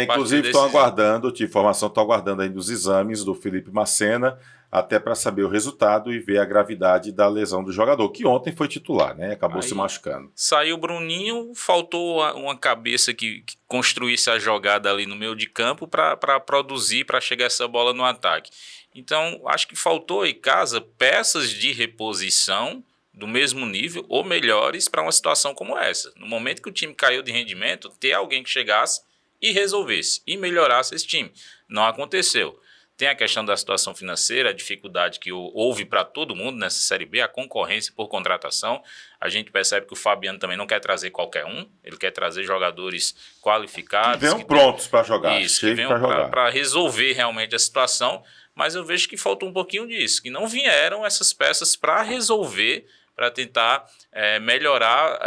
S1: Inclusive estão aguardando, de informação, estão aguardando ainda os exames do Felipe Macena, até para saber o resultado e ver a gravidade da lesão do jogador, que ontem foi titular, né? Acabou se machucando.
S3: Saiu o Bruninho, faltou uma cabeça que construísse a jogada ali no meio de campo para produzir, para chegar essa bola no ataque. Então, acho que faltou em casa peças de reposição do mesmo nível ou melhores para uma situação como essa. No momento que o time caiu de rendimento, ter alguém que chegasse e resolvesse e melhorasse esse time. Não aconteceu. Tem a questão da situação financeira, a dificuldade que houve para todo mundo nessa Série B, a concorrência por contratação. A gente percebe que o Fabiano também não quer trazer qualquer um, ele quer trazer jogadores qualificados.
S1: Que venham prontos para jogar.
S3: Isso, que venham para resolver realmente a situação, mas eu vejo que faltou um pouquinho disso, que não vieram essas peças para resolver, para tentar melhorar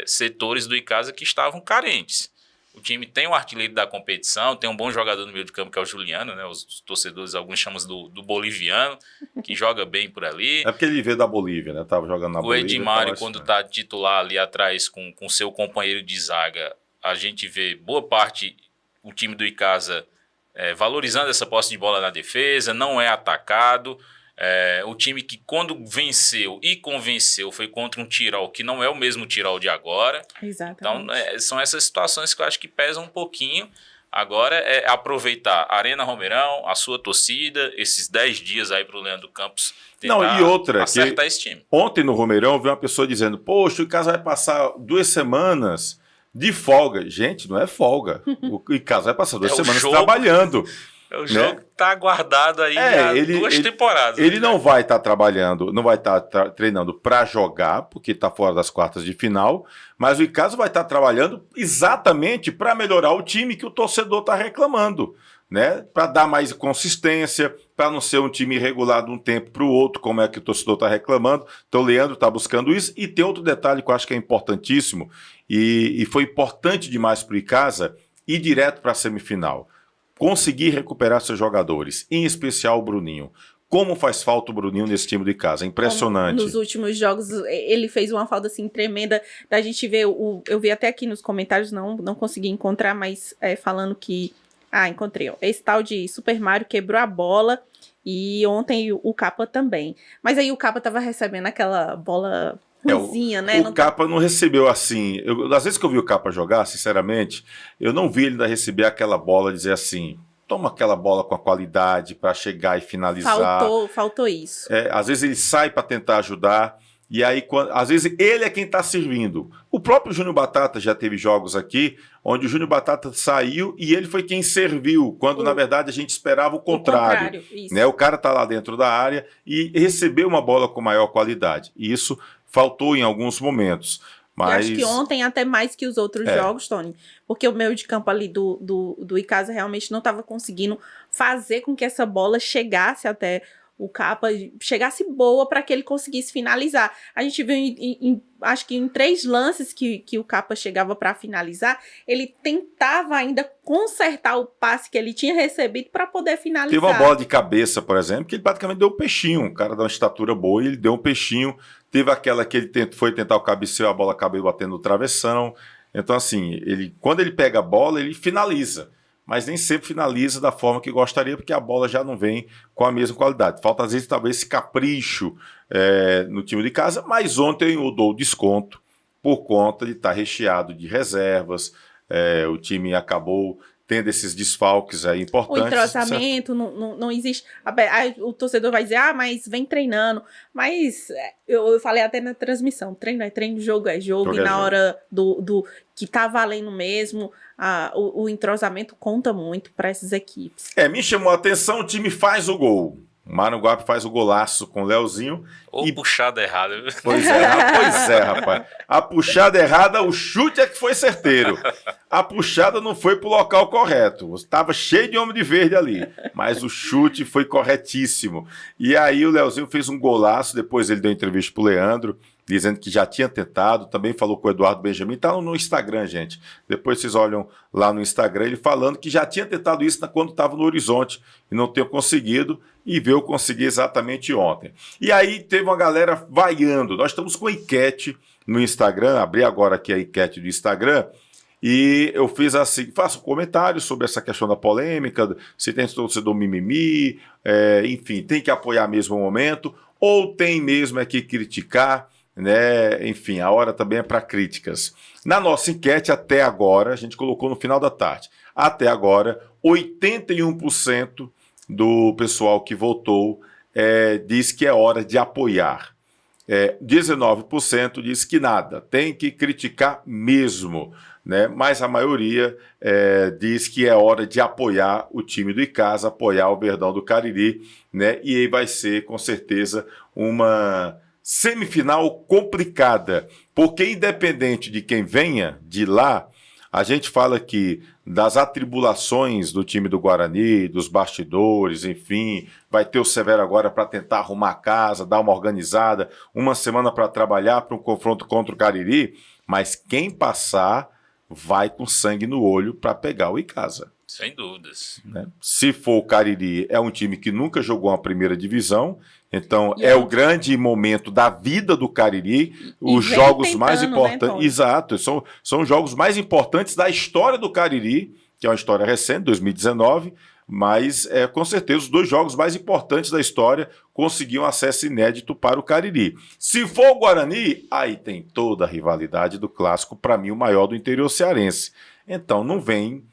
S3: setores do Icasa que estavam carentes. O time tem um artilheiro da competição, tem um bom jogador no meio de campo, que é o Juliano, né? Os torcedores, alguns chamam do boliviano, que joga bem por ali.
S1: É porque ele veio da Bolívia, né? Tava jogando na Bolívia.
S3: O Edmário, quando tá titular ali atrás com seu companheiro de zaga, a gente vê boa parte o time do Icasa valorizando essa posse de bola na defesa, não é atacado. O time que quando venceu e convenceu foi contra um Tirol que não é o mesmo Tirol de agora.
S4: Exatamente.
S3: Então são essas situações que eu acho que pesam um pouquinho, Agora é aproveitar a Arena Romeirão, a sua torcida, esses 10 dias aí para o Leandro Campos tentar
S1: e outra,
S3: acertar esse time.
S1: Ontem no Romeirão eu vi uma pessoa dizendo, poxa, o Icasa vai passar 2 semanas de folga. Gente, não é folga. O Icasa vai passar 2 semanas trabalhando.
S3: O jogo tá guardado aí há 2 temporadas.
S1: Ele não vai estar trabalhando, não vai estar treinando para jogar, porque está fora das quartas de final, mas o Icasa vai estar trabalhando exatamente para melhorar o time que o torcedor está reclamando, né? Para dar mais consistência, para não ser um time irregular de um tempo para o outro, como é que o torcedor está reclamando. Então o Leandro está buscando isso. E tem outro detalhe que eu acho que é importantíssimo, e foi importante demais para o Icasa ir direto para a semifinal. Conseguir recuperar seus jogadores, em especial o Bruninho. Como faz falta o Bruninho nesse time de casa? É impressionante.
S4: Nos últimos jogos, ele fez uma falta assim tremenda da gente ver. Eu vi até aqui nos comentários, não consegui encontrar, mas falando que. Encontrei. Esse tal de Super Mario quebrou a bola e ontem o Capa também. Mas aí o Capa tava recebendo aquela bola ruimzinha, né?
S1: O Capa não recebeu assim. Às vezes que eu vi o Capa jogar, sinceramente, eu não vi ele ainda receber aquela bola e dizer assim, toma aquela bola com a qualidade para chegar e finalizar.
S4: Faltou isso.
S1: Às vezes ele sai para tentar ajudar. E aí, às vezes, ele é quem está servindo. O próprio Júnior Batata já teve jogos aqui, onde o Júnior Batata saiu e ele foi quem serviu, quando, na verdade, a gente esperava o contrário. Né? O cara está lá dentro da área e recebeu uma bola com maior qualidade. E isso faltou em alguns momentos. Mas...
S4: E acho que ontem até mais que os outros jogos, Tony, porque o meio de campo ali do Icasa realmente não estava conseguindo fazer com que essa bola chegasse até o Capa, chegasse boa para que ele conseguisse finalizar. A gente viu, acho que em 3 lances que o Capa chegava para finalizar, ele tentava ainda consertar o passe que ele tinha recebido para poder finalizar.
S1: Teve uma bola de cabeça, por exemplo, que ele praticamente deu um peixinho. O cara dá uma estatura boa e ele deu um peixinho. Teve aquela que ele foi tentar o cabeceio, a bola acabou batendo no travessão. Então, assim, quando ele pega a bola, ele finaliza. Mas nem sempre finaliza da forma que gostaria, porque a bola já não vem com a mesma qualidade. Falta, às vezes, talvez esse capricho no time de casa, mas ontem eu dou desconto por conta de estar recheado de reservas. O time acabou tendo esses desfalques aí importantes.
S4: O entrosamento não existe. O torcedor vai dizer, mas vem treinando. Mas eu falei até na transmissão, treino é treino, jogo é jogo. E na hora do que tá valendo mesmo, o entrosamento conta muito para essas equipes.
S1: Me chamou a atenção, o time faz o gol. O Maranguape faz o golaço com o Leozinho.
S3: Puxada errada.
S1: Pois é, rapaz. A puxada errada, o chute é que foi certeiro. A puxada não foi pro local correto. Estava cheio de homem de verde ali. Mas o chute foi corretíssimo. E aí o Leozinho fez um golaço. Depois ele deu entrevista pro Leandro, dizendo que já tinha tentado. Também falou com o Eduardo Benjamin. Tá no Instagram, gente. Depois vocês olham lá no Instagram, ele falando que já tinha tentado isso quando estava no Horizonte e não tinha conseguido. E veio conseguir exatamente ontem. E aí teve uma galera vaiando. Nós estamos com a enquete no Instagram. Abri agora aqui a enquete do Instagram. E eu fiz assim, faço um comentário sobre essa questão da polêmica, se tem torcedor mimimi, enfim, tem que apoiar mesmo o momento, ou tem mesmo que criticar, né? Enfim, a hora também é para críticas. Na nossa enquete, até agora, a gente colocou no final da tarde, até agora, 81% do pessoal que votou diz que é hora de apoiar. 19% diz que nada, tem que criticar mesmo. Né? Mas a maioria diz que é hora de apoiar o time do Icasa, apoiar o Verdão do Cariri, né? E aí vai ser, com certeza, uma semifinal complicada, porque independente de quem venha de lá, a gente fala aqui das atribulações do time do Guarani, dos bastidores, enfim, vai ter o Severo agora para tentar arrumar a casa, dar uma organizada, uma semana para trabalhar para um confronto contra o Cariri, mas quem passar vai com sangue no olho para pegar o Icasa.
S3: Sem dúvidas.
S1: Né? Se for o Cariri, é um time que nunca jogou uma primeira divisão, então o grande momento da vida do Cariri, os jogos mais importantes. Né, exato, são os jogos mais importantes da história do Cariri, que é uma história recente, 2019, mas com certeza os 2 jogos mais importantes da história conseguiam acesso inédito para o Cariri. Se for o Guarani, aí tem toda a rivalidade do clássico, para mim o maior do interior cearense. Então não vem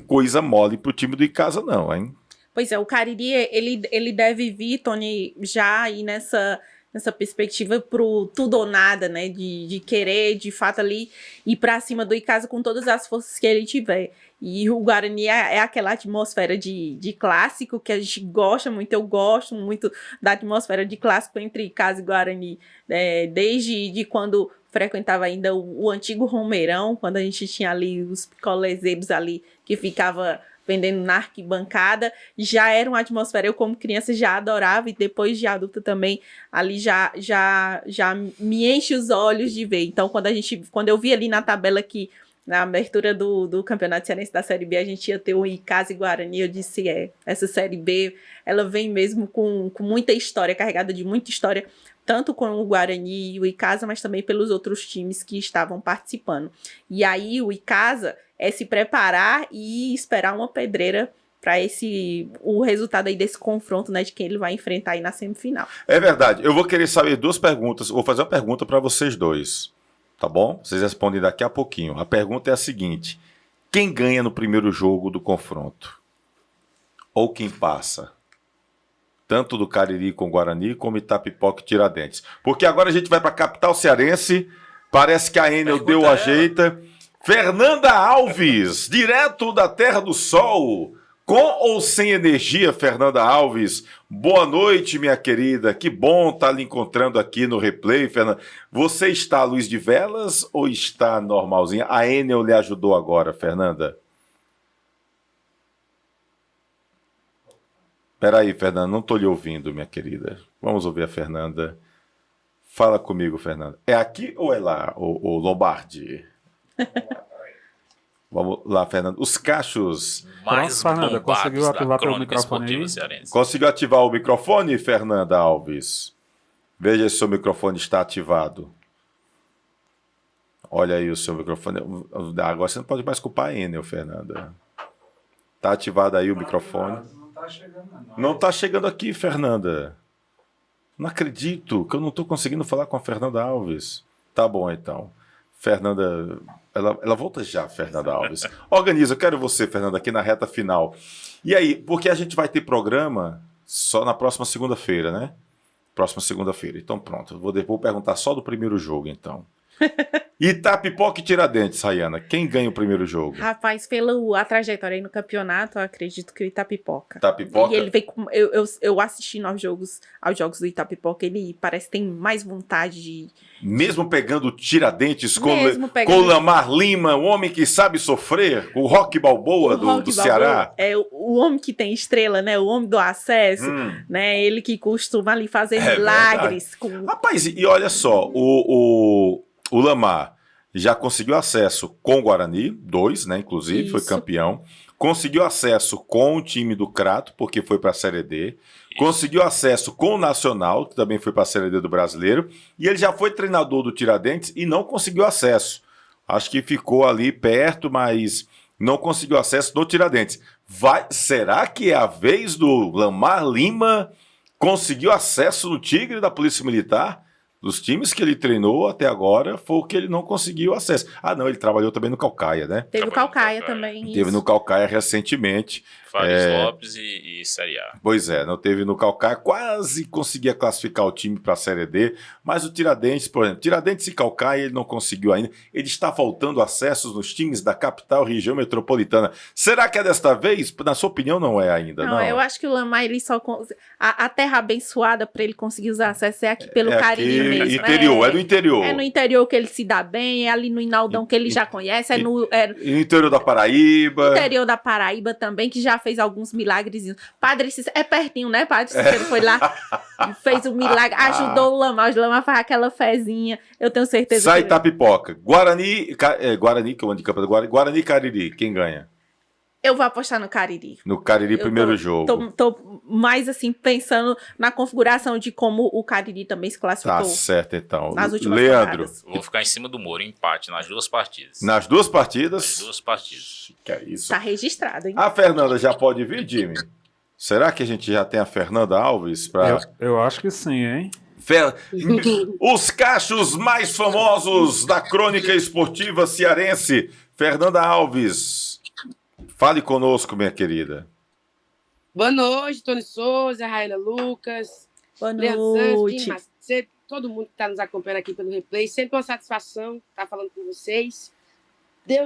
S1: coisa mole pro time do Icasa não, hein?
S4: Pois é, o Cariri, ele deve vir, Tony, já aí nessa perspectiva pro tudo ou nada, né? De querer, de fato, ali ir pra cima do Icasa com todas as forças que ele tiver. E o Guarani é aquela atmosfera de clássico que a gente gosta muito. Eu gosto muito da atmosfera de clássico entre Icasa e Guarani, desde quando frequentava ainda o antigo Romeirão, quando a gente tinha ali os picolezeiros ali que ficava vendendo na arquibancada, já era uma atmosfera, eu como criança já adorava, e depois de adulta também, ali já me enche os olhos de ver. Então, quando eu vi ali na tabela que, na abertura do Campeonato Cearense da Série B, a gente ia ter o Icasa e Guarani, eu disse, essa Série B, ela vem mesmo com muita história, carregada de muita história, tanto com o Guarani e o Icasa, mas também pelos outros times que estavam participando. E aí o Icasa é se preparar e esperar uma pedreira para o resultado aí desse confronto, né, de quem ele vai enfrentar aí na semifinal.
S1: É verdade. Eu vou querer saber 2 perguntas. Vou fazer uma pergunta para vocês dois, tá bom? Vocês respondem daqui a pouquinho. A pergunta é a seguinte: quem ganha no primeiro jogo do confronto? Ou quem passa? Tanto do Cariri com o Guarani, como Itapipoca e Tiradentes. Porque agora a gente vai para a capital cearense. Parece que a Enel deu a jeita. Fernanda Alves, direto da Terra do Sol. Com ou sem energia, Fernanda Alves? Boa noite, minha querida. Que bom estar lhe encontrando aqui no replay, Fernanda. Você está à luz de velas ou está normalzinha? A Enel lhe ajudou agora, Fernanda. Peraí, Fernanda, não estou lhe ouvindo, minha querida. Vamos ouvir a Fernanda. Fala comigo, Fernanda. É aqui ou é lá, o Lombardi? Vamos lá, Fernanda. Os cachos.
S3: Mais
S2: Fernanda, conseguiu
S3: bombados
S2: ativar
S3: da
S2: teu
S3: crônica
S2: microfone
S3: esportiva
S2: aí?
S3: cearense.
S1: Conseguiu ativar o microfone, Fernanda Alves? Veja se o seu microfone está ativado. Olha aí o seu microfone. Agora você não pode mais culpar a Enel, Fernanda. Está ativado aí o microfone. Não está chegando aqui, Fernanda. Não acredito que eu não estou conseguindo falar com a Fernanda Alves. Tá bom, então. Fernanda, ela volta já, Fernanda Alves. Organiza, eu quero você, Fernanda, aqui na reta final. E aí, porque a gente vai ter programa só na próxima segunda-feira, né? Próxima segunda-feira. Então pronto, vou perguntar só do primeiro jogo, então. Itapipoca e Tiradentes, Rayana. Quem ganha o primeiro jogo?
S4: Rapaz, pela trajetória aí no campeonato, eu acredito que o Itapipoca.
S1: Itapipoca?
S4: E ele vem com. Eu assistindo aos jogos do Itapipoca, ele parece que tem mais vontade de.
S1: Mesmo pegando Tiradentes com
S4: pegando...
S1: o Lamar Lima, o homem que sabe sofrer, o Roque Balboa do Ceará.
S4: É o homem que tem estrela, né? O homem do acesso, né? Ele que costuma ali fazer milagres.
S1: Rapaz, e olha só, o Lamar já conseguiu acesso com o Guarani, 2, né? Inclusive, foi campeão. Conseguiu acesso com o time do Crato, porque foi para a Série D. Conseguiu acesso com o Nacional, que também foi para a Série D do Brasileiro. E ele já foi treinador do Tiradentes e não conseguiu acesso. Acho que ficou ali perto, mas não conseguiu acesso do Tiradentes. Será que é a vez do Lamar Lima conseguir acesso no Tigre da Polícia Militar? Dos times que ele treinou até agora, foi o que ele não conseguiu acesso. Ah, não, ele trabalhou também no Calcaia, né?
S4: Teve o Calcaia também.
S1: Teve no Calcaia recentemente.
S3: Fares Lopes e Série A.
S1: Pois é, não teve no Calcaia, quase conseguia classificar o time para a Série D, mas o Tiradentes, por exemplo, Tiradentes e Calcaia ele não conseguiu ainda. Ele está faltando acessos nos times da capital região metropolitana. Será que é desta vez? Na sua opinião, não é ainda, não?
S4: Eu acho que o Lamar, ele só... A terra abençoada para ele conseguir os acessos é aqui pelo Cariri mesmo.
S1: Interior, é no interior.
S4: É no interior que ele se dá bem, é ali no Inaldão que ele já conhece, no
S1: interior da Paraíba.
S4: Interior da Paraíba também, que já fez alguns milagres. Padre Cícero, é pertinho, né? Padre Cícero foi lá, fez um milagre, ajudou o Lamar faz aquela fezinha, eu tenho certeza.
S1: Sai Itapipoca. Guarani, que eu ando de campo do Guarani e Cariri, quem ganha?
S4: Eu vou apostar no Cariri.
S1: No Cariri, primeiro jogo.
S4: Tô mais assim, pensando na configuração de como o Cariri também se classificou.
S1: Tá certo, então.
S4: Nas últimas
S1: Leandro.
S4: rodadas.
S3: Vou ficar em cima do muro, empate nas 2 partidas.
S1: Nas 2 partidas?
S3: Nas 2 partidas.
S1: Que é isso?
S4: Tá registrado, hein?
S1: A Fernanda já pode vir, Jimmy? Será que a gente já tem a Fernanda Alves para...
S2: Eu acho que sim, hein?
S1: Os cachos mais famosos da crônica esportiva cearense. Fernanda Alves. Fale conosco, minha querida.
S11: Boa noite, Tony Souza, Raina Lucas,
S4: Boa
S11: Leandro Santos,
S4: noite.
S11: Jim Macedo, todo mundo que está nos acompanhando aqui pelo replay. Sempre uma satisfação estar falando com vocês.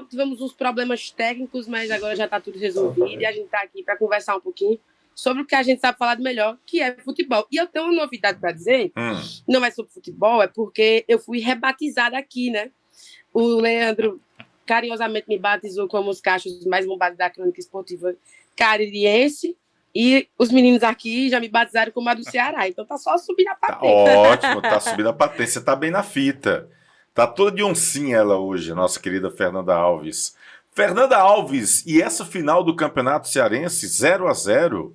S11: Tivemos uns problemas técnicos, mas agora já está tudo resolvido e a gente está aqui para conversar um pouquinho sobre o que a gente sabe falar de melhor, que é futebol. E eu tenho uma novidade para dizer, não é sobre futebol, é porque eu fui rebatizada aqui, né? O Leandro carinhosamente me batizou como os cachos mais bombados da crônica esportiva caririense. E os meninos aqui já me batizaram como a do Ceará. Então tá só subir a patente.
S1: Ótimo, tá subindo a patente. Você tá bem na fita. Tá toda de oncinha ela hoje, nossa querida Fernanda Alves. Fernanda Alves, e essa final do Campeonato Cearense, 0-0,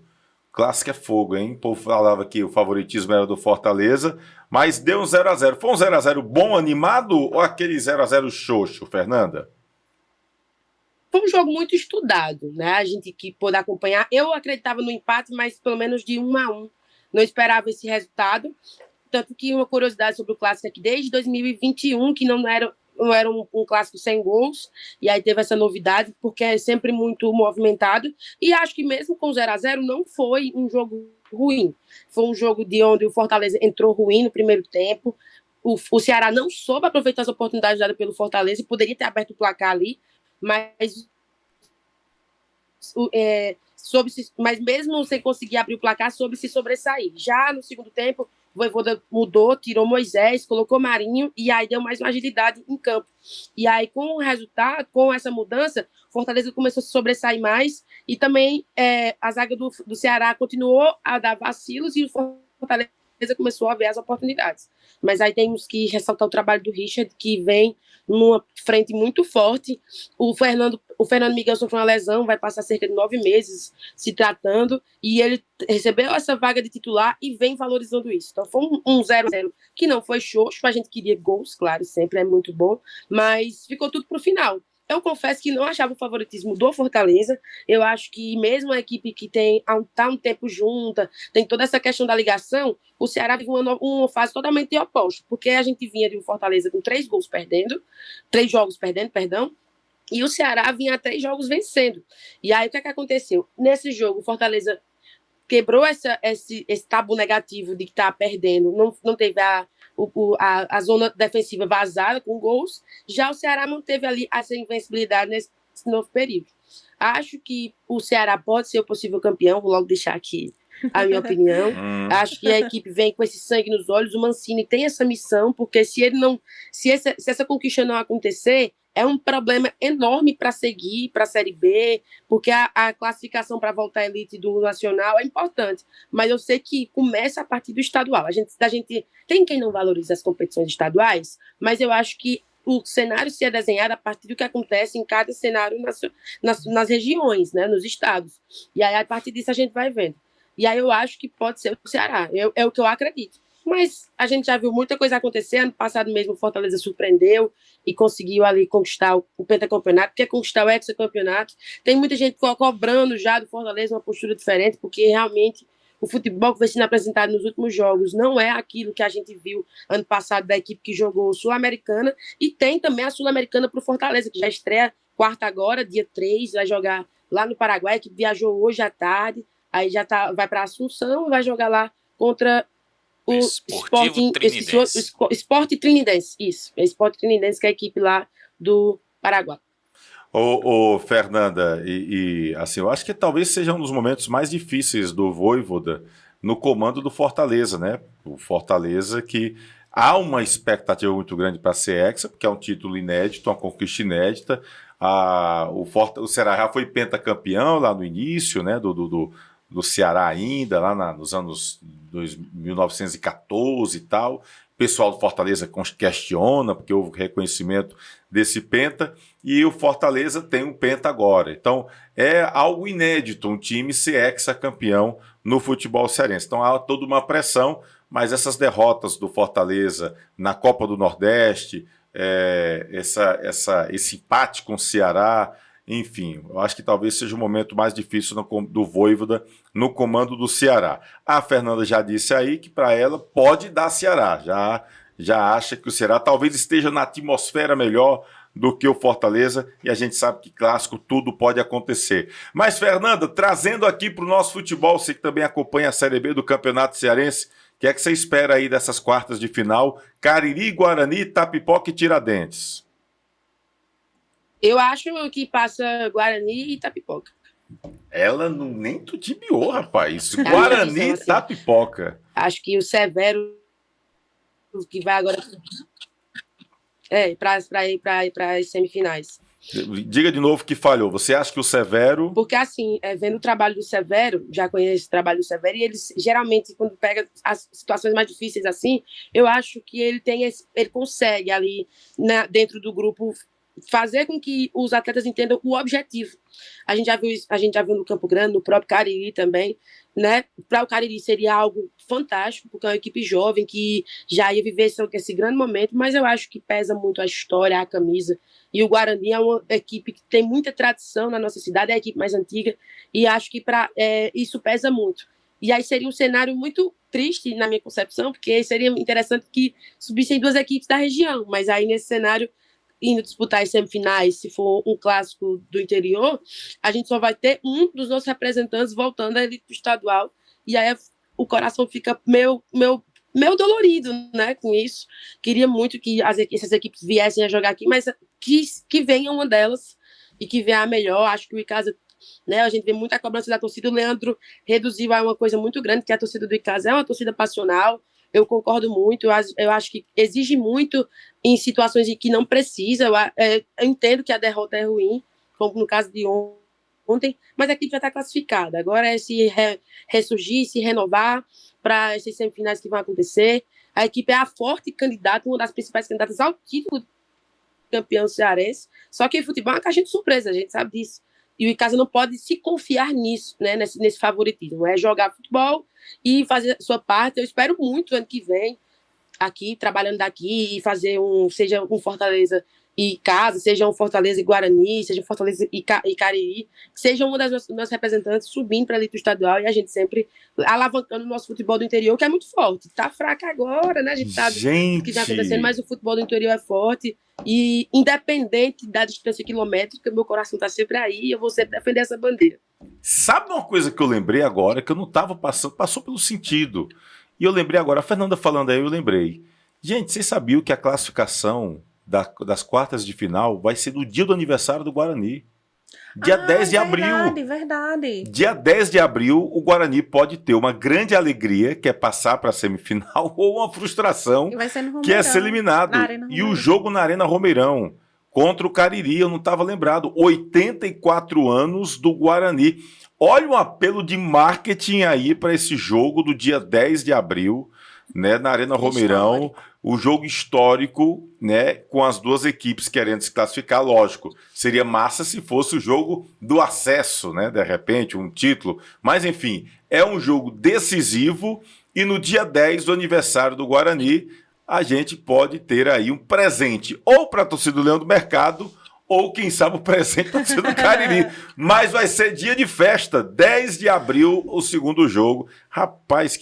S1: clássico é fogo, hein? O povo falava que o favoritismo era do Fortaleza, mas deu um 0-0. Foi um 0-0 bom, animado, ou aquele 0-0 xoxo, Fernanda?
S11: Foi um jogo muito estudado, né? A gente que pôde acompanhar. Eu acreditava no empate, mas pelo menos de 1-1. Não esperava esse resultado. Tanto que uma curiosidade sobre o clássico é que desde 2021, que não era um clássico sem gols, e aí teve essa novidade, porque é sempre muito movimentado. E acho que mesmo com 0-0 não foi um jogo ruim. Foi um jogo de onde o Fortaleza entrou ruim no primeiro tempo. O Ceará não soube aproveitar as oportunidades dadas pelo Fortaleza e poderia ter aberto o placar ali, mas mas mesmo sem conseguir abrir o placar, soube se sobressair. Já no segundo tempo, o Vojvoda mudou, tirou Moisés, colocou Marinho e aí deu mais uma agilidade em campo. E aí, com o resultado, com essa mudança, Fortaleza começou a se sobressair mais e também a zaga do Ceará continuou a dar vacilos e o Fortaleza começou a ver as oportunidades. Mas aí temos que ressaltar o trabalho do Richard, que vem numa frente muito forte. O Fernando Miguel sofreu uma lesão, vai passar cerca de 9 meses se tratando, e ele recebeu essa vaga de titular e vem valorizando isso. Então foi um 0-0 que não foi xoxo, a gente queria gols, claro, sempre é muito bom, mas ficou tudo para o final. Eu confesso que não achava o favoritismo do Fortaleza. Eu acho que mesmo a equipe que tá um tempo junta, tem toda essa questão da ligação, o Ceará vive uma fase totalmente oposta, porque a gente vinha de um Fortaleza com 3 jogos perdendo, e o Ceará vinha a 3 jogos vencendo. E aí o que é que aconteceu? Nesse jogo, o Fortaleza quebrou esse tabu negativo de que tá perdendo, não teve a zona defensiva vazada com gols, já o Ceará manteve ali essa invencibilidade nesse novo período. Acho que o Ceará pode ser o possível campeão, vou logo deixar aqui a minha opinião. Acho que a equipe vem com esse sangue nos olhos, o Mancini tem essa missão, porque se essa conquista não acontecer, é um problema enorme para seguir para a Série B, porque a classificação para voltar à elite do Nacional é importante, mas eu sei que começa a partir do estadual. A gente tem quem não valoriza as competições estaduais, mas eu acho que o cenário se é desenhado a partir do que acontece em cada cenário nas regiões, né, nos estados. E aí, a partir disso, a gente vai vendo. E aí eu acho que pode ser o Ceará, é o que eu acredito. Mas a gente já viu muita coisa acontecer. Ano passado mesmo o Fortaleza surpreendeu e conseguiu ali conquistar o pentacampeonato, quer conquistar o hexacampeonato. Tem muita gente cobrando já do Fortaleza uma postura diferente, porque realmente o futebol que vem sendo apresentado nos últimos jogos não é aquilo que a gente viu ano passado da equipe que jogou Sul-Americana, e tem também a Sul-Americana para o Fortaleza, que já estreia quarta agora, dia 3, vai jogar lá no Paraguai, que viajou hoje à tarde, aí vai para Assunção e vai jogar lá contra o Sport Trinidense. Isso, é Sport Trinidense, que é a equipe lá do Paraguai.
S1: Ô, Fernanda, assim, eu acho que talvez seja um dos momentos mais difíceis do Vojvoda no comando do Fortaleza, né? O Fortaleza, que há uma expectativa muito grande para ser hexa, porque é um título inédito, uma conquista inédita. O Ceará já foi pentacampeão lá no início, né? Do Ceará ainda, lá nos anos 1914 e tal. O pessoal do Fortaleza questiona, porque houve reconhecimento desse penta, e o Fortaleza tem um penta agora. Então, é algo inédito um time ser hexacampeão no futebol cearense. Então, há toda uma pressão, mas essas derrotas do Fortaleza na Copa do Nordeste, esse empate com o Ceará, enfim, eu acho que talvez seja o momento mais difícil do Vojvoda no comando do Ceará. A Fernanda já disse aí que para ela pode dar Ceará, já acha que o Ceará talvez esteja na atmosfera melhor do que o Fortaleza, e a gente sabe que clássico tudo pode acontecer. Mas, Fernanda, trazendo aqui para o nosso futebol, você que também acompanha a Série B do Campeonato Cearense, o que é que você espera aí dessas quartas de final? Cariri, Guarani, Itapipoca e Tiradentes.
S11: Eu acho que passa Guarani e Itapipoca.
S1: Ela não, nem tu tibiou, rapaz. Guarani e Itapipoca.
S11: Acho que o Severo, que vai agora... para ir para as semifinais.
S1: Diga de novo que falhou. Você acha que o Severo...
S11: Porque, assim, vendo o trabalho do Severo, já conheço o trabalho do Severo, e eles, geralmente, quando pega as situações mais difíceis assim, eu acho que ele consegue ali, dentro do grupo, fazer com que os atletas entendam o objetivo. A gente já viu no Campo Grande, no próprio Cariri também, né? Para o Cariri seria algo fantástico, porque é uma equipe jovem que já ia viver esse grande momento, mas eu acho que pesa muito a história, a camisa. E o Guarani é uma equipe que tem muita tradição na nossa cidade, é a equipe mais antiga, e acho que isso pesa muito. E aí seria um cenário muito triste, na minha concepção, porque seria interessante que subissem duas equipes da região, mas aí nesse cenário, indo disputar as semifinais, se for um clássico do interior, a gente só vai ter um dos nossos representantes voltando à elite estadual, e aí o coração fica meio dolorido, né, com isso. Queria muito que essas equipes viessem a jogar aqui, mas que venha uma delas e que venha a melhor. Acho que o Icasa, né, a gente vê muita cobrança da torcida. O Leandro reduziu a uma coisa muito grande, que a torcida do Icasa é uma torcida passional. Eu concordo muito, eu acho que exige muito em situações em que não precisa. Eu entendo que a derrota é ruim, como no caso de ontem, mas a equipe já está classificada. Agora é se ressurgir, se renovar para essas semifinais que vão acontecer. A equipe é a forte candidata, uma das principais candidatas ao título de campeão cearense, só que o futebol é uma caixinha de surpresa, a gente sabe disso. E o Icasa não pode se confiar nisso, né, nesse favoritismo. É jogar futebol e fazer a sua parte. Eu espero muito ano que vem, aqui, trabalhando daqui, e fazer seja um Fortaleza e Icasa, seja um Fortaleza e Guarani, seja um Fortaleza e Cariri, seja uma das nossas representantes subindo para a elite estadual, e a gente sempre alavancando o nosso futebol do interior, que é muito forte. Tá fraco agora, né? A gente sabe o que está acontecendo, mas o futebol do interior é forte. E independente da distância quilométrica, meu coração está sempre aí, eu vou sempre defender essa bandeira.
S1: Sabe uma coisa que eu lembrei agora, que eu não estava passando, passou pelo sentido. E eu lembrei agora, a Fernanda falando aí, eu lembrei. Gente, vocês sabiam que a classificação das quartas de final vai ser no dia do aniversário do Guarani? Dia 10 de abril.
S4: Verdade.
S1: Dia 10 de abril, o Guarani pode ter uma grande alegria, que é passar para a semifinal, ou uma frustração,
S4: Vai ser no Romeirão,
S1: que é ser eliminado. E o jogo na Arena Romeirão, contra o Cariri, eu não estava lembrado. 84 anos do Guarani. Olha um apelo de marketing aí para esse jogo do dia 10 de abril, né, na Arena Romeirão. O jogo histórico, né, com as duas equipes querendo se classificar, lógico. Seria massa se fosse o jogo do acesso, né, de repente, um título. Mas, enfim, é um jogo decisivo e no dia 10 do aniversário do Guarani, a gente pode ter aí um presente ou para a torcida do Leão do Mercado ou, quem sabe, o presente para a torcida do Cariri. Mas vai ser dia de festa, 10 de abril, o segundo jogo. Rapaz,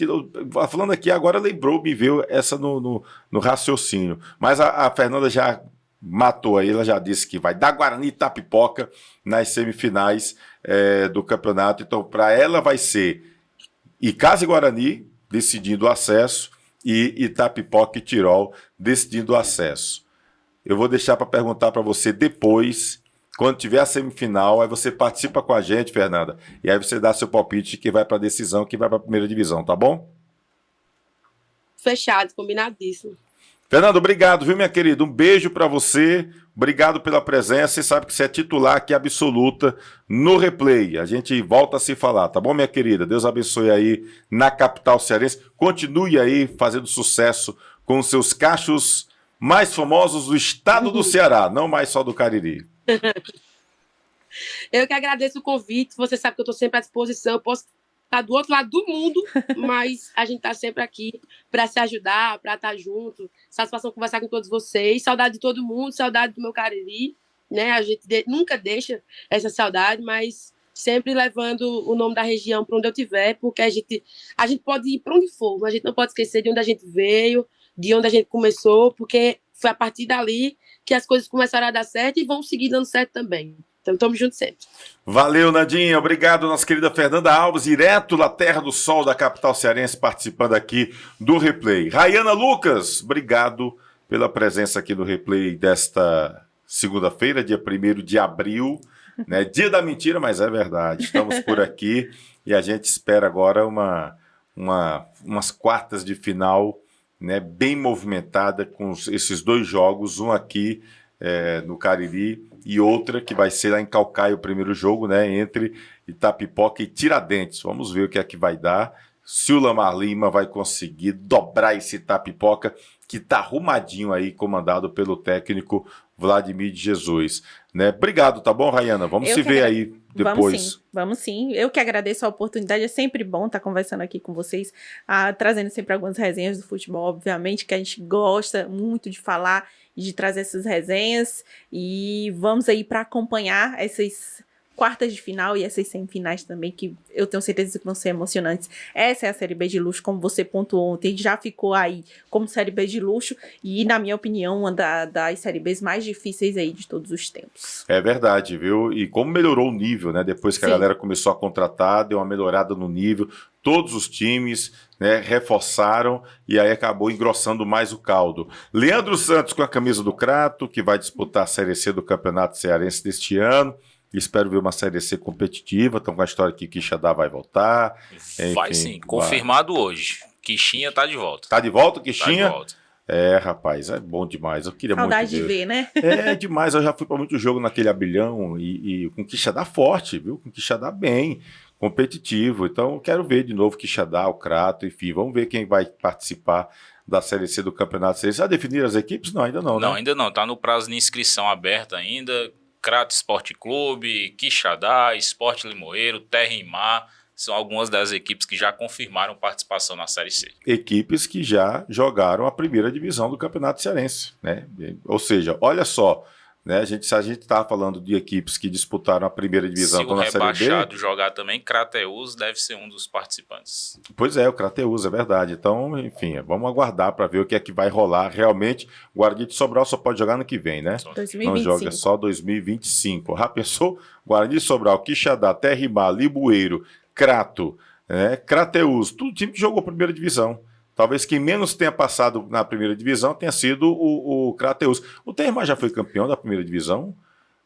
S1: falando aqui agora, lembrou, me veio essa no raciocínio. Mas a Fernanda já matou aí, ela já disse que vai dar Guarani e Itapipoca nas semifinais do campeonato. Então, para ela vai ser Icasa e Guarani decidindo o acesso e Itapipoca e Tirol decidindo o acesso. Eu vou deixar para perguntar para você depois, quando tiver a semifinal, aí você participa com a gente, Fernanda, e aí você dá seu palpite que vai para a decisão, que vai para a primeira divisão, tá bom?
S11: Fechado, combinadíssimo.
S1: Fernanda, obrigado, viu, minha querida? Um beijo para você, obrigado pela presença, você sabe que você é titular aqui absoluta no Replay. A gente volta a se falar, tá bom, minha querida? Deus abençoe aí na capital cearense. Continue aí fazendo sucesso com os seus cachos mais famosos do estado do Ceará, não mais só do Cariri.
S11: Eu que agradeço o convite, você sabe que eu estou sempre à disposição, eu posso estar do outro lado do mundo, mas a gente está sempre aqui para se ajudar, para estar junto, satisfação conversar com todos vocês, saudade de todo mundo, saudade do meu Cariri, né? A gente nunca deixa essa saudade, mas sempre levando o nome da região para onde eu estiver, porque a gente pode ir para onde for, mas a gente não pode esquecer de onde a gente veio, de onde a gente começou, porque foi a partir dali que as coisas começaram a dar certo e vão seguir dando certo também. Então, estamos juntos sempre.
S1: Valeu, Nandinha. Obrigado, nossa querida Fernanda Alves, direto da Terra do Sol, da capital cearense, participando aqui do Replay. Rayana Lucas, obrigado pela presença aqui no Replay desta segunda-feira, dia 1º de abril, né? Dia da mentira, mas é verdade. Estamos por aqui e a gente espera agora umas quartas de final, né, bem movimentada com esses 2 jogos, um aqui no Cariri e outra que vai ser lá em Caucaia, o primeiro jogo, né, entre Itapipoca e Tiradentes. Vamos ver o que é que vai dar, se o Lamar Lima vai conseguir dobrar esse Itapipoca, que está arrumadinho aí, comandado pelo técnico Vladimir de Jesus. Né? Obrigado, tá bom, Rayana? Vamos se ver aí depois.
S4: Vamos sim. Eu que agradeço a oportunidade, é sempre bom estar conversando aqui com vocês, trazendo sempre algumas resenhas do futebol, obviamente, que a gente gosta muito de falar e de trazer essas resenhas, e vamos aí para acompanhar essas quartas de final e essas semifinais também, que eu tenho certeza que vão ser emocionantes. Essa é a Série B de luxo, como você pontuou ontem, já ficou aí como Série B de luxo e, na minha opinião, uma das Série Bs mais difíceis aí de todos os tempos.
S1: É verdade, viu? E como melhorou o nível, né? Depois que a galera começou a contratar, deu uma melhorada no nível, todos os times, né, reforçaram e aí acabou engrossando mais o caldo. Leandro Santos com a camisa do Crato, que vai disputar a Série C do Campeonato Cearense deste ano. Espero ver uma Série C competitiva. Estão com a história que Quixadá vai voltar.
S3: Vai sim, confirmado hoje. Quixinha tá de volta.
S1: Tá de volta, Quixinha?
S3: Tá de volta.
S1: É, rapaz, é bom demais. Eu queria
S4: Saudade
S1: muito
S4: de ver, né?
S1: É demais. Eu já fui para muito jogo naquele Abelhão e com Quixadá forte, viu? Com Quixadá bem, competitivo. Então eu quero ver de novo Quixadá, o Crato, enfim. Vamos ver quem vai participar da Série C do Campeonato Cearense. Já definiram as equipes? Não, ainda não, né?
S3: Não, ainda não. Tá no prazo de inscrição aberta ainda. Crato Esporte Clube, Quixadá, Esporte Limoeiro, Terra e Mar, são algumas das equipes que já confirmaram participação na Série C.
S1: Equipes que já jogaram a primeira divisão do Campeonato Cearense, né? Ou seja, olha só, né? Se a gente está falando de equipes que disputaram a primeira divisão,
S3: se o
S1: na Série B,
S3: rebaixado jogar também, Crateus deve ser um dos participantes.
S1: Pois é, o Crateus, é verdade. Então, enfim, vamos aguardar para ver o que é que vai rolar realmente. O Guarani de Sobral só pode jogar no que vem, né?
S4: 2025.
S1: Não joga só 2025. Já pensou? Guarani de Sobral, Quixadá, Terra e Mar, Limoeiro, Crato, né? Crateus, tudo time que jogou a primeira divisão. Talvez quem menos tenha passado na primeira divisão tenha sido o Crateus. O Terra e Mar já foi campeão da primeira divisão,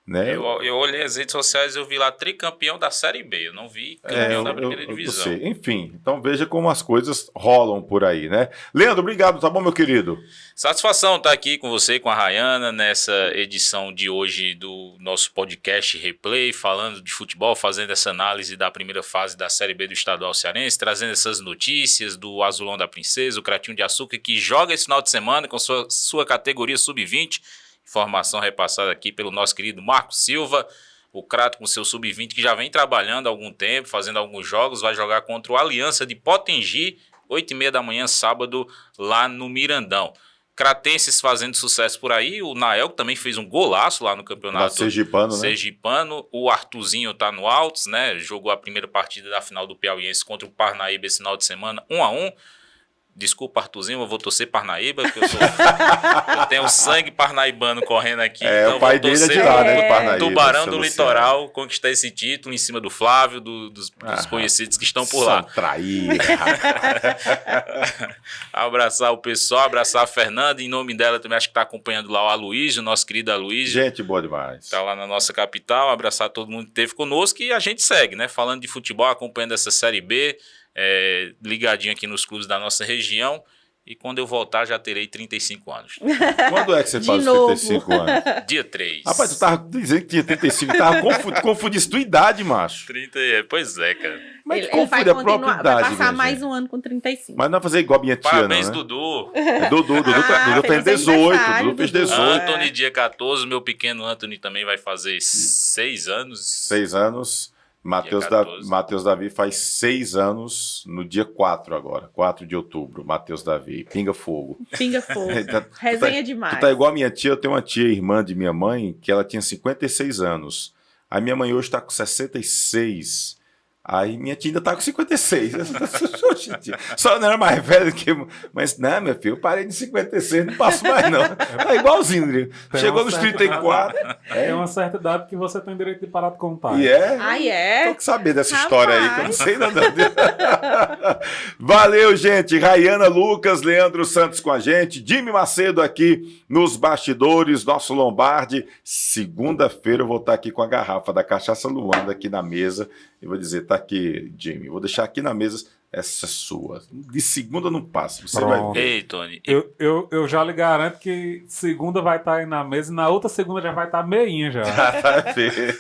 S1: né?
S3: Eu olhei as redes sociais e eu vi lá tricampeão da Série B. Eu não vi campeão da primeira divisão.
S1: Sei. Enfim, então veja como as coisas rolam por aí, né? Leandro, obrigado, tá bom, meu querido?
S3: Satisfação estar aqui com você, com a Rayana, nessa edição de hoje do nosso podcast Replay, falando de futebol, fazendo essa análise da primeira fase da Série B do Estadual Cearense, trazendo essas notícias do Azulão da Princesa, o Cratinho de Açúcar, que joga esse final de semana com sua categoria Sub-20. Informação repassada aqui pelo nosso querido Marcos Silva, o Crato com seu Sub-20, que já vem trabalhando há algum tempo, fazendo alguns jogos, vai jogar contra o Aliança de Potengi, 8h30 da manhã, sábado, lá no Mirandão. Cratenses fazendo sucesso por aí, o Nael também fez um golaço lá no campeonato
S1: Sergipano, né?
S3: Sergipano, o Artuzinho tá no Altos, né? Jogou a primeira partida da final do Piauiense contra o Parnaíba esse final de semana, 1-1. Desculpa, Artuzinho, eu vou torcer Parnaíba, porque eu tenho sangue parnaibano correndo aqui. Então
S1: o pai dele é de lá, né, do Parnaíba.
S3: Tubarão do Litoral conquistar esse título em cima do Flávio, dos conhecidos que estão por lá.
S1: Traíra.
S3: Abraçar o pessoal, abraçar a Fernanda, em nome dela também acho que está acompanhando lá o Aloysio, nosso querido Aloysio.
S1: Gente boa demais.
S3: Está lá na nossa capital, abraçar todo mundo que esteve conosco e a gente segue, né? Falando de futebol, acompanhando essa Série B, ligadinho aqui nos clubes da nossa região, e quando eu voltar já terei 35 anos.
S1: Quando é que você faz os 35 anos?
S3: Dia 3.
S1: Rapaz, tu tava dizendo que tinha 35, tava confundindo tua idade, macho.
S3: 30, pois é, cara.
S1: Mas
S4: ele
S1: confunde a própria idade.
S4: Vai passar mais um ano com 35.
S1: Mas não vai fazer igual a minha tia,
S3: Parabéns,
S1: não, né?
S3: Dudu.
S1: Dudu fez 18, Dudu fez 18.
S3: Anthony, dia 14, meu pequeno Anthony também vai fazer 6 anos.
S1: 6 anos. Matheus Davi faz 6 anos no dia 4 agora, 4 de outubro, Matheus Davi, pinga fogo.
S4: Pinga fogo, resenha demais.
S1: Tu tá igual a minha tia, eu tenho uma tia, irmã de minha mãe, que ela tinha 56 anos. A minha mãe hoje tá com 66, Aí minha tia ainda tá com 56. Só não era mais velha do que... Mas, não, meu filho, eu parei de 56, não passo mais não. Tá igualzinho, Rodrigo. Chegou nos 34.
S2: É uma certa idade que você tem direito de parar de contar.
S1: E é?
S4: Ai, é?
S1: Tô que saber dessa história aí, que eu não sei nada. Valeu, gente. Rayana Lucas, Leandro Santos com a gente, Jimmy Macedo aqui nos bastidores, nosso Lombardi. Segunda-feira eu vou estar aqui com a garrafa da Cachaça Luanda aqui na mesa. E vou dizer, tá aqui, Jimmy, vou deixar aqui na mesa, essa é sua. De segunda não passa, você vai ver.
S3: Ei, Tony.
S2: Eu já lhe garanto que segunda vai estar aí na mesa e na outra segunda já vai estar meinha já.
S1: Vai ver.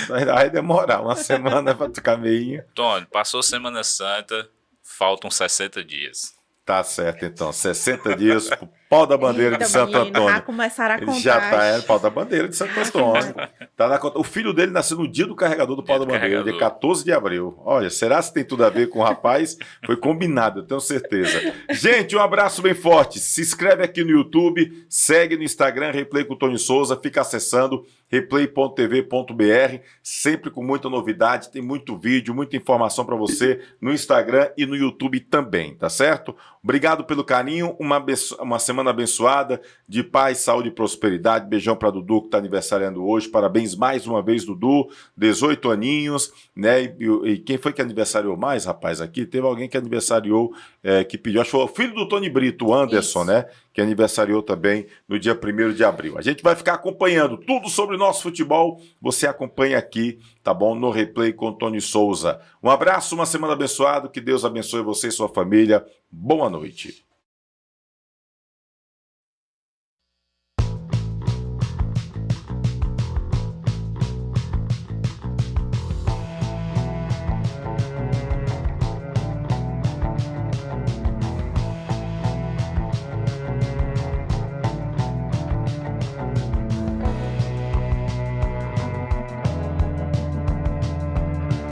S1: Vai demorar uma semana pra ficar meinha.
S3: Tony, passou Semana Santa, faltam 60 dias.
S1: Tá certo, então. 60 dias pro pau da bandeira de Santo Antônio.
S4: Já começaram a contar.
S1: Ele já tá, pau da bandeira de Santo Antônio. Tá na conta. O filho dele nasceu no dia do carregador do pau da bandeira, dia 14 de abril. Olha, será que tem tudo a ver com o rapaz? Foi combinado, eu tenho certeza. Gente, um abraço bem forte. Se inscreve aqui no YouTube, segue no Instagram, Replay com o Tony Souza, fica acessando replay.tv.br, sempre com muita novidade, tem muito vídeo, muita informação para você no Instagram e no YouTube também, tá certo? Obrigado pelo carinho, uma semana abençoada, de paz, saúde e prosperidade. Beijão para Dudu, que está aniversariando hoje. Parabéns mais uma vez, Dudu. 18 aninhos, né? E quem foi que aniversariou mais, rapaz, aqui? Teve alguém que aniversariou, que pediu, acho que foi o filho do Tony Brito, o Anderson, né? Que aniversariou também no dia 1º de abril. A gente vai ficar acompanhando tudo sobre o nosso futebol. Você acompanha aqui, tá bom? No Replay com o Tony Souza. Um abraço, uma semana abençoada. Que Deus abençoe você e sua família. Boa noite.